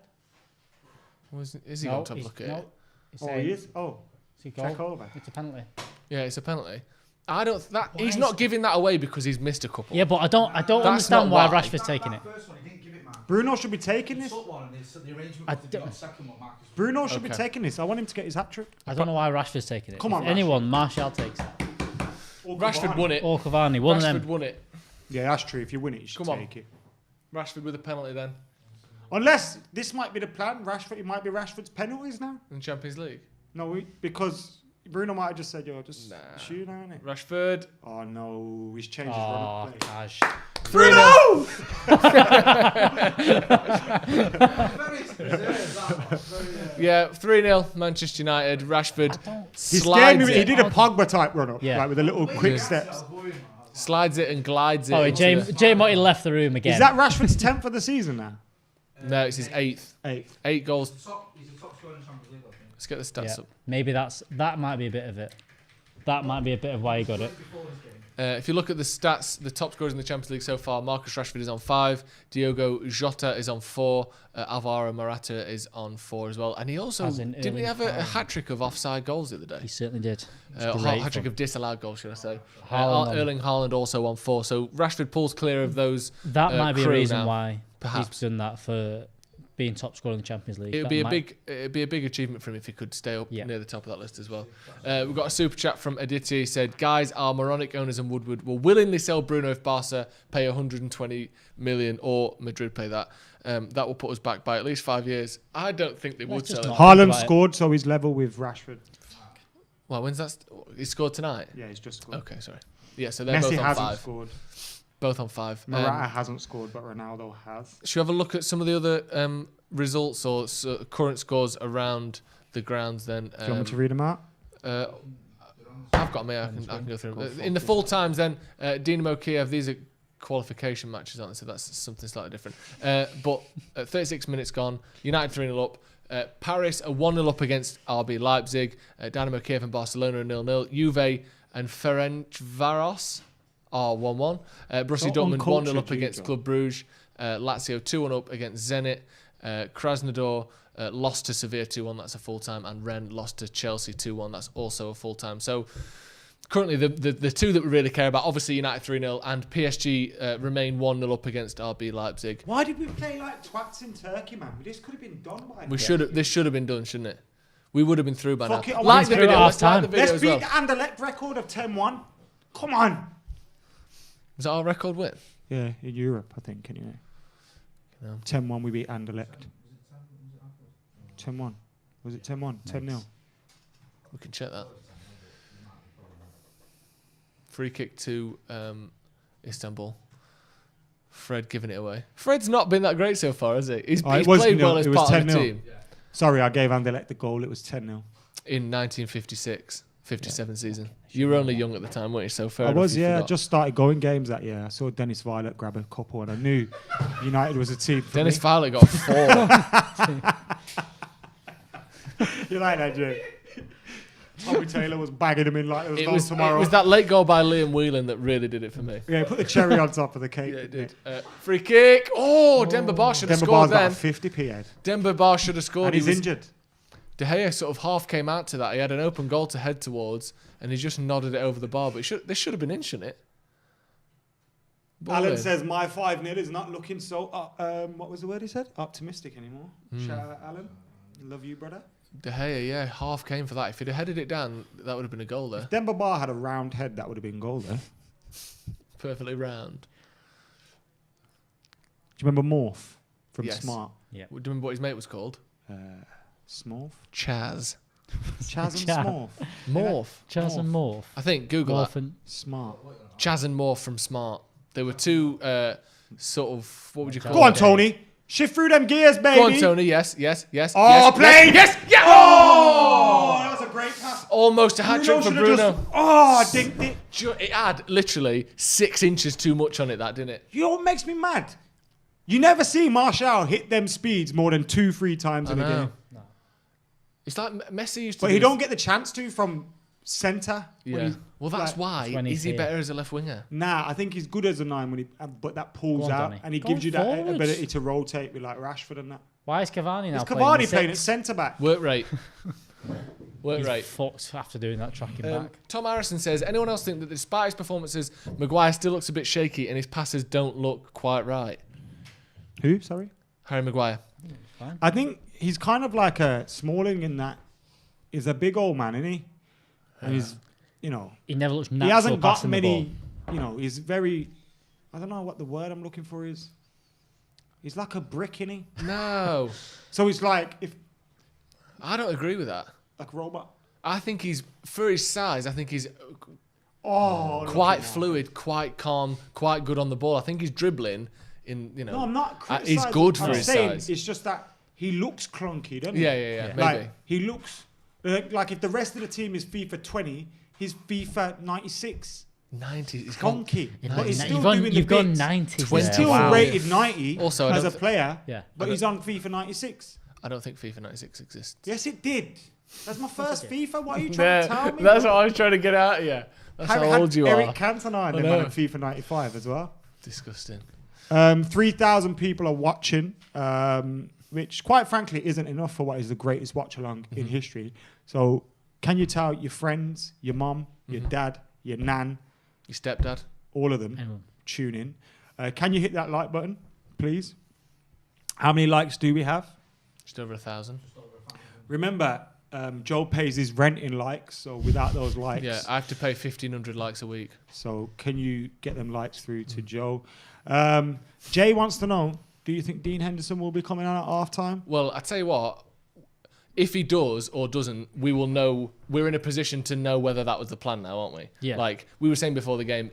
Is he No, on top? Look at no. it. He's Oh, saying- he is? Oh. Is he goal? Check over. It's a penalty. Yeah, it's a penalty. I don't. He's not giving that away because he's missed a couple. Yeah, but I don't That's understand not why why. Rashford's taking it. Bruno should be taking this. I Bruno should be Okay. taking this. I want him to get his hat trick. I don't know why Rashford's taking it. Come on, If anyone, Martial takes it. Rashford won it. Or Cavani, one of Rashford them. won it. Yeah, that's true. If you win it, you should Come on. take it. Rashford with a penalty then Unless this might be the plan. It might be Rashford's penalties now. in Champions League. No, because Bruno might have just said, "Yo, just shoot on it." Rashford. Oh no, he's changed his Oh, run of play. Cash. Bruno! Yeah, 3-0 Manchester United. Rashford He slides scared me. He it. did a Pogba type run up, Yeah. like with the little quick Yeah. steps. Slides it and glides it. Oh, into Jay Motti left the room again. Is that Rashford's 10th of the season now? No, it's his 8th. 8th. 8 goals. Let's get the stats Yeah. up. Maybe that might be a bit of it. That might be a bit of why he got it. If you look at the stats, the top scorers in the Champions League so far, Marcus Rashford is on 5, Diogo Jota is on 4, Alvaro Morata is on 4 as well. And he also, As in didn't he have a Erling Haaland. hat-trick of offside goals the other day? He certainly did. Hat-trick of disallowed goals, should I say. Haaland on- Erling Haaland also on 4. So Rashford pulls clear of those That might be a crew reason now, why perhaps. he's done that for being top scorer in the Champions League. It'd be a big achievement for him if he could stay up near the top of that list as well. We've got a super chat from Aditya. He said, "Guys, our moronic owners and Woodward will willingly sell Bruno if Barca pay 120 million or Madrid pay that. That will put us back by at least 5 years." I don't think they would sell him. Haaland scored, so he's level with Rashford. Well, when's that? He scored tonight. Yeah, he's just scored. Okay, sorry. Yeah, so they're Messi both on hasn't 5. scored. Both on 5. Morata hasn't scored, but Ronaldo has. Should we have a look at some of the other results or current scores around the grounds then? Do you want me to read them out? I've got them here. I can go through them. In the full times then, Dinamo Kiev, these are qualification matches, aren't they? So that's something slightly different. But 36 minutes gone, United 3-0 up. Paris are 1-0 up against RB Leipzig. Dynamo Kiev and Barcelona are 0-0. Juve and Ferencvaros are 1-1. Borussia Dortmund 1-0 up against Club Brugge. Lazio 2-1 up against Zenit. Krasnodar lost to Sevilla 2-1. That's a full time. And Rennes lost to Chelsea 2-1. That's also a full time. So currently the two that we really care about, obviously United 3-0 and PSG remain 1-0 up against RB Leipzig. Why did we play like twats in Turkey, man? This could have been done by now. This should have been done, shouldn't it? We would have been through by Fuck now. it, I Like want the to video. do Let's like the video Let's as beat well. the Anderlecht record of 10-1. Come on. Was that our record win? Yeah, in Europe, I think, anyway. No. 10-1, we beat Anderlecht. 10-1. Was it 10-1? 10-0. We can check that. Free kick to Istanbul. Fred giving it away. Fred's not been that great so far, has he? He's played well as part of the team. Sorry, I gave Anderlecht the goal. It was 10-0. In 1956, 57 season. You were only young at the time, weren't you? So fair I enough, was, you yeah. I forgot. just started going games that year. I saw Dennis Violet grab a couple, and I knew United was a team for Dennis me. Violet got 4. You like that, Jay? Tommy Taylor was bagging him in like there was no tomorrow. It was that late goal by Liam Whelan that really did it for me. Yeah, put the cherry on top of the cake. Yeah, it did. Free kick. Oh, Demba Ba should have scored then. 50p head. Demba Ba should have scored. And he's injured. De Gea sort of half came out to that. He had an open goal to head towards, and he just nodded it over the bar. But this should have been in, shouldn't it? Alan says my 5-0 is not looking so. What was the word he said? Optimistic anymore. Shout out, Alan. Love you, brother. De Gea, yeah, half came for that. If he'd have headed it down, that would have been a goal there. If Demba Ba had a round head, that would have been goal there. Perfectly round. Do you remember Morph from Yes. Smart? Yeah. Do you remember what his mate was called? Smorf? Chaz. Chaz and Smorf. Morph. Chaz and Morph. I think Google Morph that. and Smart. Chaz and Morph from Smart. They were two sort of, what would you call Go on, it? Tony. Shift through them gears, baby. Go on, Tony. Yes. Oh, yes, played. Yes. Yeah. Oh, that was a great pass. Almost a hat-trick for Bruno. I dinked it. It had literally 6 inches too much on it, that, didn't it? You know what makes me mad? You never see Martial hit them speeds more than 2-3 times in a game. No. It's like Messi used to But he don't get the chance to from centre. Yeah. Well, that's why. Is he better as a left winger? Nah, I think he's good as a 9 when he, but that pulls Go on, out Danny. and he Go gives you that forwards. ability to rotate with like Rashford and that. Why is Cavani now It's playing? Cavani the playing at six? centre back. Work rate. Work He's rate. fucked after doing that tracking back. Tom Harrison says, anyone else think that despite his performances, Maguire still looks a bit shaky and his passes don't look quite right? Who? Sorry? Harry Maguire. I think he's kind of like a Smalling in that he's a big old man, isn't he? And he's, you know, He never looks natural. he hasn't got passing the many, you know, he's very, I don't know what the word I'm looking for is. He's like a brick, isn't he? No. So he's like, if I don't agree with that. like a robot. I think he's, for his size, I think he's look quite at fluid, quite calm, quite good on the ball. I think he's dribbling in, you know. No, I'm not He's criticising. good for I'm his saying size. it's just that he looks clunky, doesn't he? Yeah, maybe. Like, he looks, like if the rest of the team is FIFA 20, he's FIFA 96. 90. He's Clunky. You've But he's still gone, doing you've the gone bits. 90. He's still rated 90 Also, I as a don't player, Yeah. but he's on FIFA 96. I don't think FIFA 96 exists. Yes, it did. That's my first FIFA. What are you trying to tell me? That's bro? what I was trying to get out of you. That's how old you Eric are. Cantona and I them know. on FIFA 95 as well. Disgusting. 3,000 people are watching, which quite frankly isn't enough for what is the greatest watch-along in history. So can you tell your friends, your mum, your dad, your nan, your stepdad, all of them tune in? Can you hit that like button, please? How many likes do we have? Just over 1,000. Remember, Joe pays his rent in likes, so without those likes... Yeah, I have to pay 1,500 likes a week. So can you get them likes through to Joe? Jay wants to know, do you think Dean Henderson will be coming on at half-time? Well, I tell you what, if he does or doesn't, we will know. We're in a position to know whether that was the plan now, aren't we? Yeah. Like we were saying before the game,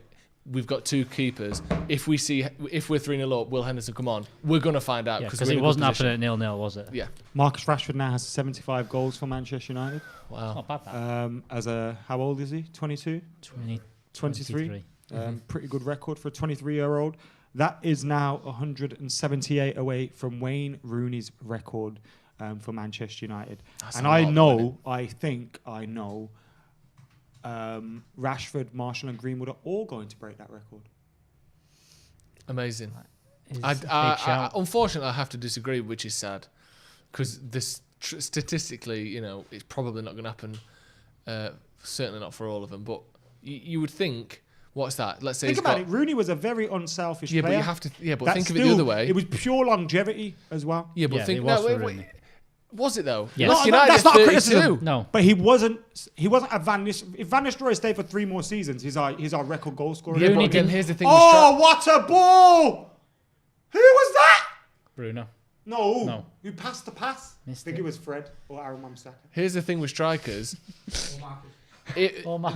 we've got 2 keepers. If we're 3-0 up, will Henderson come on? We're going to find out. Because it wasn't happening at 0-0, was it? Yeah. Marcus Rashford now has 75 goals for Manchester United. Wow. Not bad, that. As a, how old is he? 22? 23. Pretty good record for a 23-year-old. That is now 178 away from Wayne Rooney's record for Manchester United. That's and a I lot, know, Rashford, Martial and Greenwood are all going to break that record. Amazing. It's I, a big I, unfortunately, I have to disagree, which is sad, because this statistically, you know, it's probably not going to happen. Certainly not for all of them. But you would think, what's that? Let's say Think about it. Rooney was a very unselfish player. But you have to. Yeah, but That's think of it the other way. It was pure longevity as well. Yeah, but think was it though? Yes. Leicester No, United that's not a 32. criticism. No. But he wasn't a Van Nistelrooy. If Van Nistelrooy stayed for 3 more seasons, he's our record goal scorer. Yeah, but again, here's the thing. Oh, what a ball! Who was that? Bruno. No. Who passed the pass? Missed I think it. it was Fred or Aaron Ramsdale. Here's the thing with strikers. Marcus.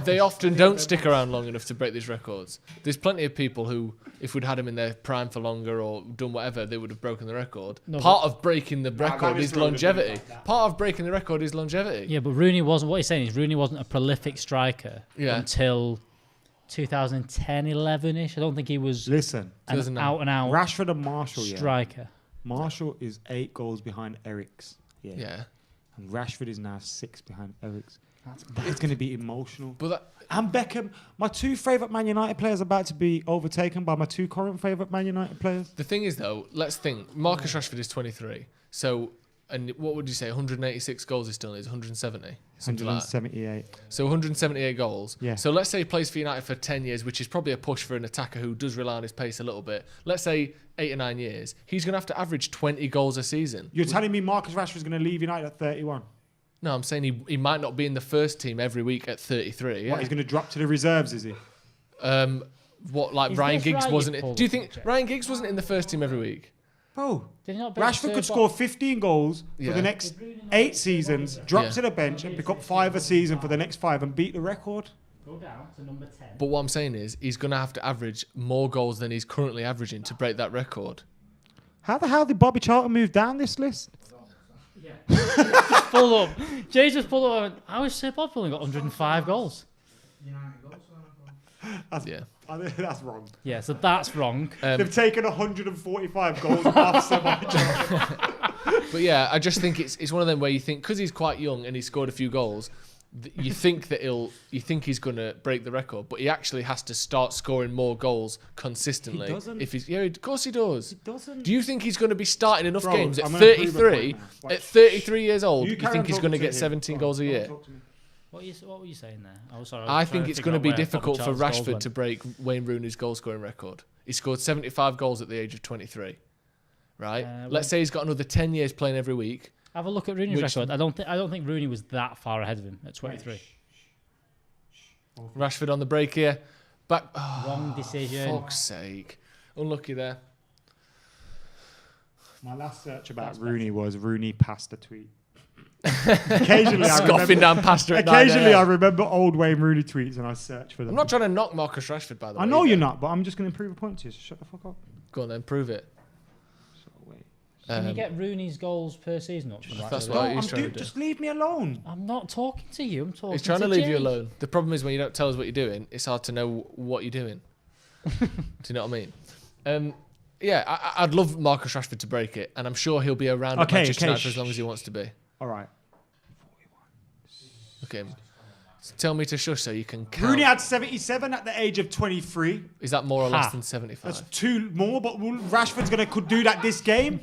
They often don't stick around long enough to break these records. There's plenty of people who, if we'd had them in their prime for longer or done whatever, they would have broken the record. No, Part of breaking the record Van is Nistelrooy would have longevity. been like that. Part of breaking the record is longevity. Yeah, but Rooney wasn't. What he's saying is Rooney wasn't a prolific striker Yeah. until 2010, 11-ish. I don't think he was Listen, an out-and-out Rashford and Marshall. striker. Marshall is 8 goals behind Eric's. Yeah. And Rashford is now 6 behind Eric's. It's going to be emotional. But and Beckham, my 2 favourite Man United players are about to be overtaken by my 2 current favourite Man United players. The thing is, though, let's think. Marcus Rashford is 23. So, and what would you say? 186 goals he still needs? 170? 178. Like so 178 goals. Yeah. So let's say he plays for United for 10 years, which is probably a push for an attacker who does rely on his pace a little bit. Let's say 8 or 9 years. He's going to have to average 20 goals a season. You're telling me Marcus Rashford's going to leave United at 31? No, I'm saying he might not be in the first team every week at 33. Yeah. What, he's going to drop to the reserves, is he? What, like Ryan Giggs wasn't it? Do you think Ryan Giggs wasn't in the first team every week? Bro, Did he not Rashford could score 15 goals for Yeah. the next 8 seasons, drop to the bench and pick up 5 a season for the next 5 and beat the record. Go down to number 10. But what I'm saying is he's going to have to average more goals than he's currently averaging to break that record. How the hell did Bobby Charlton move down this list? Yeah. Just pulled up. Jay just pulled up and went, how is Sir Bob only got 105 goals? That's wrong. Yeah, so that's wrong. They've taken 145 goals off Sir Bobby Charlton. But yeah, I just think it's one of them where you think, because he's quite young and he scored a few goals, you think he's going to break the record, but he actually has to start scoring more goals consistently. He doesn't. Of course he does. He doesn't. Do you think he's going to be starting enough games at I'm gonna prove a 33? point now. At 33 years old, You you carry think on he's going to talking get to him. 17 Go on, goals a go on, year? talk to me. What were you saying there? Oh, sorry. I think it's going to be difficult for Bobby Charlton's goals Rashford went. to break Wayne Rooney's goal scoring record. He scored 75 goals at the age of 23. Right? Let's say he's got another 10 years playing every week. Have a look at Rooney's record. I don't think Rooney was that far ahead of him at 23. Rashford on the break here. Wrong decision. Fuck's sake. Unlucky there. My last search about Rooney was Rooney pasta tweet. Occasionally, Scoffing down pasta at Occasionally, 9 I remember old Wayne Rooney tweets and I search for them. I'm not trying to knock Marcus Rashford, by the way. I know you're not, but I'm just going to prove a point to you, so shut the fuck up. Go on then, prove it. Can you get Rooney's goals per season up? That's what he's trying to do. Just leave me alone. I'm not talking to you. I'm talking He's trying to to leave Jay. you alone. The problem is when you don't tell us what you're doing, it's hard to know what you're doing. Do you know what I mean? Yeah, I'd love Marcus Rashford to break it, and I'm sure he'll be around at Manchester United for as long as he wants to be. All right. Okay. So tell me to shush so you can count. Rooney had 77 at the age of 23. Is that more or less than 75? That's 2 more, but Rashford's could do that this game.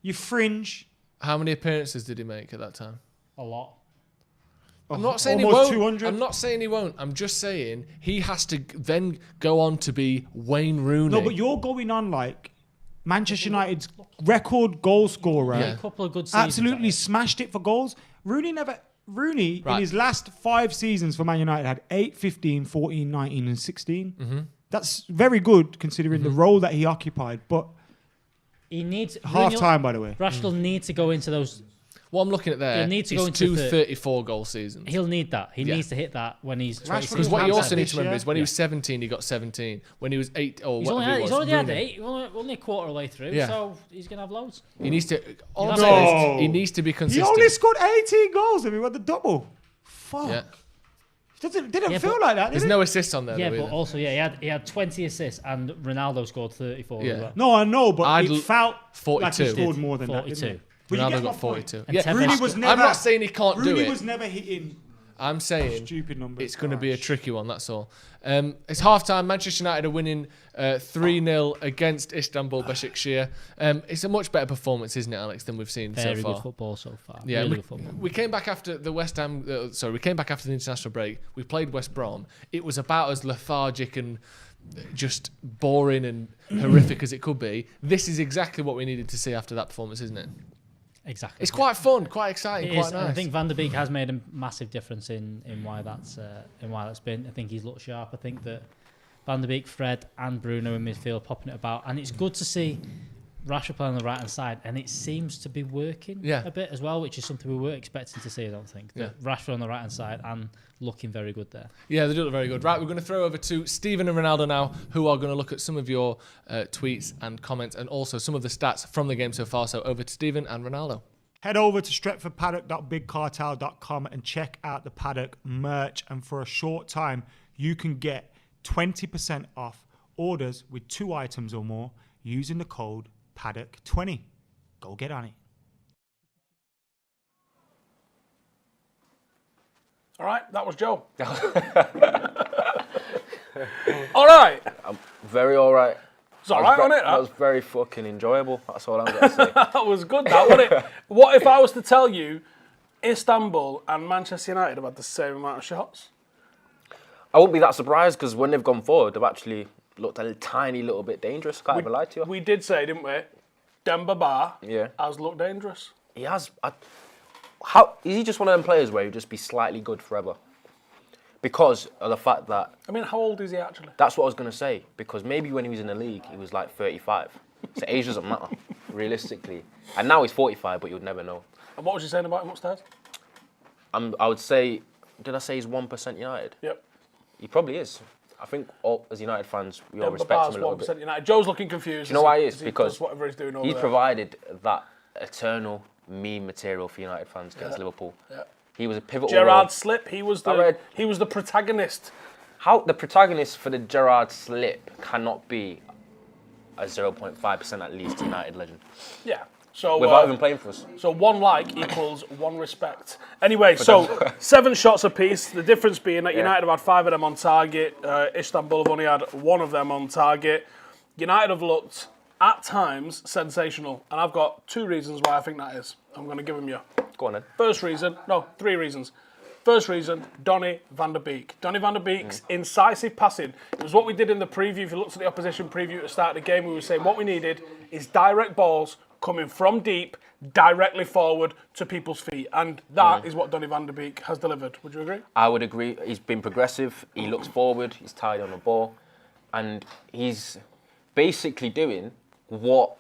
You fringe. How many appearances did he make at that time? A lot. I'm not saying he Almost won't. 200. I'm not saying he won't. I'm just saying he has to then go on to be Wayne Rooney. No, but you're going on like Manchester United's record goal scorer. Yeah. A couple of good seasons. Absolutely smashed it for goals. Rooney in his last 5 seasons for Man United had 8, 15, 14, 19 and 16. Mm-hmm. That's very good considering the role that he occupied, but he needs half-time, by the way. Rashford needs to go into those. What I'm looking at there He'll need to go is into 2 the 34-goal seasons. He'll need that. He needs to hit that when he's 26. Because what you also need to remember is when he was 17, he got 17. When he was 8 or He's whatever he's it was, already had Rooney. 8. We're only a quarter of the way through, Yeah. so he's going to have loads. He needs to. All I'm No. saying is he needs to be He consistent. only scored 18 goals and he won the double. Fuck. Yeah. Didn't feel like that, did There's it? no assists on there. Yeah, though, but either. also, he had 20 assists and Ronaldo scored 34 Yeah. as well. No, I know, but I'd it felt like 42. he scored more than that, 42. didn't it? But you Ronaldo get my got point. 42. And Yeah, Tevez Rooney was scored- never. I'm not saying he can't do Rooney it. was never hitting. I'm saying Stupid numbers. it's going to be a tricky one, that's all. It's half-time. Manchester United are winning 3-0 against Istanbul Basaksehir. It's a much better performance, isn't it, Alex, than we've seen Very so far? good football so far. Yeah, really we, good football. we came back after the West Ham. We came back after the international break. We played West Brom. It was about as lethargic and just boring and horrific as it could be. This is exactly what we needed to see after that performance, isn't it? Exactly. It's quite fun, quite exciting, It quite is, nice. and I think Van der Beek has made a massive difference in why that's been. I think he's looked sharp. I think that Van der Beek, Fred, and Bruno in midfield popping it about, and it's good to see Rashford playing on the right hand side, and it seems to be working a bit as well, which is something we weren't expecting to see. I don't think. Yeah. Rashford on the right hand side and looking very good there. Yeah, they do look very good. Right, we're going to throw over to Stephen and Ronaldo now, who are going to look at some of your tweets and comments, and also some of the stats from the game so far. So over to Stephen and Ronaldo. Head over to stretfordpaddock.bigcartel.com and check out the Paddock merch. And for a short time, you can get 20% off orders with 2 items or more using the code Paddock20. Go get on it. All right, that was Joe. All right. Very all right. It's all right, wasn't it? That was very fucking enjoyable. That's all I'm going to say. That was good, that, wasn't it? What if I was to tell you Istanbul and Manchester United have had the same amount of shots? I wouldn't be that surprised because when they've gone forward, they've actually looked a tiny little bit dangerous. Can't even lie to you. We did say, didn't we? Demba Ba has looked dangerous. He has. How is he just one of them players where he'll just be slightly good forever? Because of the fact that... I mean, how old is he actually? That's what I was going to say. Because maybe when he was in the league, he was like 35. So age doesn't matter, realistically. And now he's 45, but you'd never know. And what was you saying about him upstairs? I would say... Did I say he's 1% United? Yep. He probably is. I think as United fans, we all respect him a little bit. United. Joe's looking confused. Do you know why he is? Because whatever he's doing over he's there. provided that eternal meme material for United fans against Liverpool. Yeah. He was a pivotal Gerrard role. slip. He was the protagonist. How the protagonist for the Gerrard slip cannot be a 0.5% at least United legend? Yeah. So without even playing for us. So 1 like equals 1 respect. Anyway, so 7 shots apiece. The difference being that United have had 5 of them on target. Istanbul have only had 1 of them on target. United have looked at times sensational, and I've got 2 reasons why I think that is. I'm going to give them you. Go on then. 3 reasons. First reason, Donny van der Beek. Donny van der Beek's incisive passing. It was what we did in the preview. If you looked at the opposition preview at the start of the game, we were saying what we needed is direct balls coming from deep, directly forward to people's feet. And that is what Donny van der Beek has delivered. Would you agree? I would agree. He's been progressive. He looks forward. He's tied on the ball. And he's basically doing what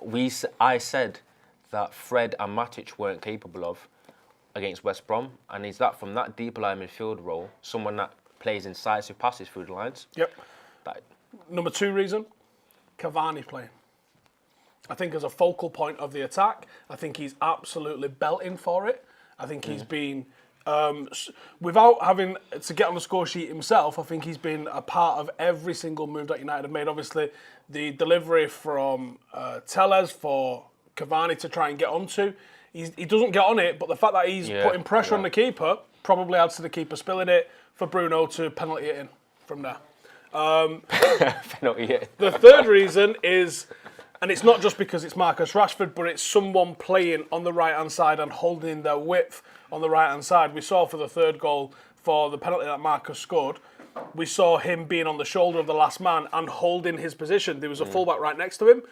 I said that Fred and Matic weren't capable of against West Brom, and he's that from that deep line midfield role, someone that plays incisive passes through the lines. Yep. Number 2 reason, Cavani playing. I think as a focal point of the attack, I think he's absolutely belting for it. I think he's been, without having to get on the score sheet himself, I think he's been a part of every single move that United have made. Obviously, the delivery from Tellez for Cavani to try and get onto, he doesn't get on it, but the fact that he's putting pressure on the keeper probably adds to the keeper spilling it for Bruno to penalty it in from there. Penalty it. The third reason is, and it's not just because it's Marcus Rashford, but it's someone playing on the right-hand side and holding their width on the right-hand side. We saw for the third goal for the penalty that Marcus scored, we saw him being on the shoulder of the last man and holding his position. There was a fullback right next to him,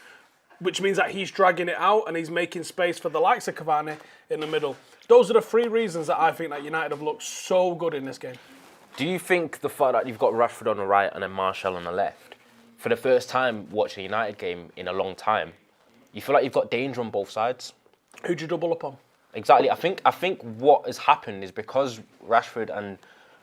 which means that he's dragging it out and he's making space for the likes of Cavani in the middle. Those are the 3 reasons that I think that United have looked so good in this game. Do you think the fact that you've got Rashford on the right and then Martial on the left, for the first time watching a United game in a long time, you feel like you've got danger on both sides? Who'd you double up on? Exactly. I think what has happened is because Rashford and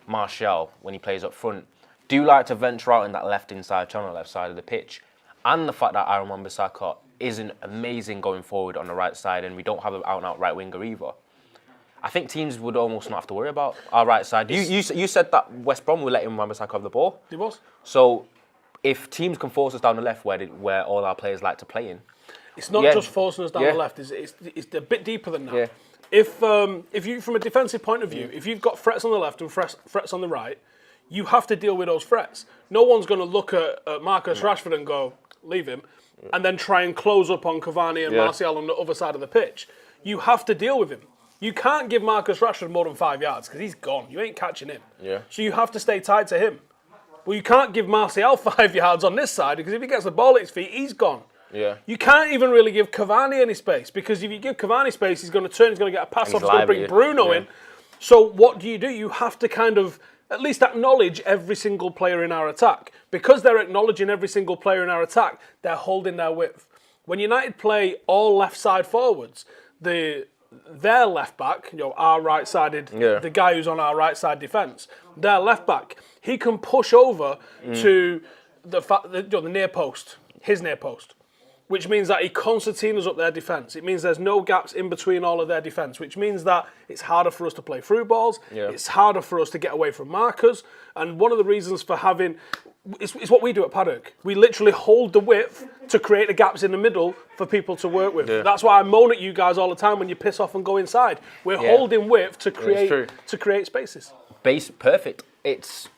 Martial, when he plays up front, do like to venture out in that left inside channel, left side of the pitch, and the fact that Aaron Wan-Bissaka isn't amazing going forward on the right side, and we don't have an out-and-out right winger either. I think teams would almost not have to worry about our right side. You said that West Brom were letting Wan-Bissaka have the ball. He was. So if teams can force us down the left where all our players like to play in, it's not just forcing us down the left. It's a bit deeper than that. Yeah. If you, from a defensive point of view, if you've got threats on the left and threats on the right, you have to deal with those threats. No one's going to look at Marcus Rashford and go, leave him, and then try and close up on Cavani and Martial on the other side of the pitch. You have to deal with him. You can't give Marcus Rashford more than 5 yards because he's gone. You ain't catching him. Yeah. So you have to stay tight to him. Well, you can't give Martial 5 yards on this side because if he gets the ball at his feet, he's gone. Yeah. You can't even really give Cavani any space because if you give Cavani space, he's going to turn, he's going to get a pass off, he's going to bring Bruno in. So what do? You have to kind of at least acknowledge every single player in our attack. Because they're acknowledging every single player in our attack, they're holding their width. When United play all left side forwards, their left back, our right-sided, the guy who's on our right-side defence, their left back, he can push over to the near post, his near post, which means that he concertinas up their defence. It means there's no gaps in between all of their defence, which means that it's harder for us to play through balls, it's harder for us to get away from markers, and one of the reasons for having... It's what we do at Paddock. We literally hold the width to create the gaps in the middle for people to work with. Yeah. That's why I moan at you guys all the time when you piss off and go inside. We're holding width to create spaces. Perfect. It's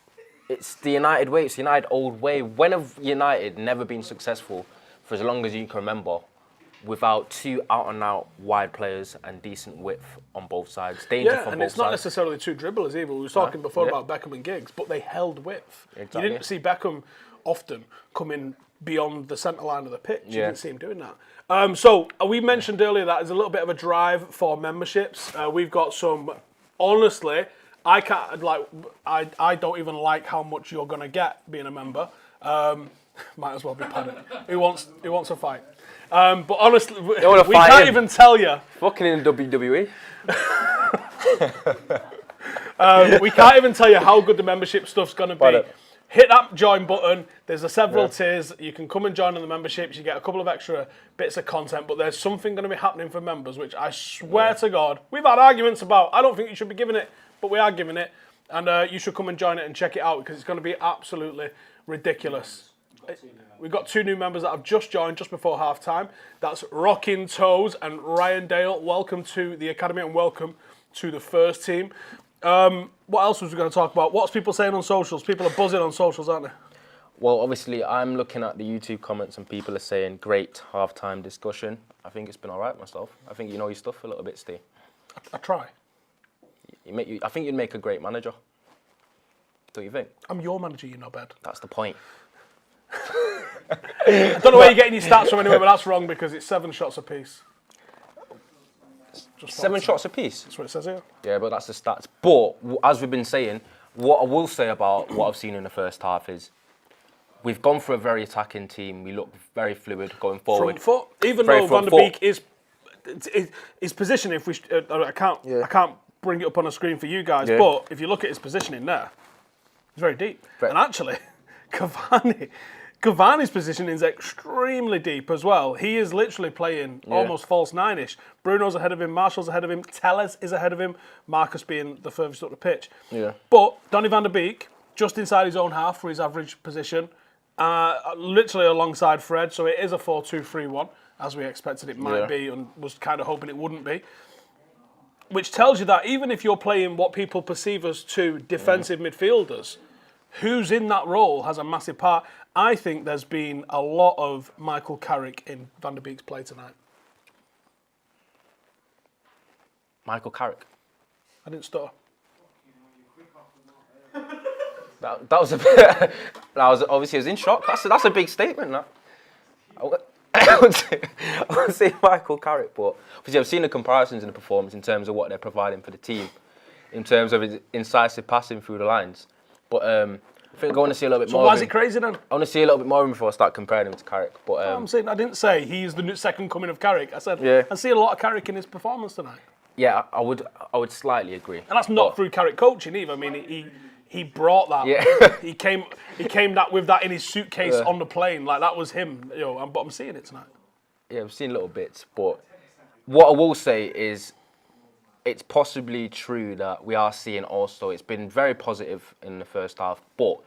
the United way. It's the United old way. When have United never been successful for as long as you can remember without two out-and-out wide players and decent width on both sides? Danger from both sides. Yeah, and it's not necessarily two dribblers either. We were talking before about Beckham and Giggs, but they held width. Exactly. You didn't see Beckham often coming beyond the centre line of the pitch. You didn't see him doing that. So we mentioned earlier that there's a little bit of a drive for memberships. We've got some, honestly, I can't, like, I don't even like how much you're going to get being a member. Might as well be Paddock. Who wants a fight? But honestly, we can't even tell you. Fucking in WWE. We can't even tell you how good the membership stuff's going to be. Hit that join button. There's several tiers. You can come and join on the memberships. You get a couple of extra bits of content, but there's something going to be happening for members, which I swear to God, we've had arguments about. I don't think you should be giving it, but we are giving it. And you should come and join it and check it out because it's going to be absolutely ridiculous. We've got 2 new members that have just joined just before half time. That's Rockin' Toes and Ryan Dale. Welcome to the Academy and welcome to the first team. What else was we going to talk about? What's people saying on socials? People are buzzing on socials, aren't they? Well, obviously, I'm looking at the YouTube comments and people are saying, great half-time discussion. I think it's been all right myself. I think you know your stuff a little bit, Steve. I try. I think you'd make a great manager. Don't you think? I'm your manager, you know, bed. That's the point. I don't know where you're getting your stats from anyway, but that's wrong because it's 7 shots apiece. 7 shots apiece? That's what it says here. Yeah, but that's the stats. But, as we've been saying, what I will say about what I've seen in the first half is we've gone for a very attacking team. We look very fluid going forward. Front foot. Even though Van der Beek is his positioning, if we I can't bring it up on a screen for you guys, but if you look at his positioning there, it's very deep. And actually, Cavani's positioning is extremely deep as well. He is literally playing almost false 9-ish. Bruno's ahead of him, Marshall's ahead of him, Tellez is ahead of him, Marcus being the furthest up the pitch. Yeah. But Donny van der Beek, just inside his own half for his average position, literally alongside Fred, so it is a 4-2-3-1, as we expected it might be and was kind of hoping it wouldn't be. Which tells you that even if you're playing what people perceive as 2 defensive midfielders, who's in that role has a massive part. I think there's been a lot of Michael Carrick in Van der Beek's play tonight. Michael Carrick? I didn't stutter. That was a bit... that was obviously, I was in shock. That's a big statement, that. I would say Michael Carrick, but obviously I've seen the comparisons in the performance in terms of what they're providing for the team, in terms of his incisive passing through the lines. But I think I want to see a little bit more. So why is it crazy then? I want to see a little bit more of him before I start comparing him to Carrick. But I'm saying I didn't say he's the second coming of Carrick. I said I see a lot of Carrick in his performance tonight. Yeah, I would slightly agree. And that's not through Carrick coaching either. I mean, he brought that. Yeah. he came with that in his suitcase on the plane. Like that was him. But I'm seeing it tonight. Yeah, I've seen little bits, but what I will say is it's possibly true that we are seeing also, it's been very positive in the first half, but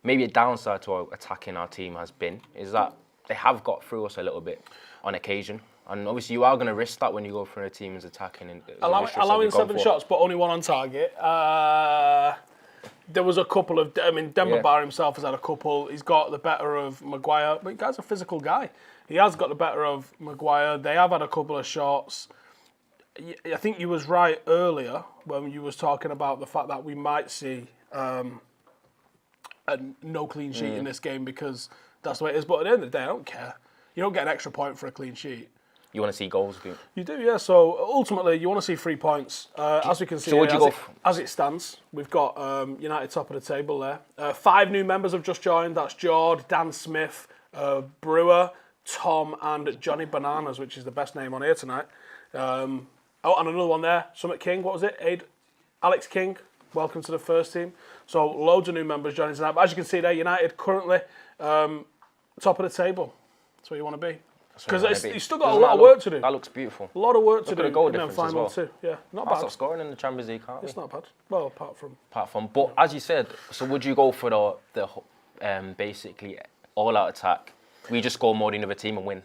maybe a downside to our attacking our team has been, is that they have got through us a little bit on occasion. And obviously you are going to risk that when you go for a team that's attacking. And allowing 7 shots, but only 1 on target. There was a couple of, Demba Ba himself has had a couple. He's got the better of Maguire, but the guy's a physical guy. He has got the better of Maguire. They have had a couple of shots. I think you was right earlier when you was talking about the fact that we might see a no clean sheet in this game because that's the way it is. But at the end of the day, I don't care. You don't get an extra point for a clean sheet. You want to see goals, do you? You do, yeah. So ultimately, you want to see 3 points. As we can see, as it stands, we've got United top of the table there. 5 new members have just joined. That's Jord, Dan Smith, Brewer, Tom, and Johnny Bananas, which is the best name on here tonight. And another one there, Summit King. What was it? Alex King. Welcome to the first team. So loads of new members joining tonight. But as you can see there, United currently top of the table. That's where you want to be. Because you've still got a lot of work to do. That looks beautiful. A lot of work to do. Look at the goal difference as well. Too. Yeah, not bad. Stop scoring in the Champions League, can't we? It's not bad. Well, apart from. But as you said, so would you go for the basically all-out attack? We just score more than the other team and win.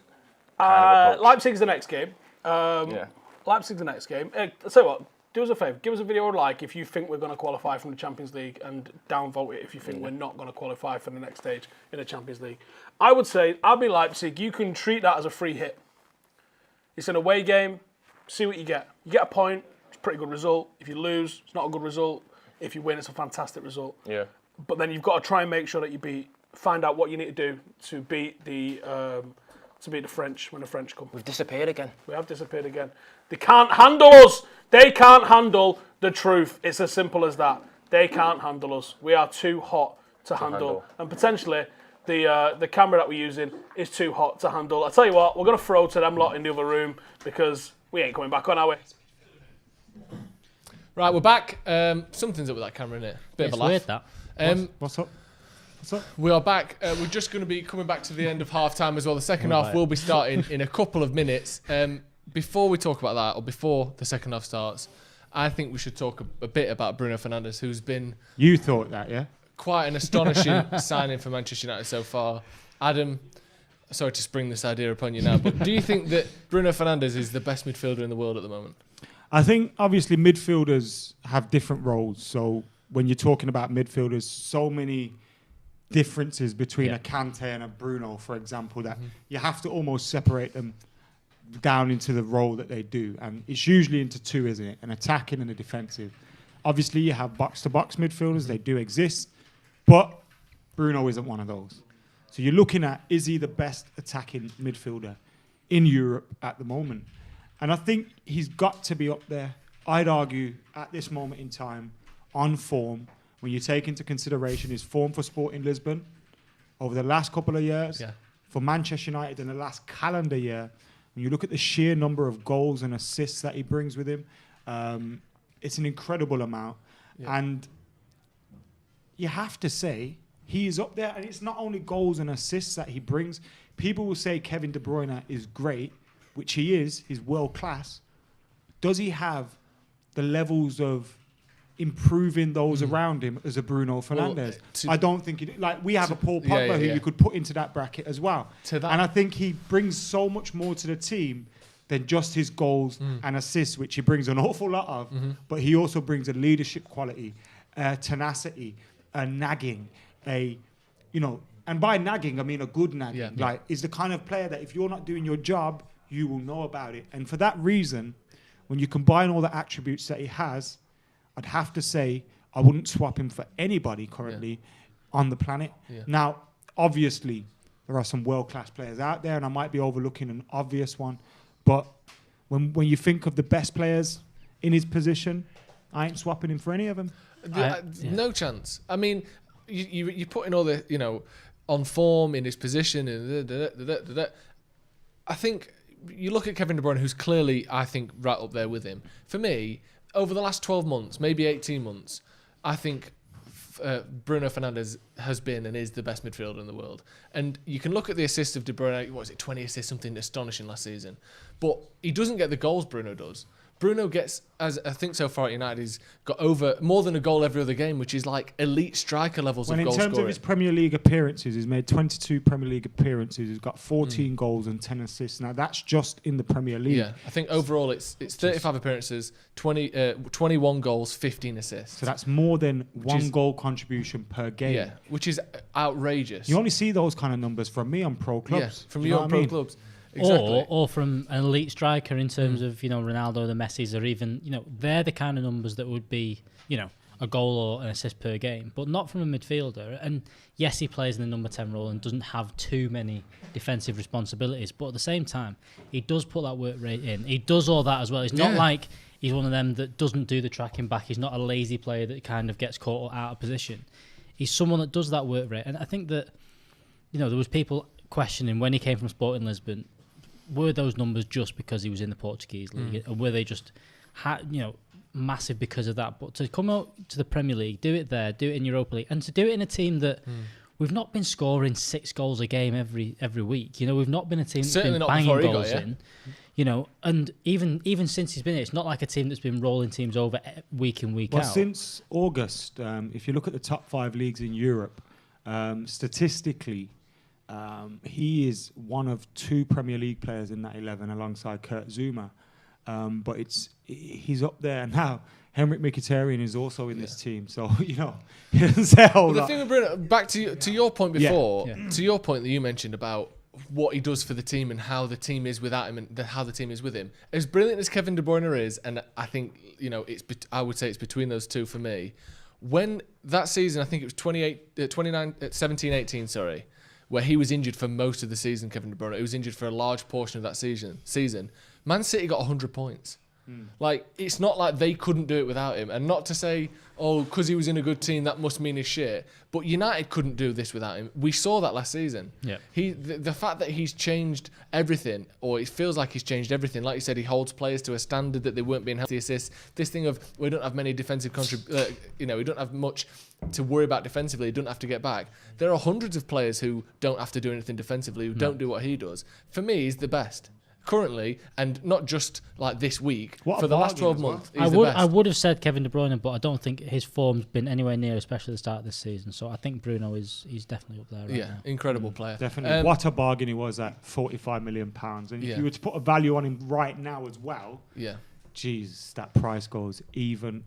Leipzig's the next game. Leipzig's the next game. I'll tell you what, do us a favour. Give us a video like if you think we're going to qualify from the Champions League, and downvote it if you think we're not going to qualify for the next stage in the Champions League. I would say, RB Leipzig, you can treat that as a free hit. It's an away game. See what you get. You get a point. It's a pretty good result. If you lose, it's not a good result. If you win, it's a fantastic result. Yeah. But then you've got to try and make sure that you find out what you need to do to beat the French when the French come. We've disappeared again. We have disappeared again. They can't handle us. They can't handle the truth. It's as simple as that. They can't handle us. We are too hot to handle. And potentially, the camera that we're using is too hot to handle. I tell you what, we're going to throw to them lot in the other room because we ain't coming back on, are we? Right, we're back. Something's up with that camera, innit? Bit of a laugh. Weird, that. What's up? We are back. We're just going to be coming back to the end of half time as well. The second half will be starting in a couple of minutes. Before we talk about that, or before the second half starts, I think we should talk a bit about Bruno Fernandes, who's been... You thought that, yeah? Quite an astonishing signing for Manchester United so far. Adam, sorry to spring this idea upon you now, but do you think that Bruno Fernandes is the best midfielder in the world at the moment? I think, obviously, midfielders have different roles. So when you're talking about midfielders, so many differences between a Kante and a Bruno, for example, that you have to almost separate them down into the role that they do. And it's usually into two, isn't it? An attacking and a defensive. Obviously, you have box-to-box midfielders. They do exist. But Bruno isn't one of those. So you're looking at, is he the best attacking midfielder in Europe at the moment? And I think he's got to be up there. I'd argue, at this moment in time, on form, when you take into consideration his form for Sporting Lisbon over the last couple of years, for Manchester United in the last calendar year, when you look at the sheer number of goals and assists that he brings with him, it's an incredible amount. Yeah. And you have to say he is up there. And it's not only goals and assists that he brings. People will say Kevin De Bruyne is great, which he is. He's world class. Does he have the levels of improving those around him as a Bruno Fernandes? I don't think we have a Paul Pogba who you could put into that bracket as well. And I think he brings so much more to the team than just his goals and assists, which he brings an awful lot of. But he also brings a leadership quality, tenacity, a nagging, and by nagging I mean a good nagging. Is the kind of player that if you're not doing your job, you will know about it. And for that reason, when you combine all the attributes that he has, I'd have to say I wouldn't swap him for anybody currently on the planet. Now, obviously, there are some world-class players out there, and I might be overlooking an obvious one. But when you think of the best players in his position, I ain't swapping him for any of them. No chance. I mean, you put in all the, on form in his position. And I think you look at Kevin De Bruyne, who's clearly, I think, right up there with him. For me, over the last 12 months, maybe 18 months, I think Bruno Fernandes has been and is the best midfielder in the world. And you can look at the assists of De Bruyne, 20 assists, something astonishing last season. But he doesn't get the goals Bruno does. Bruno gets, as I think so far at United, he's got over more than a goal every other game, which is like elite striker levels of goal scoring. In terms of his Premier League appearances, he's made 22 Premier League appearances. He's got 14 goals and 10 assists. Now, that's just in the Premier League. Yeah, I think overall it's 35 appearances, 21 goals, 15 assists. So that's more than one goal contribution per game. Yeah, which is outrageous. You only see those kind of numbers from me on pro clubs. Yeah, from you on pro clubs. Exactly. Or from an elite striker in terms of, Ronaldo, the Messis, or even, they're the kind of numbers that would be, a goal or an assist per game, but not from a midfielder. And yes, he plays in the number 10 role and doesn't have too many defensive responsibilities, but at the same time, he does put that work rate in. He does all that as well. It's not like he's one of them that doesn't do the tracking back. He's not a lazy player that kind of gets caught out of position. He's someone that does that work rate. And I think that, there was people questioning when he came from Sporting Lisbon, were those numbers just because he was in the Portuguese league, or were they just, massive because of that? But to come out to the Premier League, do it there, do it in Europa League, and to do it in a team that we've not been scoring 6 goals a game every week. We've not been a team that's been banging goals in. And even since he's been here, it's not like a team that's been rolling teams over week in, week out. Since August, if you look at the top 5 leagues in Europe, statistically, he is one of 2 Premier League players in that 11 alongside Kurt Zouma but he's up there now. Henrik Mkhitaryan is also in this team, so he doesn't say a whole lot. The thing with Bruno, back to your point before, to your point that you mentioned about what he does for the team and how the team is without him and how the team is with him. As brilliant as Kevin De Bruyne is, and I think I would say it's between those two for me. When that season, I think it was 17-18, sorry, where he was injured for most of the season, Kevin De Bruyne. He was injured for a large portion of that season. Man City got 100 points. Like, it's not like they couldn't do it without him. And not to say, because he was in a good team, that must mean he's shit. But United couldn't do this without him. We saw that last season. Yeah. The fact that he's changed everything, or it feels like he's changed everything. Like you said, he holds players to a standard that they weren't being held to assists. This thing of we don't have many defensive we don't have much to worry about defensively. He doesn't have to get back. There are hundreds of players who don't have to do anything defensively, who don't do what he does. For me, he's the best. Currently, and not just like this week, for the last 12 months, he's the best. I would have said Kevin De Bruyne, but I don't think his form's been anywhere near, especially at the start of this season. So I think Bruno he's definitely up there right now. Incredible player. Definitely. What a bargain he was at £45 million. And if you were to put a value on him right now as well, geez, that price goes even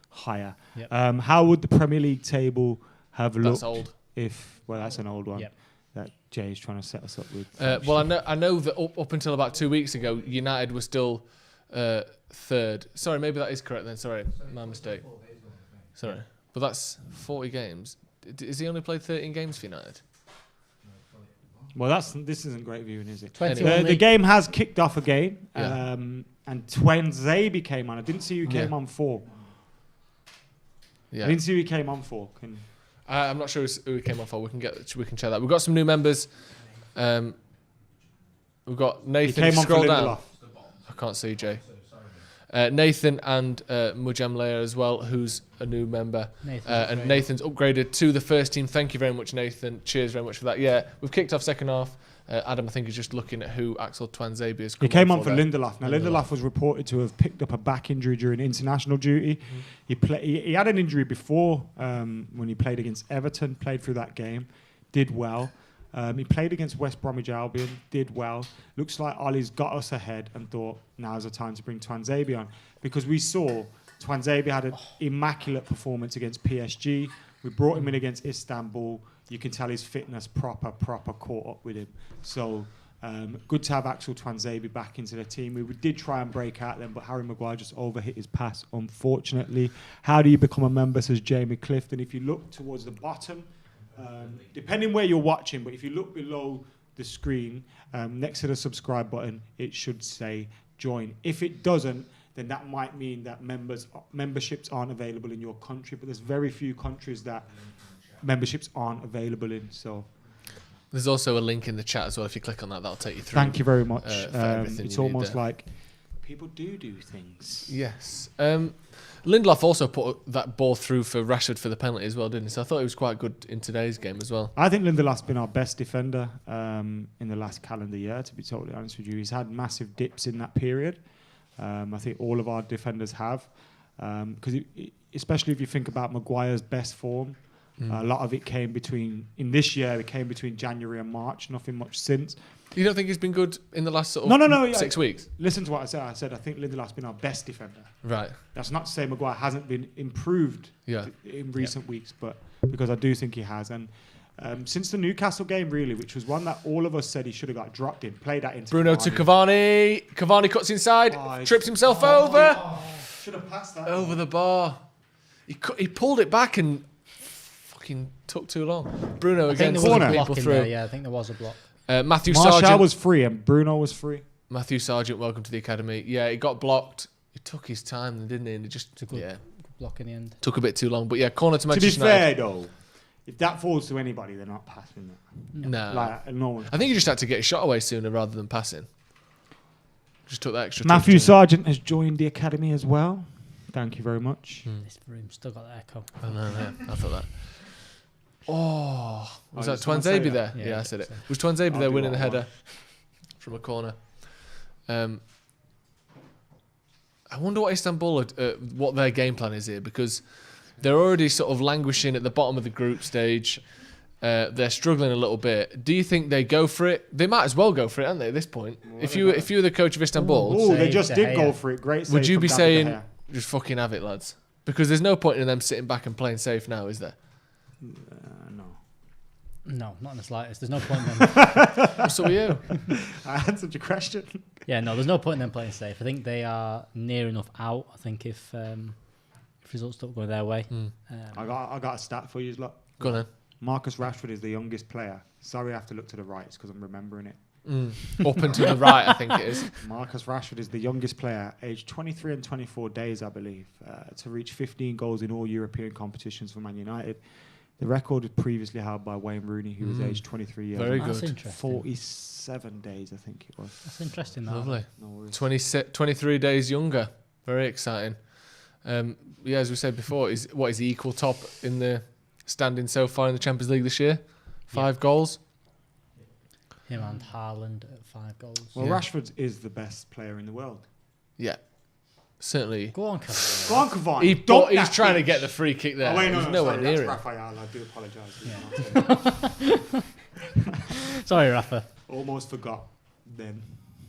higher. Yep. How would the Premier League table have looked if... Well, that's an old one. Yep. That Jay is trying to set us up with. Well, I know that up until about 2 weeks ago, United was still third. Sorry, maybe that is correct then. Sorry, my mistake. Sorry. But that's 40 games. Has he only played 13 games for United? Well, this isn't great viewing, is it? The game has kicked off again. Yeah. And Twenzabi came on. I didn't see who came on for. Yeah. I didn't see who he came on for. I'm not sure who he came off for. We can check that. We've got some new members. We've got Nathan. He came scroll on for down. Lindelof. I can't see Jay. Nathan and Mujam Leia as well, who's a new member. And Nathan's upgraded to the first team. Thank you very much, Nathan. Cheers very much for that. Yeah, we've kicked off second half. Adam, I think, is just looking at who Axel Twanzebe is. He came on for Lindelof. Now, Lindelof was reported to have picked up a back injury during international duty. He had an injury before when he played against Everton, played through that game, did well. He played against West Bromwich Albion, did well. Looks like Ollie's got us ahead and thought, now's the time to bring Twanzebe on. Because we saw Twanzebe had an immaculate performance against PSG. We brought him in against Istanbul. You can tell his fitness proper caught up with him. So good to have Axel Twanzebe back into the team. We did try and break out then, but Harry Maguire just overhit his pass, unfortunately. How do you become a member, says Jamie Clifton. If you look towards the bottom, depending where you're watching, but if you look below the screen, next to the subscribe button, it should say join. If it doesn't, then that might mean that memberships aren't available in your country, but there's very few countries that memberships aren't available in. So there's also a link in the chat as well. If you click on that, that'll take you through. Thank you very much. It's almost like people do things. Yes. Lindelof also put that ball through for Rashford for the penalty as well, didn't he? So I thought he was quite good in today's game as well. I think Lindelof's been our best defender in the last calendar year, to be totally honest with you. He's had massive dips in that period. I think all of our defenders have. Because especially if you think about Maguire's best form, a lot of it came between January and March, nothing much since. You don't think he's been good in the last sort of 6 weeks? Listen to what I said. I said I think Lindelof's been our best defender. Right. That's not to say Maguire hasn't been improved in recent weeks, but because I do think he has. And since the Newcastle game, really, which was one that all of us said he should have got dropped in, played that into Bruno to Cavani. Cavani cuts inside, trips himself over. Should have passed that. Over the bar. He pulled it back and fucking took too long. Bruno against people through. Yeah, I think there was a block. Matthew Martial Sargent was free and Bruno was free. Matthew Sargent, welcome to the academy. Yeah, he got blocked. He took his time, didn't he? And it just took a block in the end. Took a bit too long. But yeah, corner to Manchester United. To be fair, though, if that falls to anybody, they're not passing that. No. No one. I think he just had to get his shot away sooner rather than passing. Just took that extra. Matthew Sargent has joined the academy as well. Thank you very much. This room still got the echo. I know, yeah. I thought that. Was that Twanzebe there? Yeah, I said it. Was Twanzebe there winning the header from a corner? I wonder what Istanbul, what their game plan is here, because they're already sort of languishing at the bottom of the group stage. They're struggling a little bit. Do you think they go for it? They might as well go for it, aren't they, at this point? If you were the coach of Istanbul... they just did go for it. Great save. Would you from be David saying, De Gea. just fucking have it, lads? Because there's no point in them sitting back and playing safe now, is there? No, not in the slightest. There's no point in them. So are you? I answered your question. Yeah, no, there's no point in them playing safe. I think they are near enough out. I think if results don't go their way. I got a stat for you, lot. Go on then. Marcus Rashford is the youngest player. Sorry, I have to look to the right because I'm remembering it. Up and to the right, I think it is. Marcus Rashford is the youngest player, aged 23 and 24 days, I believe, to reach 15 goals in all European competitions for Man United. The record was previously held by Wayne Rooney, who was aged 23 years. Very That's good. interesting. 47 days, I think it was. That's interesting. That Lovely. No worries. 23 days younger. Very exciting. Yeah, as we said before, is he equal top in the standing so far in the Champions League this year? 5 goals. Him and Haaland at 5 goals. Well, Rashford is the best player in the world. Yeah. Certainly. Go on, Cavani. Go on, Cavani. He's trying to get the free kick there. Oh, wait, He's no, nowhere sorry, near that's it. Raphael. I do apologise. Sorry, Rafa. Almost forgot then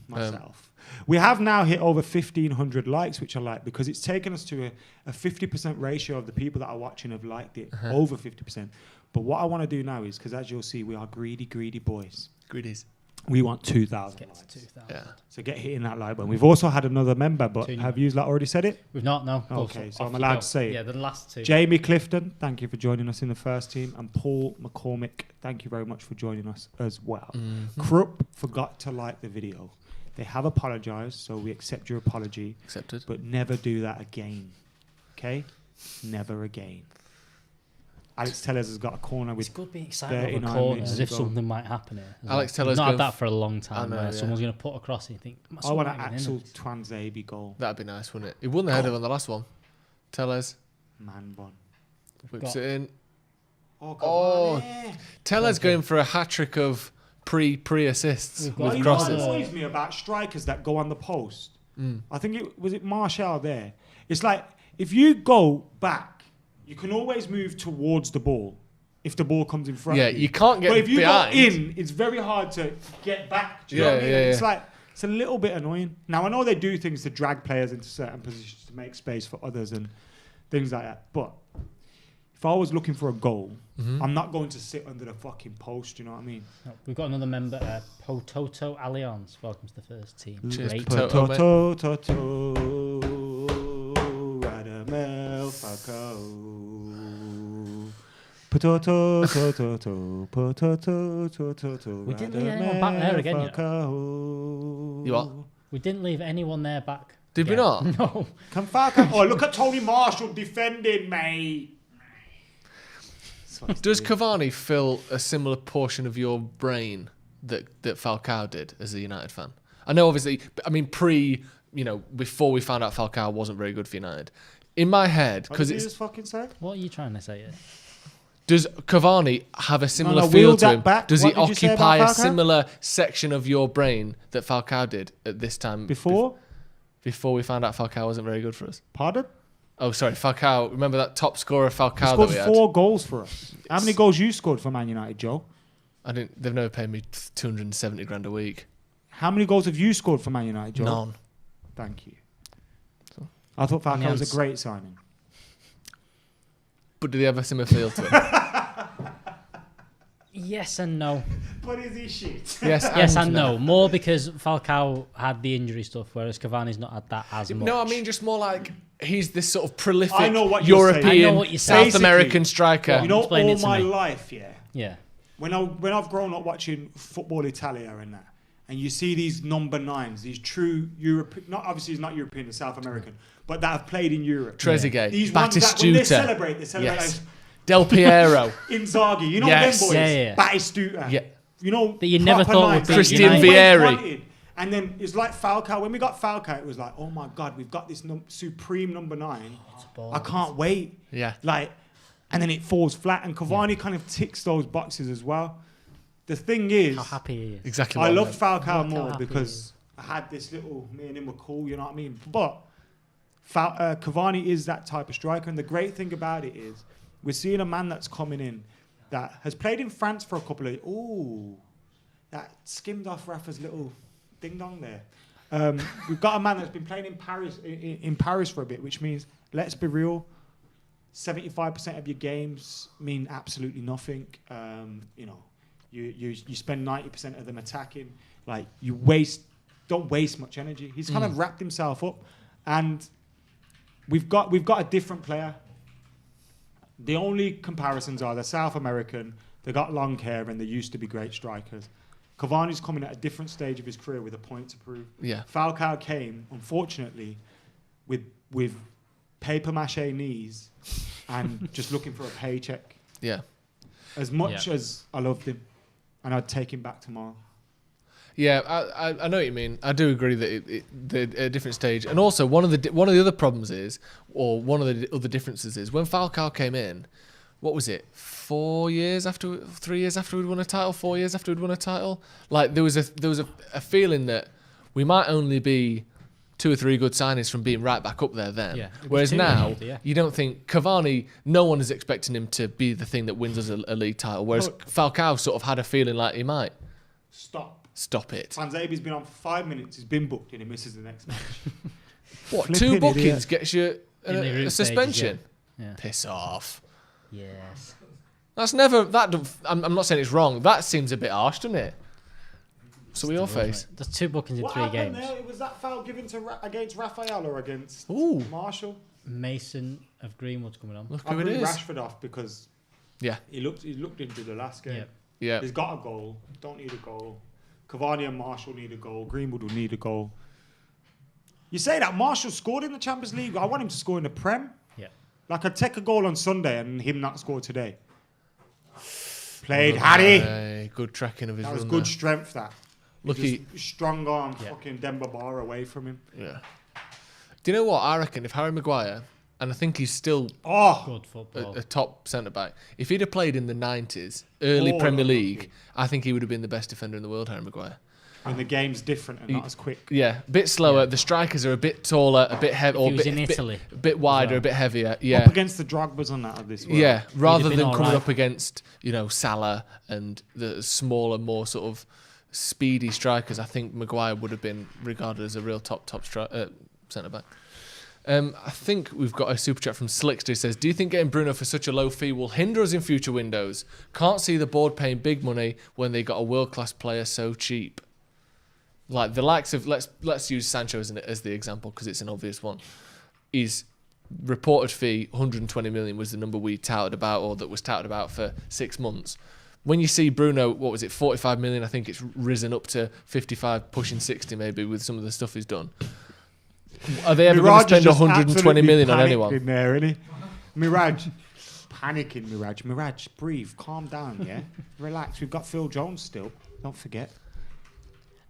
myself. We have now hit over 1,500 likes, which I like because it's taken us to a 50% ratio of the people that are watching have liked it, over 50%. But what I want to do now is, because as you'll see, we are greedy boys. Greedies. We want 2,000 likes. 2,000. Yeah. So get hitting that like button. We've also had another member, but have you already said it? We've not, no. Okay, so I'm allowed to say it. Yeah, the last 2. Jamie Clifton, thank you for joining us in the first team. And Paul McCormick, thank you very much for joining us as well. Krupp forgot to like the video. They have apologised, so we accept your apology. Accepted. But never do that again. Okay? Never again. Alex Tellers has got a corner with It's good being excited over 39 corners minutes as to if go. something might happen here. Alex Tellers We've not going had that for a long time. I know, Where yeah. someone's going to put a cross and you think, I want an Axel Twanzebe goal. That'd be nice, wouldn't it? He won the header on the last one. Tellers. Man bun. Whips it in. Oh, Tellers going for a hat-trick of pre-assists with What crosses. annoys me about strikers that go on the post, I think it Martial there. It's like, if you go back, you can always move towards the ball if the ball comes in front Yeah, of you. you can't get But if you behind. go in, it's very hard to get back. Do you know what I mean? It's yeah. like, it's a little bit annoying. Now, I know they do things to drag players into certain positions to make space for others and things like that. But if I was looking for a goal, I'm not going to sit under the fucking post, you know what I mean? No, we've got another member, Pototo Allianz. Welcome to the first team. Cheers, Great. Pototo, Radamel Falcao. Pototo, We didn't leave anyone back there again yet. You what? We didn't leave anyone there back. Did we again. not? No. Come Falcao. Oh, look at Tony Marshall defending, mate. Does Cavani fill a similar portion of your brain that Falcao did as a United fan? I know, obviously, before we found out Falcao wasn't very good for United. In my head, What did because you it's... just fucking say? What are you trying to say here? Does Cavani have a similar feel wheel to that him? back. Does What he did you say occupy about a Falcao? similar section of your brain that Falcao did at this time? Before? Before we found out Falcao wasn't very good for us. Pardon? Oh, sorry, Falcao. Remember that top scorer Falcao He that scored we had? 4 goals for us. How many goals you scored for Man United, Joe? They've never paid me 270 grand a week. How many goals have you scored for Man United, Joe? None. Thank you. I thought Falcao was a great signing. But do they have a similar feel to him? Yes and no. But is he shit? Yes and no. More because Falcao had the injury stuff, whereas Cavani's not had that as much. No, I mean just more like he's this sort of prolific I know what you're saying. European, I know what you're saying. South American striker. You know, Explain all it to my me. life, Yeah. when I've grown up watching Football Italia and that, and you see these number 9s, these true European, not obviously he's not European, he's South American, but that have played in Europe. Trezeguet, These ones that when they celebrate Yes. like Del Piero. Inzaghi, you know Yes. them boys, Yeah. Batistuta, Yeah. you know That you never proper thought would nines be that Christian you always Vieri. wanted. And then it's like Falcao. When we got Falcao, it was like, oh my God, we've got this supreme number 9. I can't wait. Yeah. And then it falls flat. And Cavani kind of ticks those boxes as well. The thing is, How happy he is. Exactly. I what loved Falcao Look how more happy he because is. I had this little, me and him were cool, you know what I mean? But Cavani is that type of striker. And the great thing about it is, we're seeing a man that's coming in that has played in France for a couple of... Ooh, that skimmed off Rafa's little ding-dong there. We've got a man that's been playing in Paris in Paris for a bit, which means, let's be real, 75% of your games mean absolutely nothing. You spend 90% of them attacking. Like, don't waste much energy. He's kind of wrapped himself up, and we've got a different player. The only comparisons are they're South American, they got long hair, and they used to be great strikers. Cavani's coming at a different stage of his career with a point to prove. Yeah. Falcao came, unfortunately, with paper mache knees and just looking for a paycheck. Yeah. As much as I loved him, and I'd take him back tomorrow. Yeah, I know what you mean. I do agree that they're at a different stage. And also, one of the other problems is, or one of the other differences is, when Falcao came in, what was it, 3 years after we'd won a title, 4 years after we'd won a title? Like, there was a feeling that we might only be 2 or 3 good signings from being right back up there then. Yeah, whereas now, you don't think Cavani, no one is expecting him to be the thing that wins us a league title, whereas Falcao sort of had a feeling like he might. Stop it. Fanzabi's been on for 5 minutes, he's been booked, and he misses the next match. What, 2 bookings gets you a suspension? Stages, yeah. Piss off. Yes. That's never... I'm not saying it's wrong. That seems a bit harsh, doesn't it? So we all face. There's 2 bookings in 3 games. There? Was that foul given against Raphael or against Marshall? Mason of Greenwood's coming on. Look who it is. Rashford off because he looked into the last game. Yeah. He's got a goal. Don't need a goal. Cavani and Marshall need a goal. Greenwood will need a goal. You say that Marshall scored in the Champions League. I want him to score in the Prem. Yeah. Like, I'd take a goal on Sunday and him not score today. Played Harry. Good tracking of his That was run good there. strength, that. Lucky. Strong arm, fucking Demba Ba away from him. Yeah. Do you know what? I reckon if Harry Maguire, and I think he's still good football, a top centre-back, if he'd have played in the 90s, early Premier League, I think he would have been the best defender in the world, Harry Maguire. And the game's different and not as quick. Yeah, a bit slower. The strikers are a bit taller, a bit heavy, or a bit wider, a bit heavier. Yeah, up against the Drogbas on that of this world. Yeah, rather than coming up against Salah and the smaller, more sort of speedy strikers, I think Maguire would have been regarded as a real top centre back. I think we've got a super chat from Slickster who says, do you think getting Bruno for such a low fee will hinder us in future windows? Can't see the board paying big money when they got a world-class player so cheap. Like the likes of, let's use Sancho as the example because it's an obvious one. His reported fee, 120 million, was the number we touted about, or that was touted about for 6 months. When you see Bruno, what was it, 45 million? I think it's risen up to 55, pushing 60 maybe with some of the stuff he's done. Are they ever going to spend 120 million on anyone? In there, isn't he? Mirage. Panicking, Mirage. Mirage, breathe. Calm down, yeah? Relax. We've got Phil Jones still. Don't forget.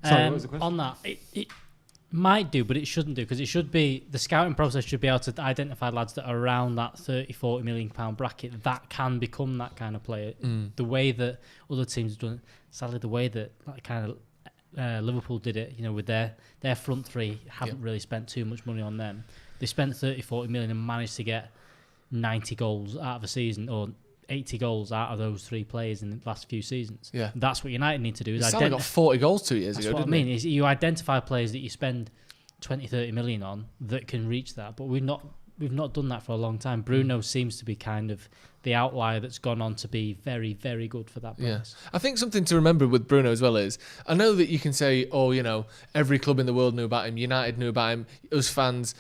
Sorry, what was the question? On that, it might do, but it shouldn't do, because it should be, the scouting process should be able to identify lads that are around that 30-40 million pound bracket that can become that kind of player. The way that other teams have done it, sadly, the way that kind of Liverpool did it, with their front three, haven't really spent too much money on them. They spent 30-40 million and managed to get 90 goals out of a season, or 80 goals out of those 3 players in the last few seasons. Yeah, that's what United need to do. Salah got 40 goals 2 years ago. That's what I mean. Is you identify players that you spend 20-30 million on that can reach that, but we've not done that for a long time. Bruno seems to be kind of the outlier that's gone on to be very, very good for that price. I think something to remember with Bruno as well is, I know that you can say, every club in the world knew about him, United knew about him, us fans.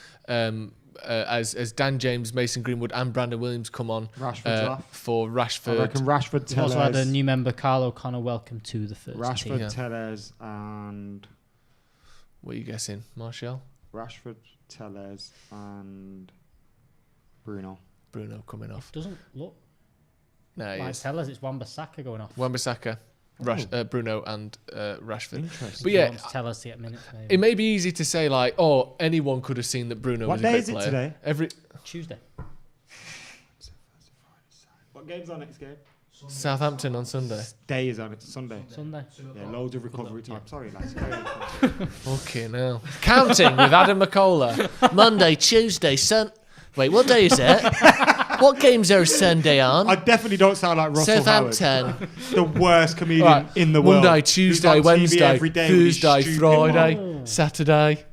As Dan James, Mason Greenwood and Brandon Williams come on for Rashford. I reckon Rashford, Tellez. We've also had a new member, Carl O'Connor, welcome to the first Rashford, team. Tellez and... What are you guessing, Martial? Rashford, Tellez and Bruno. Bruno coming off. It doesn't look like Tellez, it's Wan-Bissaka going off. Wan-Bissaka. Bruno and Rashford. Interesting. But yeah, tell us to get minutes. Maybe. It may be easy to say like, anyone could have seen that Bruno was a great player. What day is it today? Tuesday. What game's our next game? Southampton on Sunday. Day is on it. Sunday. Yeah, loads of recovery time. Sorry, lads. Okay, now counting with Adam McCullough. Monday, Tuesday, Wait, what day is it? What games are Sunday on? I definitely don't sound like Russell Southampton. Howard. The worst comedian in the world. Monday, Tuesday, Wednesday, Thursday, Friday, Saturday.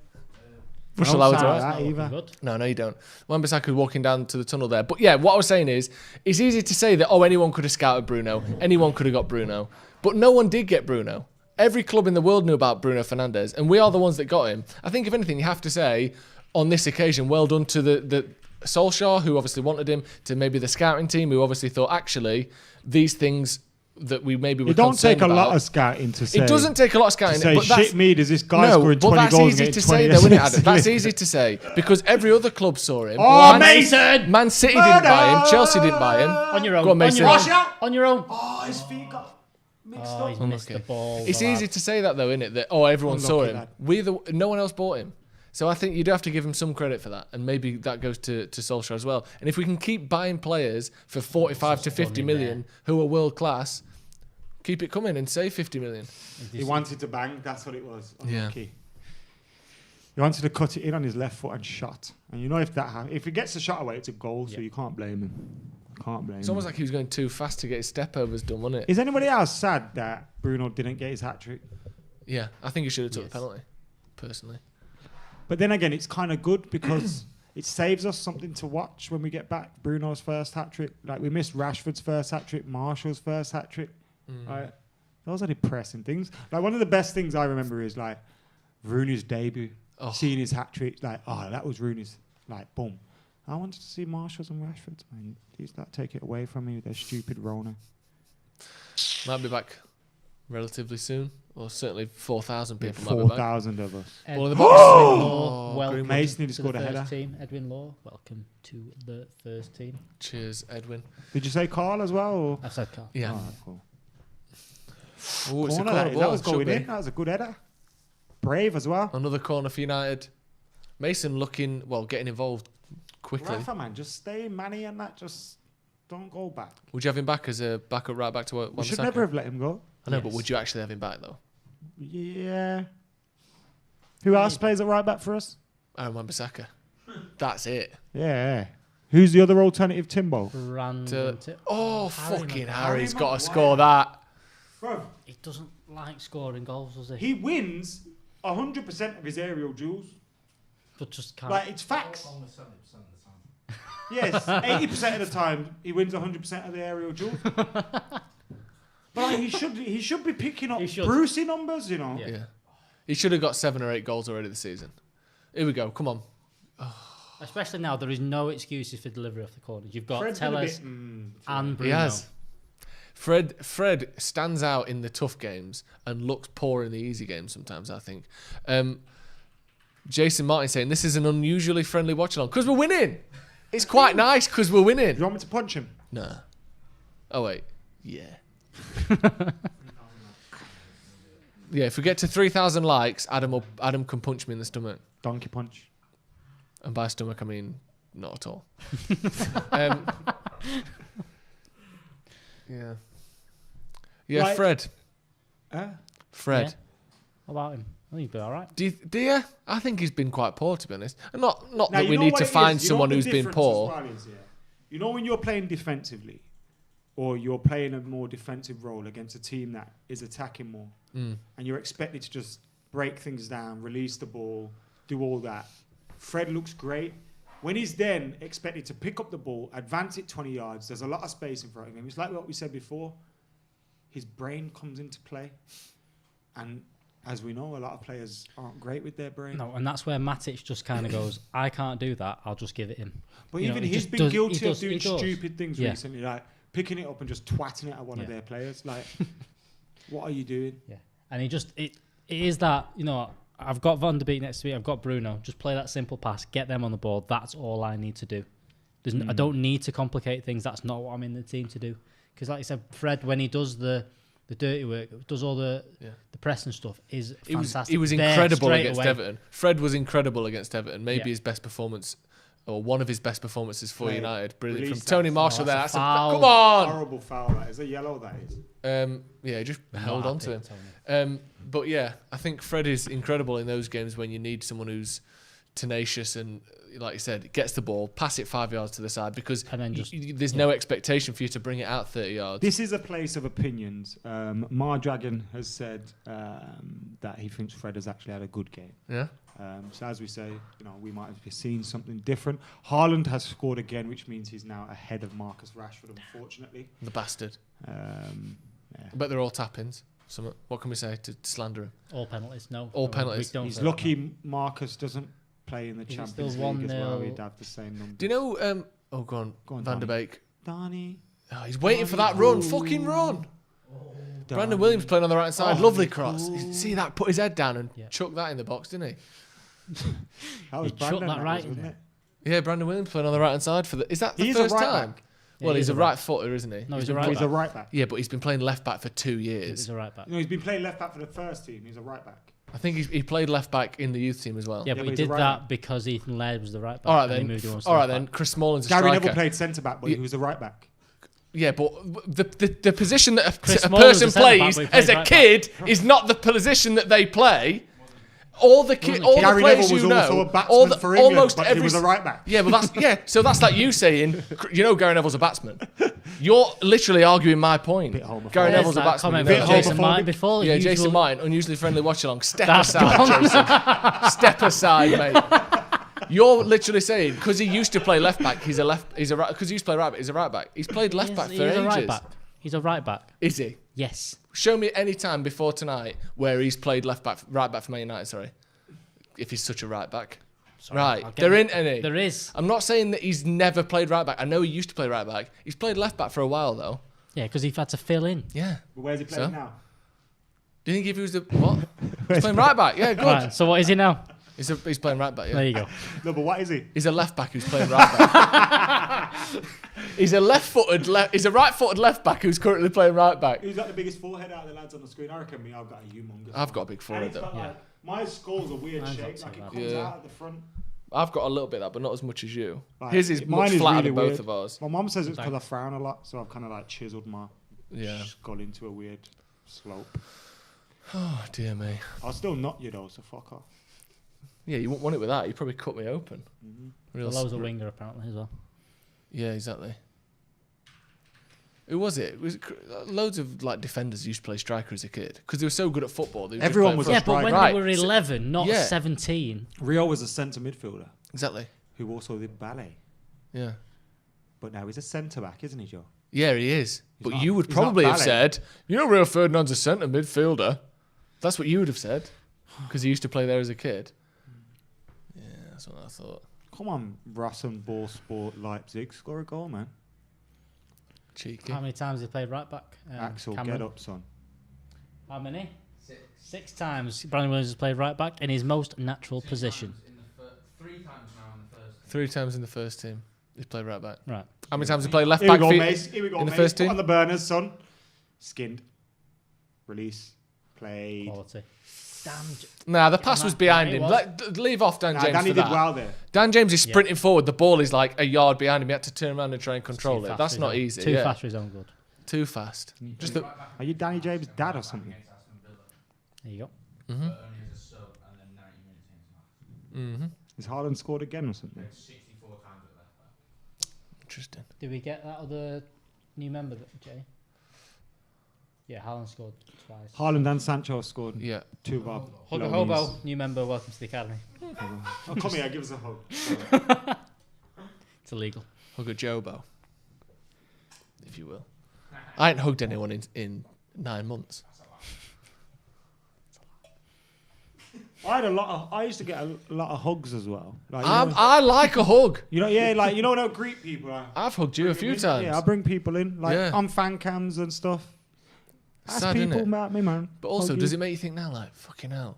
Russell Howard's right. No, you don't. Wan-Bissaka's walking down to the tunnel there. But yeah, what I was saying is, it's easy to say that, anyone could have scouted Bruno. Anyone could have got Bruno. But no one did get Bruno. Every club in the world knew about Bruno Fernandes, and we are the ones that got him. I think, if anything, you have to say, on this occasion, well done to the Solskjaer, who obviously wanted him, to maybe the scouting team, who obviously thought, actually, these things that we maybe were concerned about. It don't take a lot of scouting to say. It doesn't take a lot of scouting. To say, shit me, does this guy scoring 20 goals? But that's easy to say, though, isn't it, Adam? That's easy to say, because every other club saw him. Oh, Mason! Man City didn't buy him. Chelsea didn't buy him. On your own. Go on, Mason. On your own. Oh, his feet got mixed up. He's missed the ball. It's easy to say that, though, isn't it? That, everyone saw him. No one else bought him. So I think you do have to give him some credit for that, and maybe that goes to Solskjaer as well. And if we can keep buying players for 45 to 50 million who are world class, keep it coming and save 50 million. He wanted to bang, that's what it was. Yeah. He wanted to cut it in on his left foot and shot. And if he gets the shot away, it's a goal, so you can't blame him. It's almost like he was going too fast to get his step overs done, wasn't it? Is anybody else sad that Bruno didn't get his hat-trick? Yeah, I think he should have took the penalty, personally. But then again, it's kind of good because it saves us something to watch when we get back. Bruno's first hat-trick. Like, we missed Rashford's first hat-trick, Martial's first hat-trick. Like, those are depressing things. Like, one of the best things I remember is, like, Rooney's debut. Seeing his hat-trick. Like, that was Rooney's. Like, boom. I wanted to see Martial's and Rashford's, man. Please don't take it away from me with their stupid Rona. Might be back relatively soon. Or certainly 4,000 people might be back. 4,000 of us. Ball in the box. Welcome Mason to scored the a first header. team. Edwin Law, welcome to the first team. Cheers, Edwin. Did you say Carl as well? Or? I said Carl. Yeah. Oh, cool. Oh, it's a Corner, corner ball. that was Should going be. in. That was a good header. Brave as well. Another corner for United. Mason getting involved quickly. Rafa, man, just stay Manny and that. Just don't go back. Would you have him back as a backup right back to Wan-Bissaka? We should never have let him go. I know, but would you actually have him back, though? Yeah. Who else plays at right back for us? Wan-Bissaka. That's it. Yeah. Who's the other alternative, Timbo? Fucking Harry's got to score that. Bro, he doesn't like scoring goals, does he? He wins 100% of his aerial duels. But just can't. Like, it's facts. Yes, 80% of the time he wins 100% of the aerial duels. But like, he should be picking up Brucey numbers, you know. Yeah. He should have got 7 or 8 goals already this season. Here we go. Come on. Especially now, there is no excuses for delivery off the corners. You've got Fred's Tellez and Bruno. He has. Fred stands out in the tough games and looks poor in the easy games sometimes, I think. Jason Martin saying, this is an unusually friendly watch-along. Because we're winning. It's quite nice because we're winning. You want me to punch him? No. Oh, wait. Yeah. Yeah, if we get to 3,000 likes, Adam can punch me in the stomach. Donkey punch. And by stomach, I mean not at all. Yeah. Yeah, Right. Fred. Fred. Yeah. What about him? I think he'd be all right. Do you? I think he's been quite poor, to be honest. And not Now, that you we know need what to it is? find You know someone what the who's been difference poor. as well is, yeah? You know when you're playing defensively, or you're playing a more defensive role against a team that is attacking more, and you're expected to just break things down, release the ball, do all that. Fred looks great. When he's then expected to pick up the ball, advance it 20 yards, there's a lot of space in front of him. It's like what we said before. His brain comes into play. And as we know, a lot of players aren't great with their brain. No, and that's where Matic just kind of goes, I can't do that, I'll just give it him. But You even know, he's just been does- guilty he of does- doing he does. stupid things Yeah. recently, like picking it up and just twatting it at one of their players. Like, what are you doing? Yeah. And it is that, you know, I've got Van der Beek next to me, I've got Bruno. Just play that simple pass, get them on the board. That's all I need to do. I don't need to complicate things. That's not what I'm in the team to do. Because like I said, Fred, when he does the dirty work, does all the press and stuff, is fantastic. He was There incredible straight against away. Everton. Fred was incredible against Everton. Maybe Yeah. his best performance, or one of his best performances for Right. United. Brilliant Release from that. Tony Marshall there. that's a That's foul. come on. Horrible foul, that is. A yellow, that is. Yeah, he just held on to happy, him. But yeah, I think Fred is incredible in those games when you need someone who's tenacious and, like you said, gets the ball, pass it 5 yards to the side because And then there's no expectation for you to bring it out 30 yards. This is a place of opinions. Dragon has said that he thinks Fred has actually had a good game. Yeah. So as we say, we might have seen something different. Haaland has scored again, which means he's now ahead of Marcus Rashford, unfortunately. The bastard. Yeah. But they're all tap-ins. What can we say to slander him? All penalties, no. All penalties. He's lucky Marcus doesn't play in the Champions League as well. He'd have the same number. Do you know... go on Van der Beek. Danny. Oh, he's waiting for that run. Fucking run. Brandon Williams playing on the right side. Lovely cross. See that? Put his head down and chuck that in the box, didn't he? That was Brandon, chucked that right in wasn't there. it? Yeah, Brandon Williams playing on the right-hand side. Is that the He's a first right time? back. Well, Yeah, he's a right-footer, isn't he? No, he's been a right playing- He's a right back. Yeah, but he's been playing left-back for 2 years. He's a right back. No, he's been playing left back for the first team. He's a right back. I think he played left-back in the youth team as well. Yeah, but he he's a did right that back. because Ethan Laird was the right back. All right, and he then. moved him on to All right, left then. back. Chris Smalling's a Gary striker. Neville played centre-back, but he was a right back. Yeah, but the position that Chris a Smalling's person a centre-back, plays but he played as a right kid is not the position that they play. All the Gary players Neville was you know, also a batsman for England, but he was a right back. Yeah, but so that's like you saying, Gary Neville's a batsman. You're literally arguing my point. Gary Neville's a batsman. Jason Martin before. Yeah, Jason Martin, unusually friendly watch-along. Step aside, Jason. Step aside, mate. You're literally saying because he used to play left back, he's a because he used to play right back, he's a right back. He's played left back for ages. He's a right back. He's a right back. Is he? Yes. Show me any time before tonight where he's played right back for Man United. Sorry, if he's such a right back. Right, there ain't any. There is. I'm not saying that he's never played right back. I know he used to play right back. He's played left back for a while though. Yeah, because he's had to fill in. Yeah. But where's he playing now? Do you think if he was the what? He's playing right back. Yeah, good. Right, so what is he now? He's playing right back. Yeah. There you go. No, but what is he? He's a left back who's playing right back. He's a right-footed left back who's currently playing right back. Who's got the biggest forehead out of the lads on the screen? I reckon I've got a humongous. I've got a big forehead though. Like, my skull's a weird shape, like it comes out at the front. I've got a little bit of that, but not as much as you. Like, His is mine much is flatter really than both weird. of ours. My mum says it's because I frown a lot, so I've kind of like chiseled my Yeah. skull into a weird slope. Oh dear me. I'll still knock you though, so fuck off. Yeah, you wouldn't want it with that. You probably cut me open. Real Lowe's a winger apparently as well. Yeah, exactly. Who was it? Loads of like defenders used to play striker as a kid because they were so good at football. They Everyone was a but when Right. they were 11, not 17. Rio was a centre midfielder. Exactly. Who also did ballet. Yeah. But now he's a centre back, isn't he, Joe? Yeah, he is. But not- you would he's not probably have ballet. said, Rio Ferdinand's a centre midfielder. That's what you would have said because he used to play there as a kid. Yeah, that's what I thought. Come on, Rasenball Sport Leipzig, score a goal, man. Cheeky. How many times has he played right back? Axel, Cameron? get up, son. How many? 6 times. Brandon Williams has played right back in his most natural position. 3 times now in the first. 3 times in the first team. He's played right back. Right. How many times has he played left Here we back go, for you Mace. Here we go, in the Mace. first Put team? on the burners, son. Skinned. Release. Played. Quality. Damn. Nah, the pass was behind it him. was. Leave off Dan Nah, James Danny for did that. well there. Dan James is sprinting forward. The ball is like a yard behind him. He had to turn around and try and control it. fast That's for not his own- easy. Too yeah. fast for his own good. Too fast. Just the, Are you Danny James' dad or something? There you go. Mhm. Is Haaland scored again or something? Interesting. Did we get that other new member, Jay? Yeah, Haaland scored twice. Haaland and Sancho scored. Yeah. 2 of our Hugger loanees. Hobo, new member, welcome to the academy. Oh, come here, give us a hug. It's illegal. Hug a Jobo, if you will. I ain't hugged anyone in 9 months. I used to get a lot of hugs as well. Like, I like a hug. Don't greet people. I've hugged you a few times. Yeah, I bring people in, on fan cams and stuff. Ask Sad, isn't people it? about me, man. But also, Hug does you. it make you think now, like, fucking hell?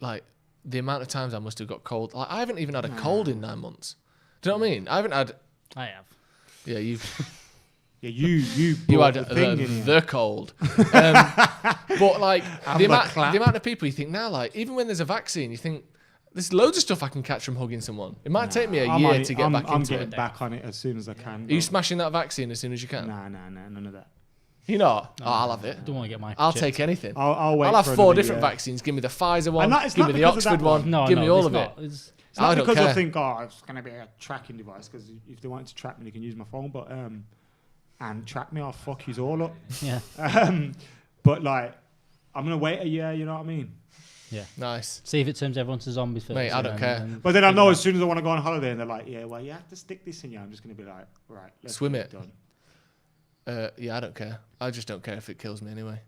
Like, the amount of times I must have got cold. Like, I haven't even had a cold in 9 months. Do you know what I mean? I haven't had... I have. Yeah, you've... Yeah, you had brought the thing in the here. cold. But like the Amber amount of people you think now, like even when there's a vaccine, you think there's loads of stuff I can catch from hugging someone. It might take me a year to get back I'm into getting it. back on it as soon as I can. Are you smashing that vaccine as soon as you can? Nah, none of that. You're not? Oh, I'll have it. Don't want to get my. I'll chipped. take anything. I'll wait I'll have for 4 another different year. vaccines. Give me the Pfizer one. And that- it's Give not me the because of Oxford that one. one. No, give me all it's of not. it. It's It's not I don't because care. I think, it's going to be a tracking device, because if they wanted to track me, they can use my phone, but and track me, I'll fuck yous all up. Yeah. But, like, I'm going to wait a year, you know what I mean? Yeah. Nice. See if it turns everyone to zombies first. Mate, I don't care. But then I know as soon as I want to go on holiday, and they're like, yeah, well, you have to stick this in you. I'm just going to be like, right, let's Swim get it. done. Yeah, I don't care. I just don't care if it kills me anyway.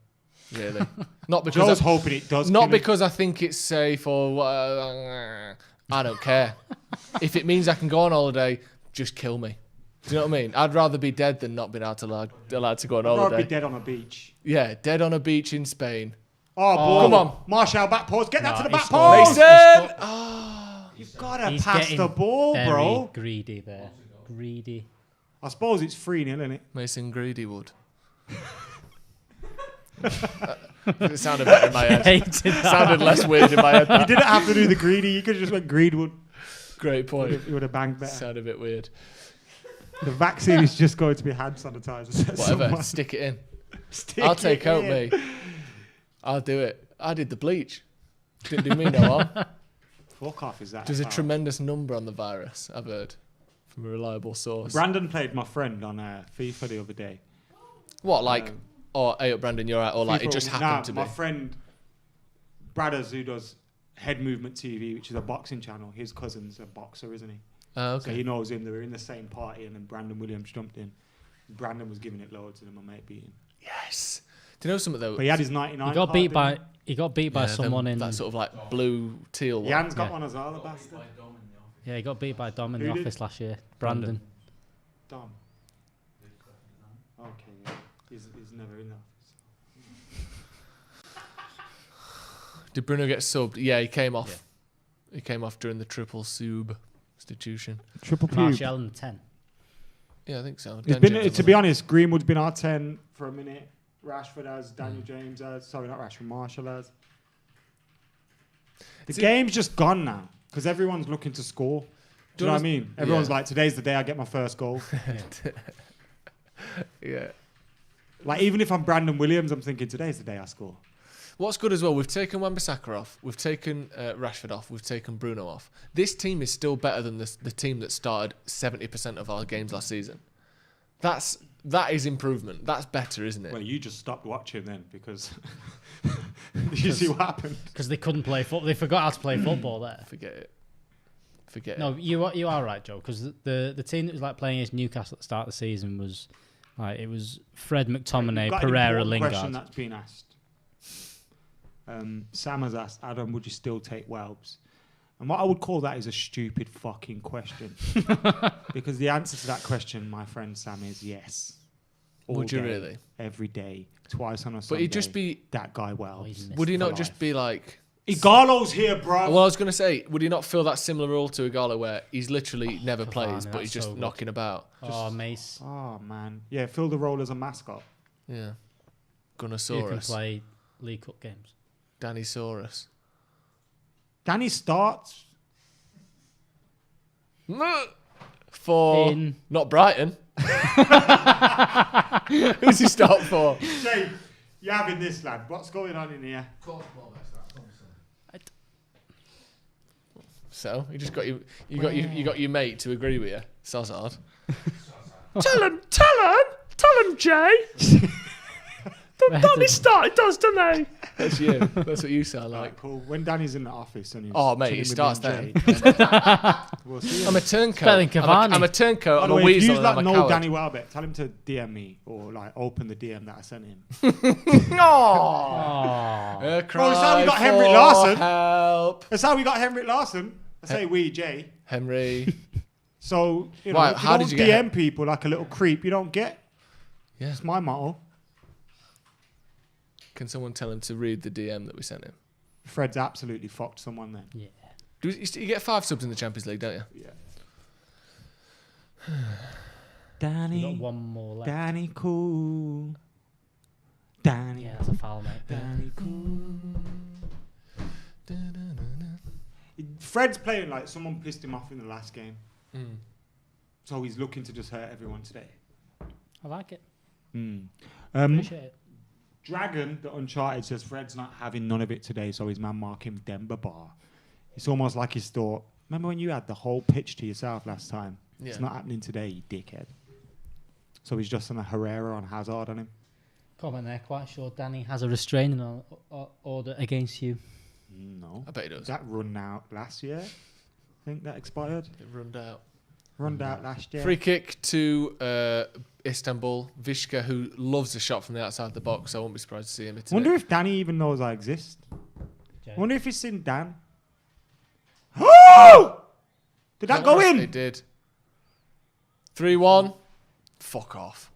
Really. Not because Joe's hoping it does. Not kill him. because I think it's safe or I don't care. If it means I can go on holiday, just kill me. Do you know what I mean? I'd rather be dead than not being allowed to go on I'd rather holiday. be dead on a beach. Yeah, dead on a beach in Spain. Oh, boy. Come on. Marshall, back post. Get that to the back scored. post. Mason! You've got to He's pass getting the ball, very bro. greedy there. Greedy. I suppose it's 3-0, isn't it? Mason Greedywood. It sounded better in my head. Hated that. Sounded less weird in my head. You didn't have to do the greedy. You could have just went Greedwood. Great point. It would have banged better. Sounded a bit weird. The vaccine is just going to be hand sanitizer. Whatever. Stick it in. I'll take out me. I'll do it. I did the bleach. Didn't do me no harm. Fuck off, is that? There's a tremendous number on the virus, I've heard, from a reliable source. Brandon played my friend on FIFA the other day. What, like, hey up Brandon, you're right, or like, FIFA it just happened to be? My friend, Bradders, who does Head Movement TV, which is a boxing channel, his cousin's a boxer, isn't he? Oh, okay. So he knows him. They were in the same party, and then Brandon Williams jumped in. Brandon was giving it loads, and then my mate beat him. Yes. Do you know something though? But he had his 99. He got card, beat didn't by. He got beat by Yeah, someone in that sort of like blue teal one. Jan's got Yeah. one as well, the bastard. Yeah, he got beat by Dom in Who the did? office last year. Brandon. Dom. Okay, yeah. He's never in that. Did Bruno get subbed? Yeah, he came off. Yeah. He came off during the triple substitution. Triple pube. Martial and 10. Yeah, I think so. It's been, to be honest, Greenwood's been our 10 for a minute. Rashford has, Daniel James has. Sorry, not Rashford, Marshall has. The game's just gone now because everyone's looking to score. Do you know what I mean? Everyone's like, today's the day I get my first goal. Yeah. Like, even if I'm Brandon Williams, I'm thinking today's the day I score. What's good as well, we've taken Wan-Bissaka off, we've taken Rashford off, we've taken Bruno off. This team is still better than the team that started 70% of our games last season. That is improvement. That's better, isn't it? Well, you just stopped watching then because did you see what happened? Because they couldn't play football. They forgot how to play football there. Forget it. No, you are right, Joe. Because the team that was like playing against Newcastle at the start of the season was like, it was Fred, McTominay, Pereira, Lingard. Question that's been asked. Sam has asked, Adam, would you still take Welbs? And what I would call that is a stupid fucking question. Because the answer to that question, my friend Sam, is yes. Would you day, really? Every day, twice on a Sunday. But he'd just be... that guy Welbs. Would he not just be like... Igalo's here, bro. Well, I was going to say, would he not feel that similar role to Igalo where he's literally never plays, but he's just knocking about? Mace. Oh, man. Yeah, fill the role as a mascot. Yeah. You can Gunnosaurus. play League Cup games. Danny Saurus. Danny starts. For not Brighton. Who's he start for? Jay, you're having this, lad. What's going on in here? So you just got you got your mate to agree with you. Sozard. Tell him, Jay. Danny started, doesn't he? That's you. That's what you sound like. Right, cool. When Danny's in the office and he's mate, he starts there. We'll I'm a turncoat. I'm a turncoat. I'm a weasel. If you I'm a know coward. Danny Welbeck, tell him to DM me or like open the DM that I sent him. Aww. Bro, that's how we got Henrik Larsson. Help. That's how we got Henrik Larsson. I say we, Jay. Henry. So you know, Right, if how you did don't you get DM people like a little creep, you don't get. Yeah. That's my motto. Can someone tell him to read the DM that we sent him? Fred's absolutely fucked someone then. Yeah. You get 5 subs in the Champions League, don't you? Yeah. Danny. We've got one more left. Danny cool. Danny. Yeah, that's a foul, mate. Danny cool. Fred's playing like someone pissed him off in the last game. So he's looking to just hurt everyone today. I like it. Appreciate it. Dragon, the Uncharted, says Fred's not having none of it today, so his man mark him Denver Bar. It's almost like he's thought, Remember when you had the whole pitch to yourself last time? Yeah. It's not happening today, you dickhead. So he's just on a Herrera on Hazard on him. Comment there. Quite sure Danny has a restraining order against you. No. I bet he does. That run out last year. I think that expired. It runned out. Runned out last year. Free kick to Istanbul. Vishka, who loves a shot from the outside the box. I won't be surprised to see him hit it. I wonder if Danny even knows I exist. I wonder if he's seen Dan. Oh! Did that go in? It did. 3-1. Fuck off.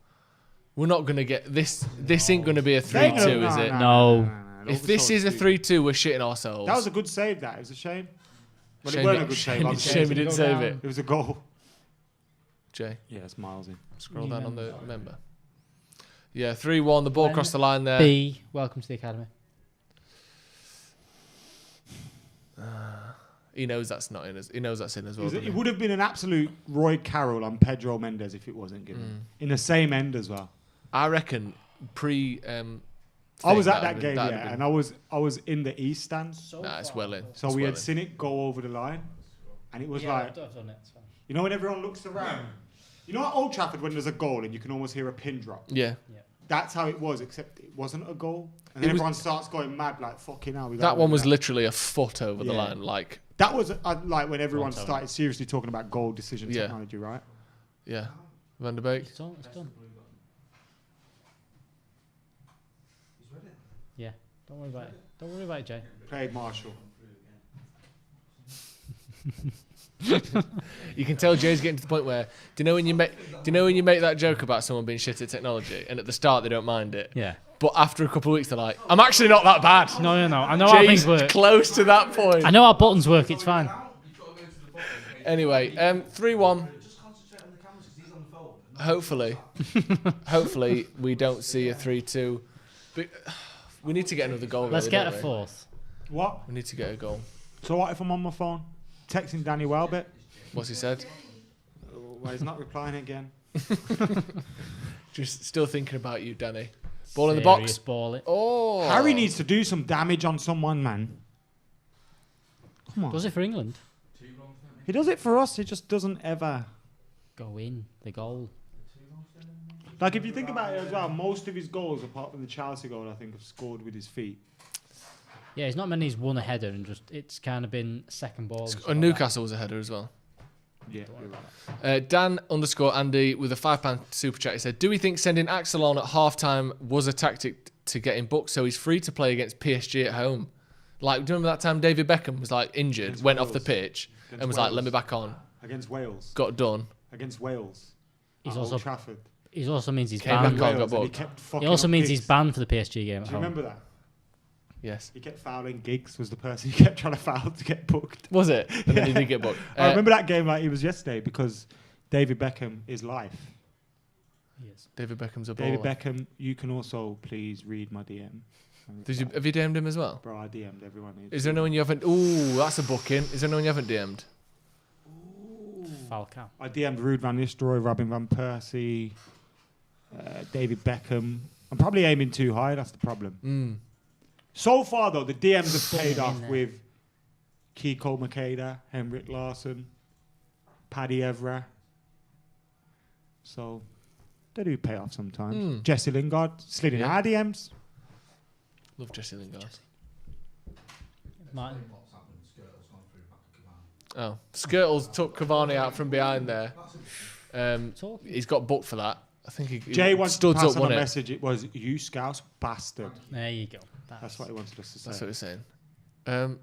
We're not going to get this. This ain't going to be a 3-2, is it? No. If this is a 3-2, we're shitting ourselves. That was a good save, that. It was a shame. Well, Shame it weren't it- a good shame save. it- obviously. shame we didn't save it. It was a goal. Jay. Yeah, it's miles in. Scroll down on the member. Yeah, 3-1. The ball crossed the line there. B, welcome to the academy. He knows that's not in. He knows that's in as well. doesn't he? It would have been an absolute Roy Carroll on Pedro Mendes if it wasn't given. In the same end as well. I reckon I was at that game, yeah, and I was in the East stand. Nah, it's well in. So we had seen it go over the line, and it was like, I've done it. It's fine. you know when everyone looks around? You know at Old Trafford when there's a goal and you can almost hear a pin drop? Yeah. That's how it was, except it wasn't a goal. And then everyone starts going mad like, fucking hell. That one was literally a foot over the line. Like That was like when everyone started seriously talking about goal decision technology, right? Yeah. Van der Beek. It's done. Yeah, don't worry about it. Don't worry about it, Jay. Played Marshall. You can tell Jay's getting to the point where do you know when you make that joke about someone being shit at technology, and at the start they don't mind it. Yeah. But after a couple of weeks they're like, I'm actually not that bad. No. I know how Jay's things work. close to that point. I know how buttons work. It's fine. Anyway, 3-1. Hopefully we don't see a 3-2. But we need to get another goal. Let's really, get don't a we? fourth. What? We need to get a goal. So what if I'm on my phone? Texting Danny Welbeck? What's he said? Well, he's not replying again. Just still thinking about you, Danny. Ball in the box. Ball it. Oh. Harry needs to do some damage on someone, man. Come on. Does it for England? He does it for us. He just doesn't ever go in the goal. Like if you think about it as well, most of his goals, apart from the Chelsea goal, I think, have scored with his feet. Yeah, it's not many. He's won a header and just it's kind of been second ball. And Newcastle was a header as well. Yeah, you're right. Dan_Andy with a £5 super chat. He said, "Do we think sending Axel on at half-time was a tactic to get him booked so he's free to play against PSG at home? Like, do you remember that time David Beckham was like injured, Against went Wales. off the pitch, Against and was like, Wales. let me back on. Against Wales. Got done. Against Wales. He's At also Old Trafford. He also means he's Came banned. back on, got Wales, and he booked. kept It fucking also up means gigs. he's banned for the PSG game. At Do you home. remember that? Yes. He kept fouling. Giggs was the person he kept trying to foul to get booked. Was it? And then he did get booked. I remember that game like it was yesterday because David Beckham is life. Yes. David Beckham's a baller. David Beckham, you can also please read my DM. Have you DM'd him as well? Bro, I DM'd everyone. Is there anyone you haven't... Ooh, that's a booking. Is there anyone you haven't DM'd? Falcao. I DM'd Ruud van Nistelrooy, Robin van Persie, David Beckham. I'm probably aiming too high. That's the problem. So far, though, the DMs have paid off with Kiko Makeda, Henrik Larsson, Paddy Evra. So they do pay off sometimes. Jesse Lingard slid in our DMs. Love Jesse Lingard. Martin. Oh, Skirtles took Cavani out from behind there. He's got booked for that. I think he Jay wants to studs pass up, on a wasn't it? message. It was, you scouse bastard. There you go. That's what he wanted us to say. That's what he's saying.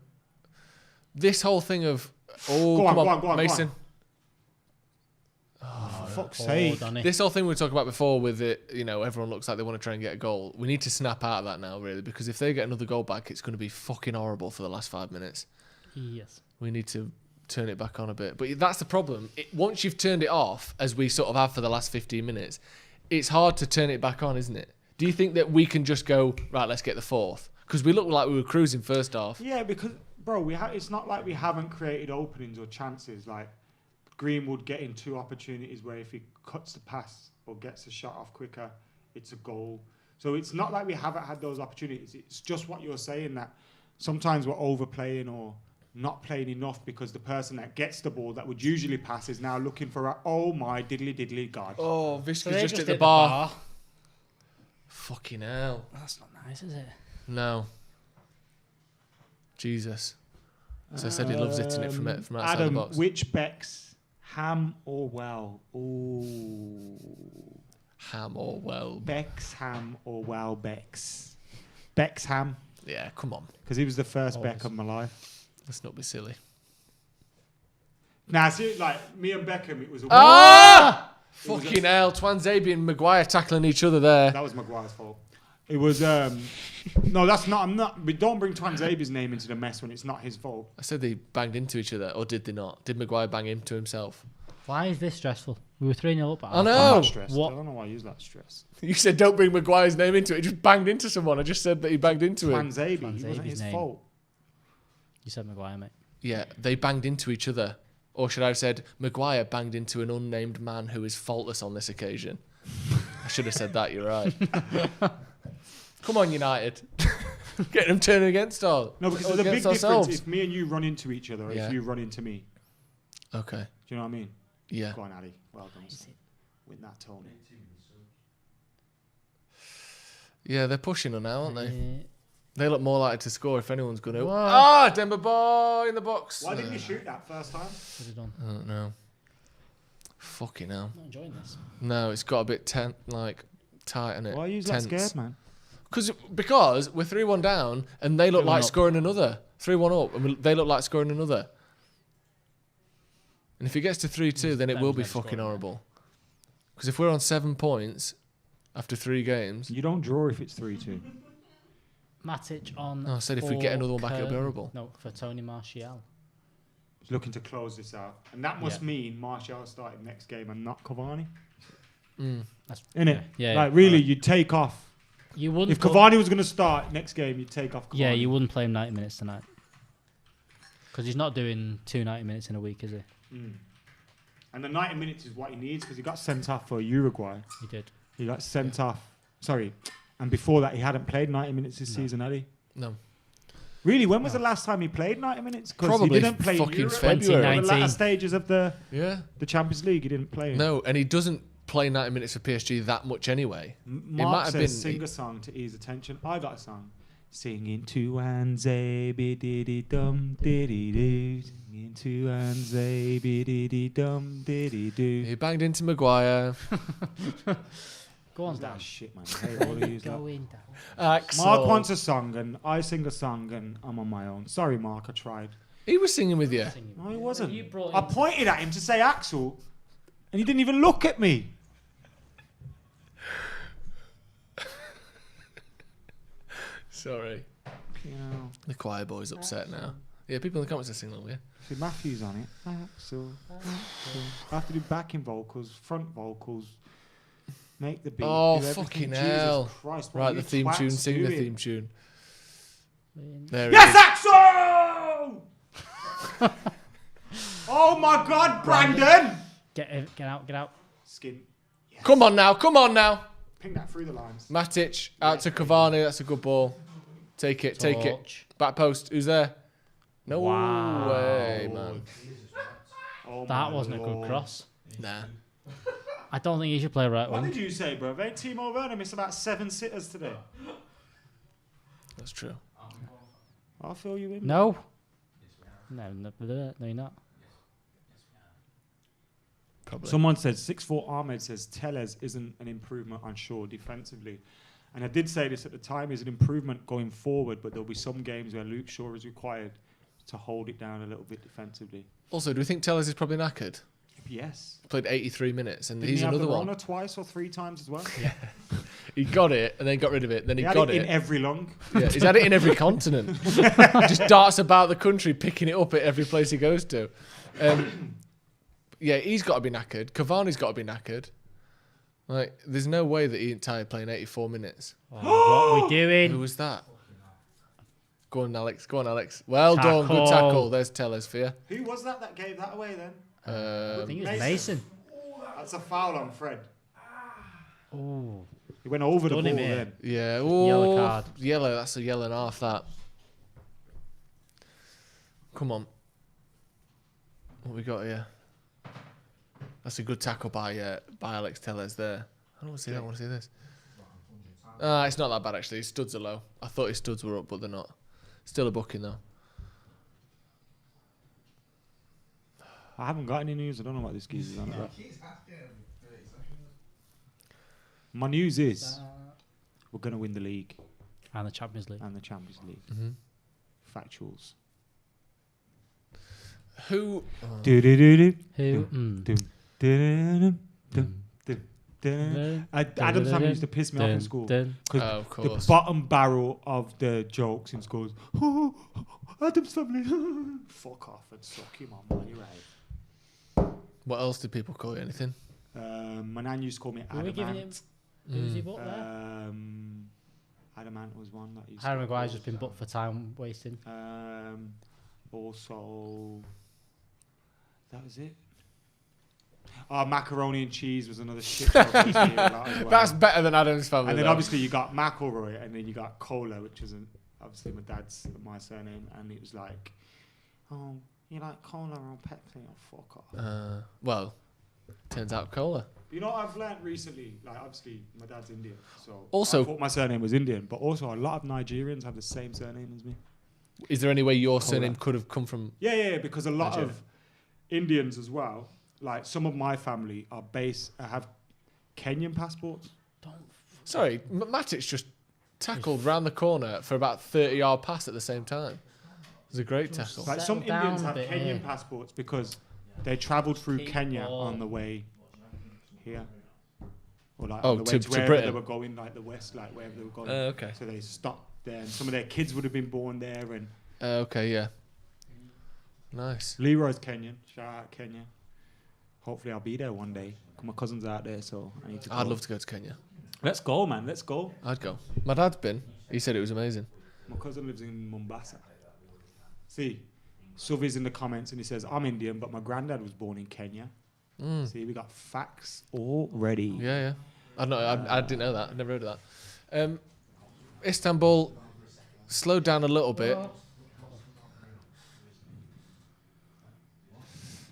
This whole thing of... Oh, Go on, come go on, go on, Mason. go For fuck's sake. This whole thing we were talking about before with it, you know, everyone looks like they want to try and get a goal. We need to snap out of that now, really, because if they get another goal back, it's going to be fucking horrible for the last 5 minutes. Yes. We need to turn it back on a bit. But that's the problem. Once you've turned it off, as we sort of have for the last 15 minutes, it's hard to turn it back on, isn't it? Do you think that we can just go, right, let's get the fourth? Because we looked like we were cruising first half. Yeah, because, bro, it's not like we haven't created openings or chances. Like, Greenwood getting 2 opportunities where if he cuts the pass or gets the shot off quicker, it's a goal. So it's not like we haven't had those opportunities. It's just what you're saying, that sometimes we're overplaying or not playing enough because the person that gets the ball that would usually pass is now looking for a, oh my diddly God. Oh, Visca's So they just just at the hit the bar. bar. Fucking hell. That's not nice, is it? No. Jesus. So I said he loves hitting it from outside Adam, the box. which Becks, ham or well? Ooh. Ham or well? Becks, ham or well Becks? Becks ham. Yeah, come on. Because he was the first Beck of my life. Let's not be silly. Nah, see, like, me and Beckham, it was a... Ah! Fucking hell. Twanzebe and Maguire tackling each other there. That was Maguire's fault. It was... no, that's not... I'm not... We don't bring Twanzebe's name into the mess when it's not his fault. I said they banged into each other, or did they not? Did Maguire bang into himself? Why is this stressful? We were 3-0 up. I know. I'm not stressed. I don't know why you use that stress. You said don't bring Maguire's name into it. He just banged into someone. I just said that he banged into him. Twanzebe. It wasn't his fault. You said Maguire, mate. Yeah, they banged into each other. Or should I have said, Maguire banged into an unnamed man who is faultless on this occasion. I should have said that, you're right. Come on, United. Get them turning against us. No, because there's a big difference if me and you run into each other, or if you run into me. Okay. Do you know what I mean? Yeah. Go on, Ali. Well done. Win that, Tony. Yeah, they're pushing her now, aren't they? They look more likely to score if anyone's going to. What? Ah, Denver boy in the box. Why didn't you shoot that first time? What's he done? I don't know. Fucking hell. I'm not enjoying this. No, it's got a bit tight, isn't it? Why are you that scared, man? Because we're 3-1 down and they look 3-1 like up. scoring another. 3-1 up and they look like scoring another. And if it gets to 3-2, then it will be fucking horrible. Because if we're on 7 points after 3 games... You don't draw if it's 3-2. Matic on. No, I said if we get another one back, it'll be horrible. No, for Tony Martial. He's looking to close this out. And that must mean Martial started next game and not Cavani. That's Innit? Yeah. Like, really, you'd take off. You wouldn't. If Cavani was going to start next game, you'd take off Cavani. Yeah, you wouldn't play him 90 minutes tonight. Because he's not doing 2 90 minutes in a week, is he? And the 90 minutes is what he needs because he got sent off for Uruguay. He did. He got sent off. Sorry. And before that, he hadn't played 90 minutes this season, had he? No. Really? When was the last time he played 90 minutes? Because he Probably didn't play fucking Europe. February. The latter stages of the Champions League, he didn't play. No, and he doesn't play 90 minutes for PSG that much anyway. Mark says, sing a song to ease attention. I got a song. Singing to Anze, biddy dum diddy doo. Singing to Anze, biddy dum diddy doo. He banged into Maguire. Go on, that Dan. shit, man. I hate all of yous, Going like. Axel. Mark wants a song, and I sing a song, and I'm on my own. Sorry, Mark, I tried. He was singing with you. No, he wasn't. You brought I him pointed at him to say Axel, and he didn't even look at me. Sorry. You know. The choir boy's upset now. Yeah, people in the comments are singing along with you. See, Matthew's on it. Axel. I have to do backing vocals, front vocals, make the beat. Oh, do everything. fucking Jesus hell. Christ, what Right, are the you theme twats tune. Sing the doing? theme tune. There Yes, it Axel! Oh my God, Brandon! Get out. Skin. is. Come on now. Ping that through the lines. Matic out to Cavani. That's a good ball. Take it. Touch. Back post. Who's there? No Wow. way, man. Oh That my wasn't a Lord. good cross. Nah. I don't think he should play right What wing. did you say, bro? Ain't Timo Werner missed about 7 sitters today? That's true. I'll fill you in. No. No, you're not. Probably. Someone said 6'4" Ahmed says Tellez isn't an improvement on Shaw defensively. And I did say this at the time, is an improvement going forward, but there'll be some games where Luke Shaw is required to hold it down a little bit defensively. Also, do we think Tellez is probably knackered? Yes. Played 83 minutes, and Didn't he's he have another the one. Rona twice or 3 times as well? Yeah. He got it, and then got rid of it, then he had got it it. in every lung. Yeah, he's had it in every continent. Just darts about the country, picking it up at every place he goes to. Yeah, he's got to be knackered. Cavani's got to be knackered. Like, there's no way that he ain't tired playing 84 minutes. Oh, what are we doing? Who was that? Go on, Alex. Well done. Good tackle. There's Tellez for you. Who was that gave that away then? I think it was Mason. That's a foul on Fred. Oh. He went over the Done ball him here. then. Yeah. Ooh, Yellow card. Yellow. That's a yellow and a half, that. Come on. What we got here? That's a good tackle by Alex Tellez there. I don't want to see that. I want to see this. It's not that bad actually. His studs are low. I thought his studs were up, but they're not. Still a booking though. I haven't got any news. I don't know what this geezer's on about. My news is we're going to win the league. And the Champions League. Mm-hmm. Factuals. Who? Adam's family used to piss me off in school because of course. the bottom barrel of the jokes in school is, oh, Adam's family. Fuck off and suck him on, man. You're right. What else did people call you? Anything? My nan used to call me Were we giving him? Adamant. Who was he booked there? Adamant was one that used. Harry Maguire's just been booked for time wasting. Also, that was it. Oh, macaroni and cheese was another shit. That's better than Adam's family. And then though. obviously you got McElroy, and then you got Cola, which is obviously my surname, and it was like, oh, you like Cola or Pepsi? Oh, fuck off. Well, turns out Cola. You know what I've learnt recently? Like, obviously, my dad's Indian, so also, I thought my surname was Indian, but also a lot of Nigerians have the same surname as me. Is there any way your Cola. surname could have come from? Yeah, because a lot of Indians as well. Like some of my family have Kenyan passports. Sorry, Matic just tackled round the corner for about 30-yard pass at the same time. It was a great tackle. Like some Indians have Kenyan passports because they travelled through Kenya on the way here. Or like on the way to wherever Britain. they were going, like the west, like wherever they were going. Okay. So they stopped there, and some of their kids would have been born there. And okay, yeah. Nice. Leroy's Kenyan. Shout out Kenya. Hopefully I'll be there one day. My cousin's out there, so I need to go. I'd love to go to Kenya. Let's go, man. Let's go. I'd go. My dad's been. He said it was amazing. My cousin lives in Mombasa. See, Suvi's in the comments and he says, I'm Indian, but my granddad was born in Kenya. See, we got facts already. Yeah. I didn't know that. I've never heard of that. Istanbul slowed down a little bit.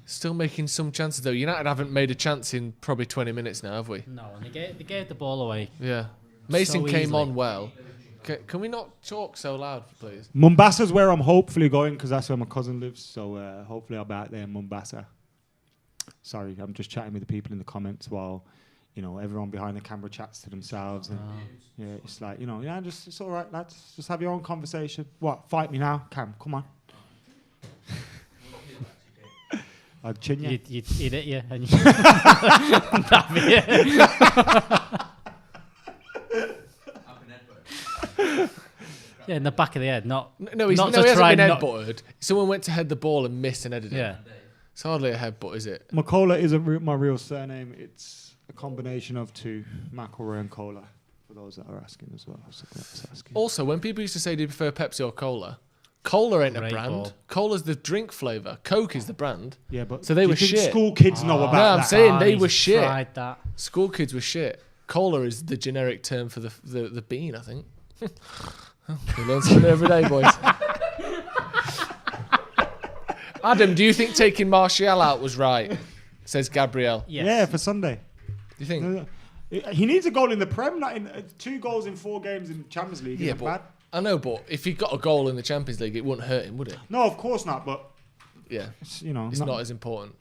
Still making some chances though. United haven't made a chance in probably 20 minutes now, have we? No, and they gave the ball away. Yeah. Mason so came easily. on well. Can we not talk so loud, please? Mombasa's where I'm hopefully going because that's where my cousin lives. So hopefully I'll be out there in Mombasa. Sorry, I'm just chatting with the people in the comments while, everyone behind the camera chats to themselves. And yeah, it's like, it's all right, lads. Just have your own conversation. What? Fight me now, Cam? Come on. I'd chin you. You'd hit you. And that'd be it. Yeah, in the back of the head, not. No, he hasn't been headbutted. Someone went to head the ball and missed and headed it. Yeah. It's hardly a headbutt, is it? McCola isn't my real surname. It's a combination of two, McElroy and Cola, for those that are asking as well. Also, when people used to say, do you prefer Pepsi or Cola? Cola ain't a brand. Ball. Cola's the drink flavour. Coke is the brand. Yeah, but so they do were you think shit. school kids know about No, I'm that? saying they were shit. Tried that. School kids were shit. Cola is the generic term for the bean, I think. We learn something every day, boys. Adam, do you think taking Martial out was right? Says Gabrielle. Yes. Yeah, for Sunday. Do you think? He needs a goal in the Prem, not in 2 goals in 4 games in Champions League. Yeah, Isn't bad? I know, but if he got a goal in the Champions League, it wouldn't hurt him, would it? No, of course not. But yeah, it's not as important.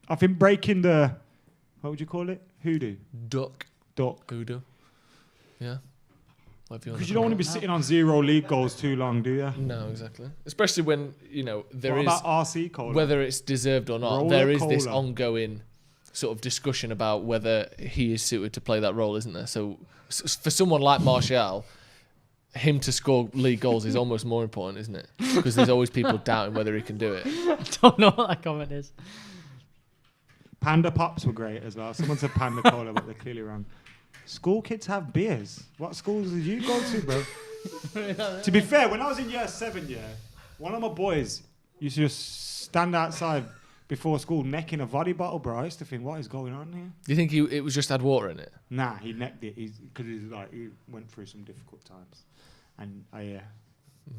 I think breaking the, what would you call it? Hoodoo. Duck. Hoodoo. Yeah. Because you don't want to be sitting on 0 league goals too long, do you? No, exactly. Especially when there what is about RC Cola? whether it's deserved or not. Roller there is Cola. this ongoing sort of discussion about whether he is suited to play that role, isn't there? So for someone like Martial, him to score league goals is almost more important, isn't it? Because there's always people doubting whether he can do it. I don't know what that comment is. Panda Pops were great as well. Someone said Panda Cola, but they're clearly wrong. School kids have beers. What schools did you go to, bro? To be fair, when I was in year 7, one of my boys used to just stand outside before school necking a vodka bottle, bro. I used to think, what is going on here? Do you think it was just had water in it? Nah, he necked it because he went through some difficult times. And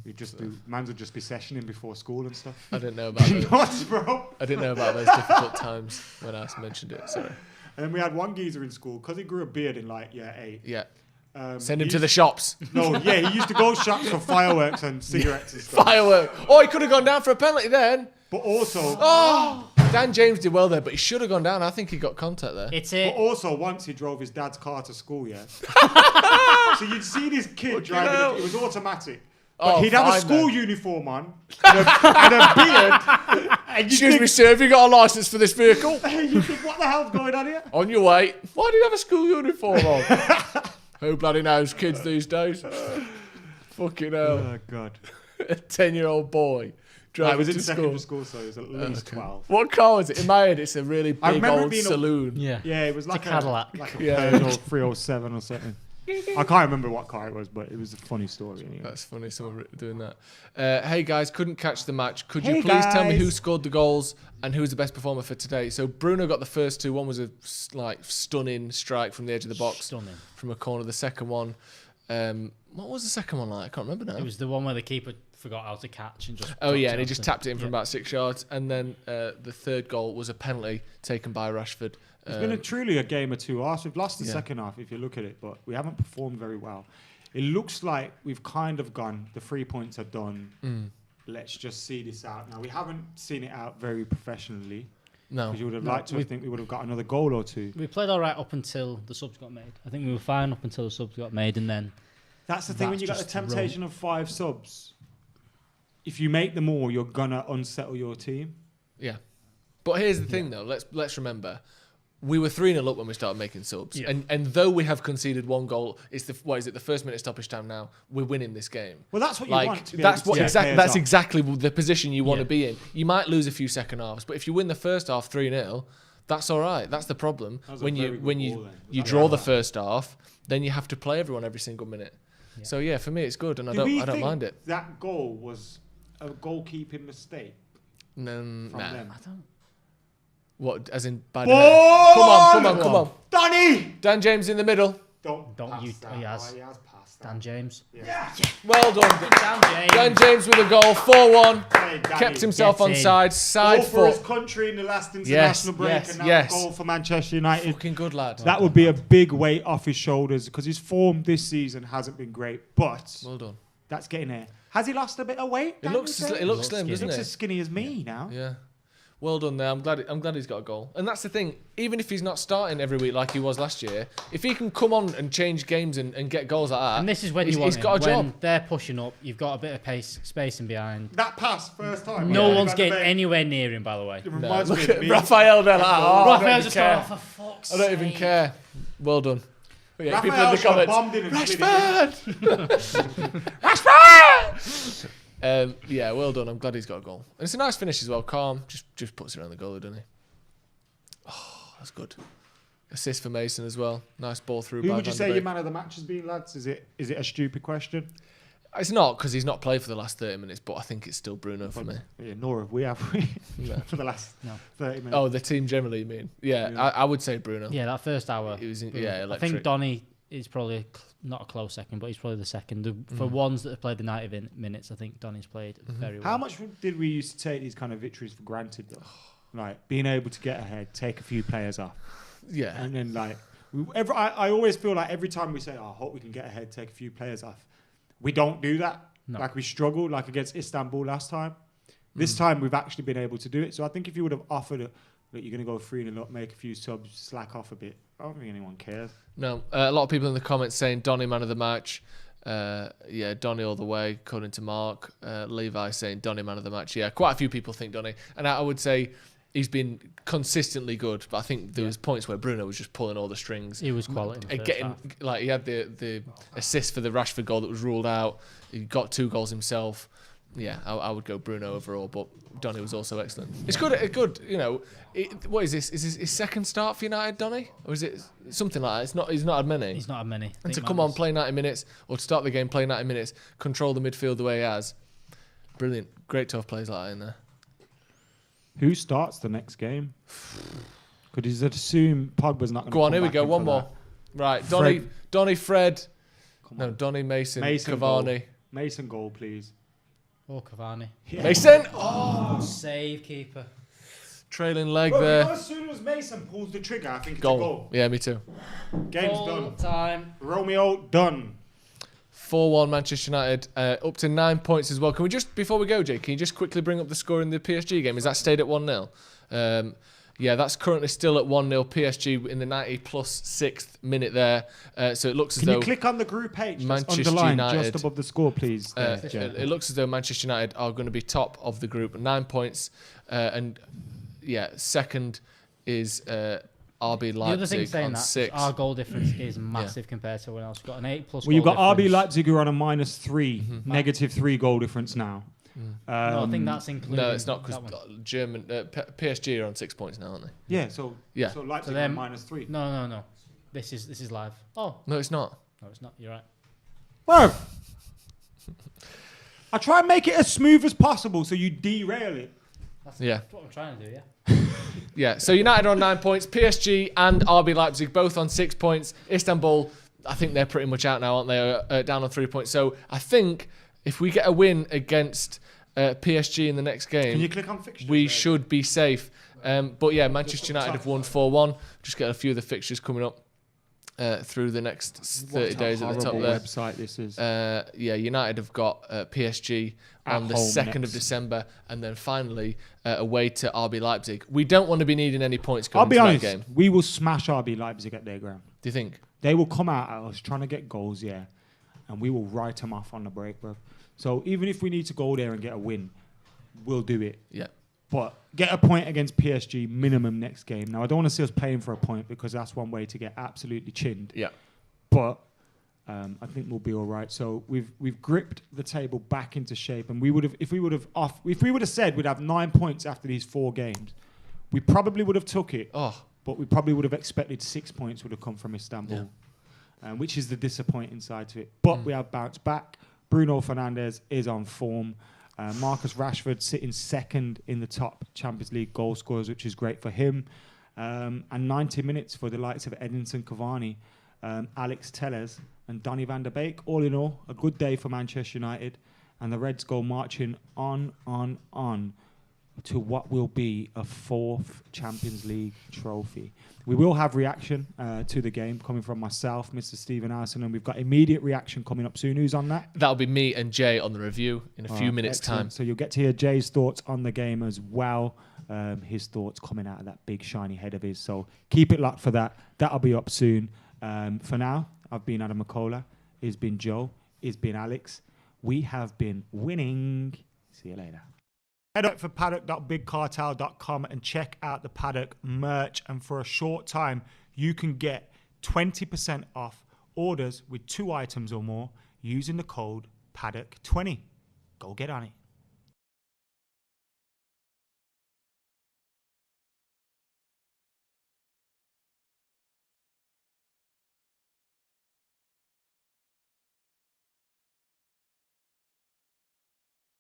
You just do. Mans would just be sessioning before school and stuff. I didn't know about those. Nuts, bro. I didn't know about those difficult times when I mentioned it. Sorry. And then we had one geezer in school because he grew a beard in like year 8. Yeah. Send him to the shops. No, yeah, he used to go shops for fireworks and cigarettes and stuff. Fireworks. Oh, he could have gone down for a penalty then. But also, Dan James did well there, but he should have gone down. I think he got contact there. But also, once he drove his dad's car to school, yeah. So you'd see this kid driving. It was automatic. But he'd have a school uniform on and a beard. And Excuse me, sir, have you got a license for this vehicle? You think, what the hell's going on here? On your way. Why do you have a school uniform on? Who bloody knows kids these days? Fucking hell. Oh, God. A 10-year-old boy. I was in to secondary school, so it was at least 12. What car was it? In my head, it's a really big old saloon. Yeah, it was like a Cadillac. Like a Peugeot 307 or something. I can't remember what car it was, but it was a funny story. Anyway. That's funny, someone doing that. Hey guys, couldn't catch the match. Could you please tell me who scored the goals and who was the best performer for today? So Bruno got the first two. One was a stunning strike from the edge of the box, from a corner. The second one, what was the second one like? I can't remember now. It was the one where the keeper forgot how to catch and just. Oh yeah, and he just tapped it in from about 6 yards. And then the third goal was a penalty taken by Rashford. It's been truly a game of two halves. We've lost the second half, if you look at it, but we haven't performed very well. It looks like we've kind of gone, the 3 points are done. Let's just see this out. Now, we haven't seen it out very professionally. No. Because you would have liked to think we would have got another goal or two. We played all right up until the subs got made. I think we were fine up until the subs got made, and then... That's the thing, when you got the temptation of 5 subs, if you make them all, you're going to unsettle your team. Yeah. But here's the thing, though. Let's remember... We were 3-0 up when we started making subs. Yeah. And though we have conceded one goal, it's the first minute stoppage time now, we're winning this game. Well, that's what you want. That's exactly the position you want to be in. You might lose a few second halves, but if you win the first half 3-0, that's all right. That's the problem. When you draw the first half, then you have to play everyone every single minute. Yeah. So yeah, for me it's good, and I don't mind it. That goal was a goalkeeping mistake. No, I don't. What, as in bad? Come on. Danny! Dan James in the middle. Don't you? He has passed. Dan James. Yeah. Well done. Dan James with a goal, 4-1. Hey, kept himself on side goal for his country in the last international break, and now a goal for Manchester United. Fucking good lad. That would be a big weight off his shoulders because his form this season hasn't been great, but well done. That's getting there. Has he lost a bit of weight? It looks slim, doesn't it? He looks as skinny as me now. Yeah. Well done there. I'm glad he's got a goal. And that's the thing. Even if he's not starting every week like he was last year, if he can come on and change games and get goals like that, and this is when he's got a job. When they're pushing up, you've got a bit of spacing behind. That pass first time. No one's getting anywhere near him, by the way. No, look at Raphael there. Raphael just got for fuck's sake. I don't even care. Well done. But yeah, people in the comments. Rashford! Yeah, well done. I'm glad he's got a goal. And it's a nice finish as well. Calm. Just puts it around the goalie, doesn't he? Oh, that's good. Assist for Mason as well. Nice ball through. Who would you say your man of the match has been, lads? Is it a stupid question? It's not, because he's not played for the last 30 minutes, but I think it's still Bruno for me. Yeah, nor have we, for the last 30 minutes. Oh, the team generally, you mean? Yeah. I would say Bruno. Yeah, that first hour. It was I think Donny is probably not a close second, but he's probably the second. For ones that have played the 90 minutes, I think Donny's played very well. How much did we used to take these kind of victories for granted, though? Like, being able to get ahead, take a few players off. Yeah. And then, like, I always feel like every time we say, I hope we can get ahead, take a few players off, we don't do that. No. Like, we struggled, like against Istanbul last time. This time, we've actually been able to do it. So I think if you would have offered that you're going to go 3-0 up, make a few subs, slack off a bit, I don't think anyone cares. No, a lot of people in the comments saying Donny man of the match. Yeah, Donny all the way, according to Mark. Levi saying Donny man of the match. Yeah, quite a few people think Donny. And I would say he's been consistently good, but I think there was points where Bruno was just pulling all the strings. He was quality. He had the assist for the Rashford goal that was ruled out. He got 2 goals himself. Yeah, I would go Bruno overall, but Donny was also excellent. It's good. You know, what is this? Is this his second start for United, Donny, or is it something like that? He's not had many. He's not had many. And to come on, play 90 minutes, or to start the game, play 90 minutes, control the midfield the way he has, brilliant. Great to have players like that in there. Who starts the next game? Could you assume Pogba's not going to go on? Here we go. One more. Right, Donny, Fred. No, Donny, Mason, Cavani. Mason goal, please. Oh, Cavani. Yeah. Mason! Oh, save keeper. Trailing leg Bro, there. You know, as soon as Mason pulls the trigger, I think it's Goal. a goal. Yeah, me too. Game's Full done. time. Romeo, done. 4-1 Manchester United, up to 9 points as well. Can we just, before we go, Jay, can you just quickly bring up the score in the PSG game? Is that stayed at 1-0? Yeah, that's currently still at 1-0. PSG in the 90+6th minute there. So it looks as though... Can you click on the Group H Manchester underlined United, just above the score, please? It looks as though Manchester United are going to be top of the group, 9 points. And yeah, second is RB Leipzig The other thing saying on that 6. our goal difference is massive compared to everyone else. We've got an 8+ Well, you've got goal RB difference. Leipzig who are on a -3, -3 goal difference now. No, I think that's including. No, it's not, because German PSG are on 6 points now, aren't they? Yeah, so Leipzig are -3. No. This is live. Oh no, it's not. No, it's not. You're right. Bro, I try and make it as smooth as possible so you derail it. That's what I'm trying to do. Yeah. Yeah, so United are on 9 points. PSG and RB Leipzig both on 6 points. Istanbul, I think they're pretty much out now, aren't they? Down on 3 points. So I think if we get a win against PSG in the next game, Can you click on fixtures we there? should be safe. But yeah, Manchester United have won 4-1. Just get a few of the fixtures coming up through the next 30 days at the top there. Website this is. Yeah, United have got PSG on the 2nd of December, and then finally away to RB Leipzig. We don't want to be needing any points going I'll be into honest, that game. we will smash RB Leipzig at their ground. Do you think? They will come out at us trying to get goals, yeah, and we will write them off on the break, bro. So even if we need to go there and get a win, we'll do it. Yeah. But get a point against PSG minimum next game. Now, I don't want to see us playing for a point because that's one way to get absolutely chinned. Yeah. But I think we'll be all right. So we've gripped the table back into shape, and we would have if we would have said we'd have 9 points after these 4 games, we probably would have took it. Oh. But we probably would have expected 6 points would have come from Istanbul, which is the disappointing side to it. But we have bounced back. Bruno Fernandes is on form. Marcus Rashford sitting second in the top Champions League goal scorers, which is great for him. And 90 minutes for the likes of Edinson Cavani, Alex Telles and Donny van der Beek. All in all, a good day for Manchester United. And the Reds go marching on to what will be a 4th Champions League trophy. We will have reaction to the game coming from myself, Mr. Stephen Allison, and we've got immediate reaction coming up soon. Who's on that? That'll be me and Jay on the review in a few minutes' Excellent. time. So you'll get to hear Jay's thoughts on the game as well. His thoughts coming out of that big shiny head of his. So keep it locked for that. That'll be up soon. For now, I've been Adam McCullough. It's been Joe. It's been Alex. We have been winning. See you later. Head up for paddock.bigcartel.com and check out the Paddock merch. And for a short time, you can get 20% off orders with 2 items or more using the code Paddock20. Go get on it.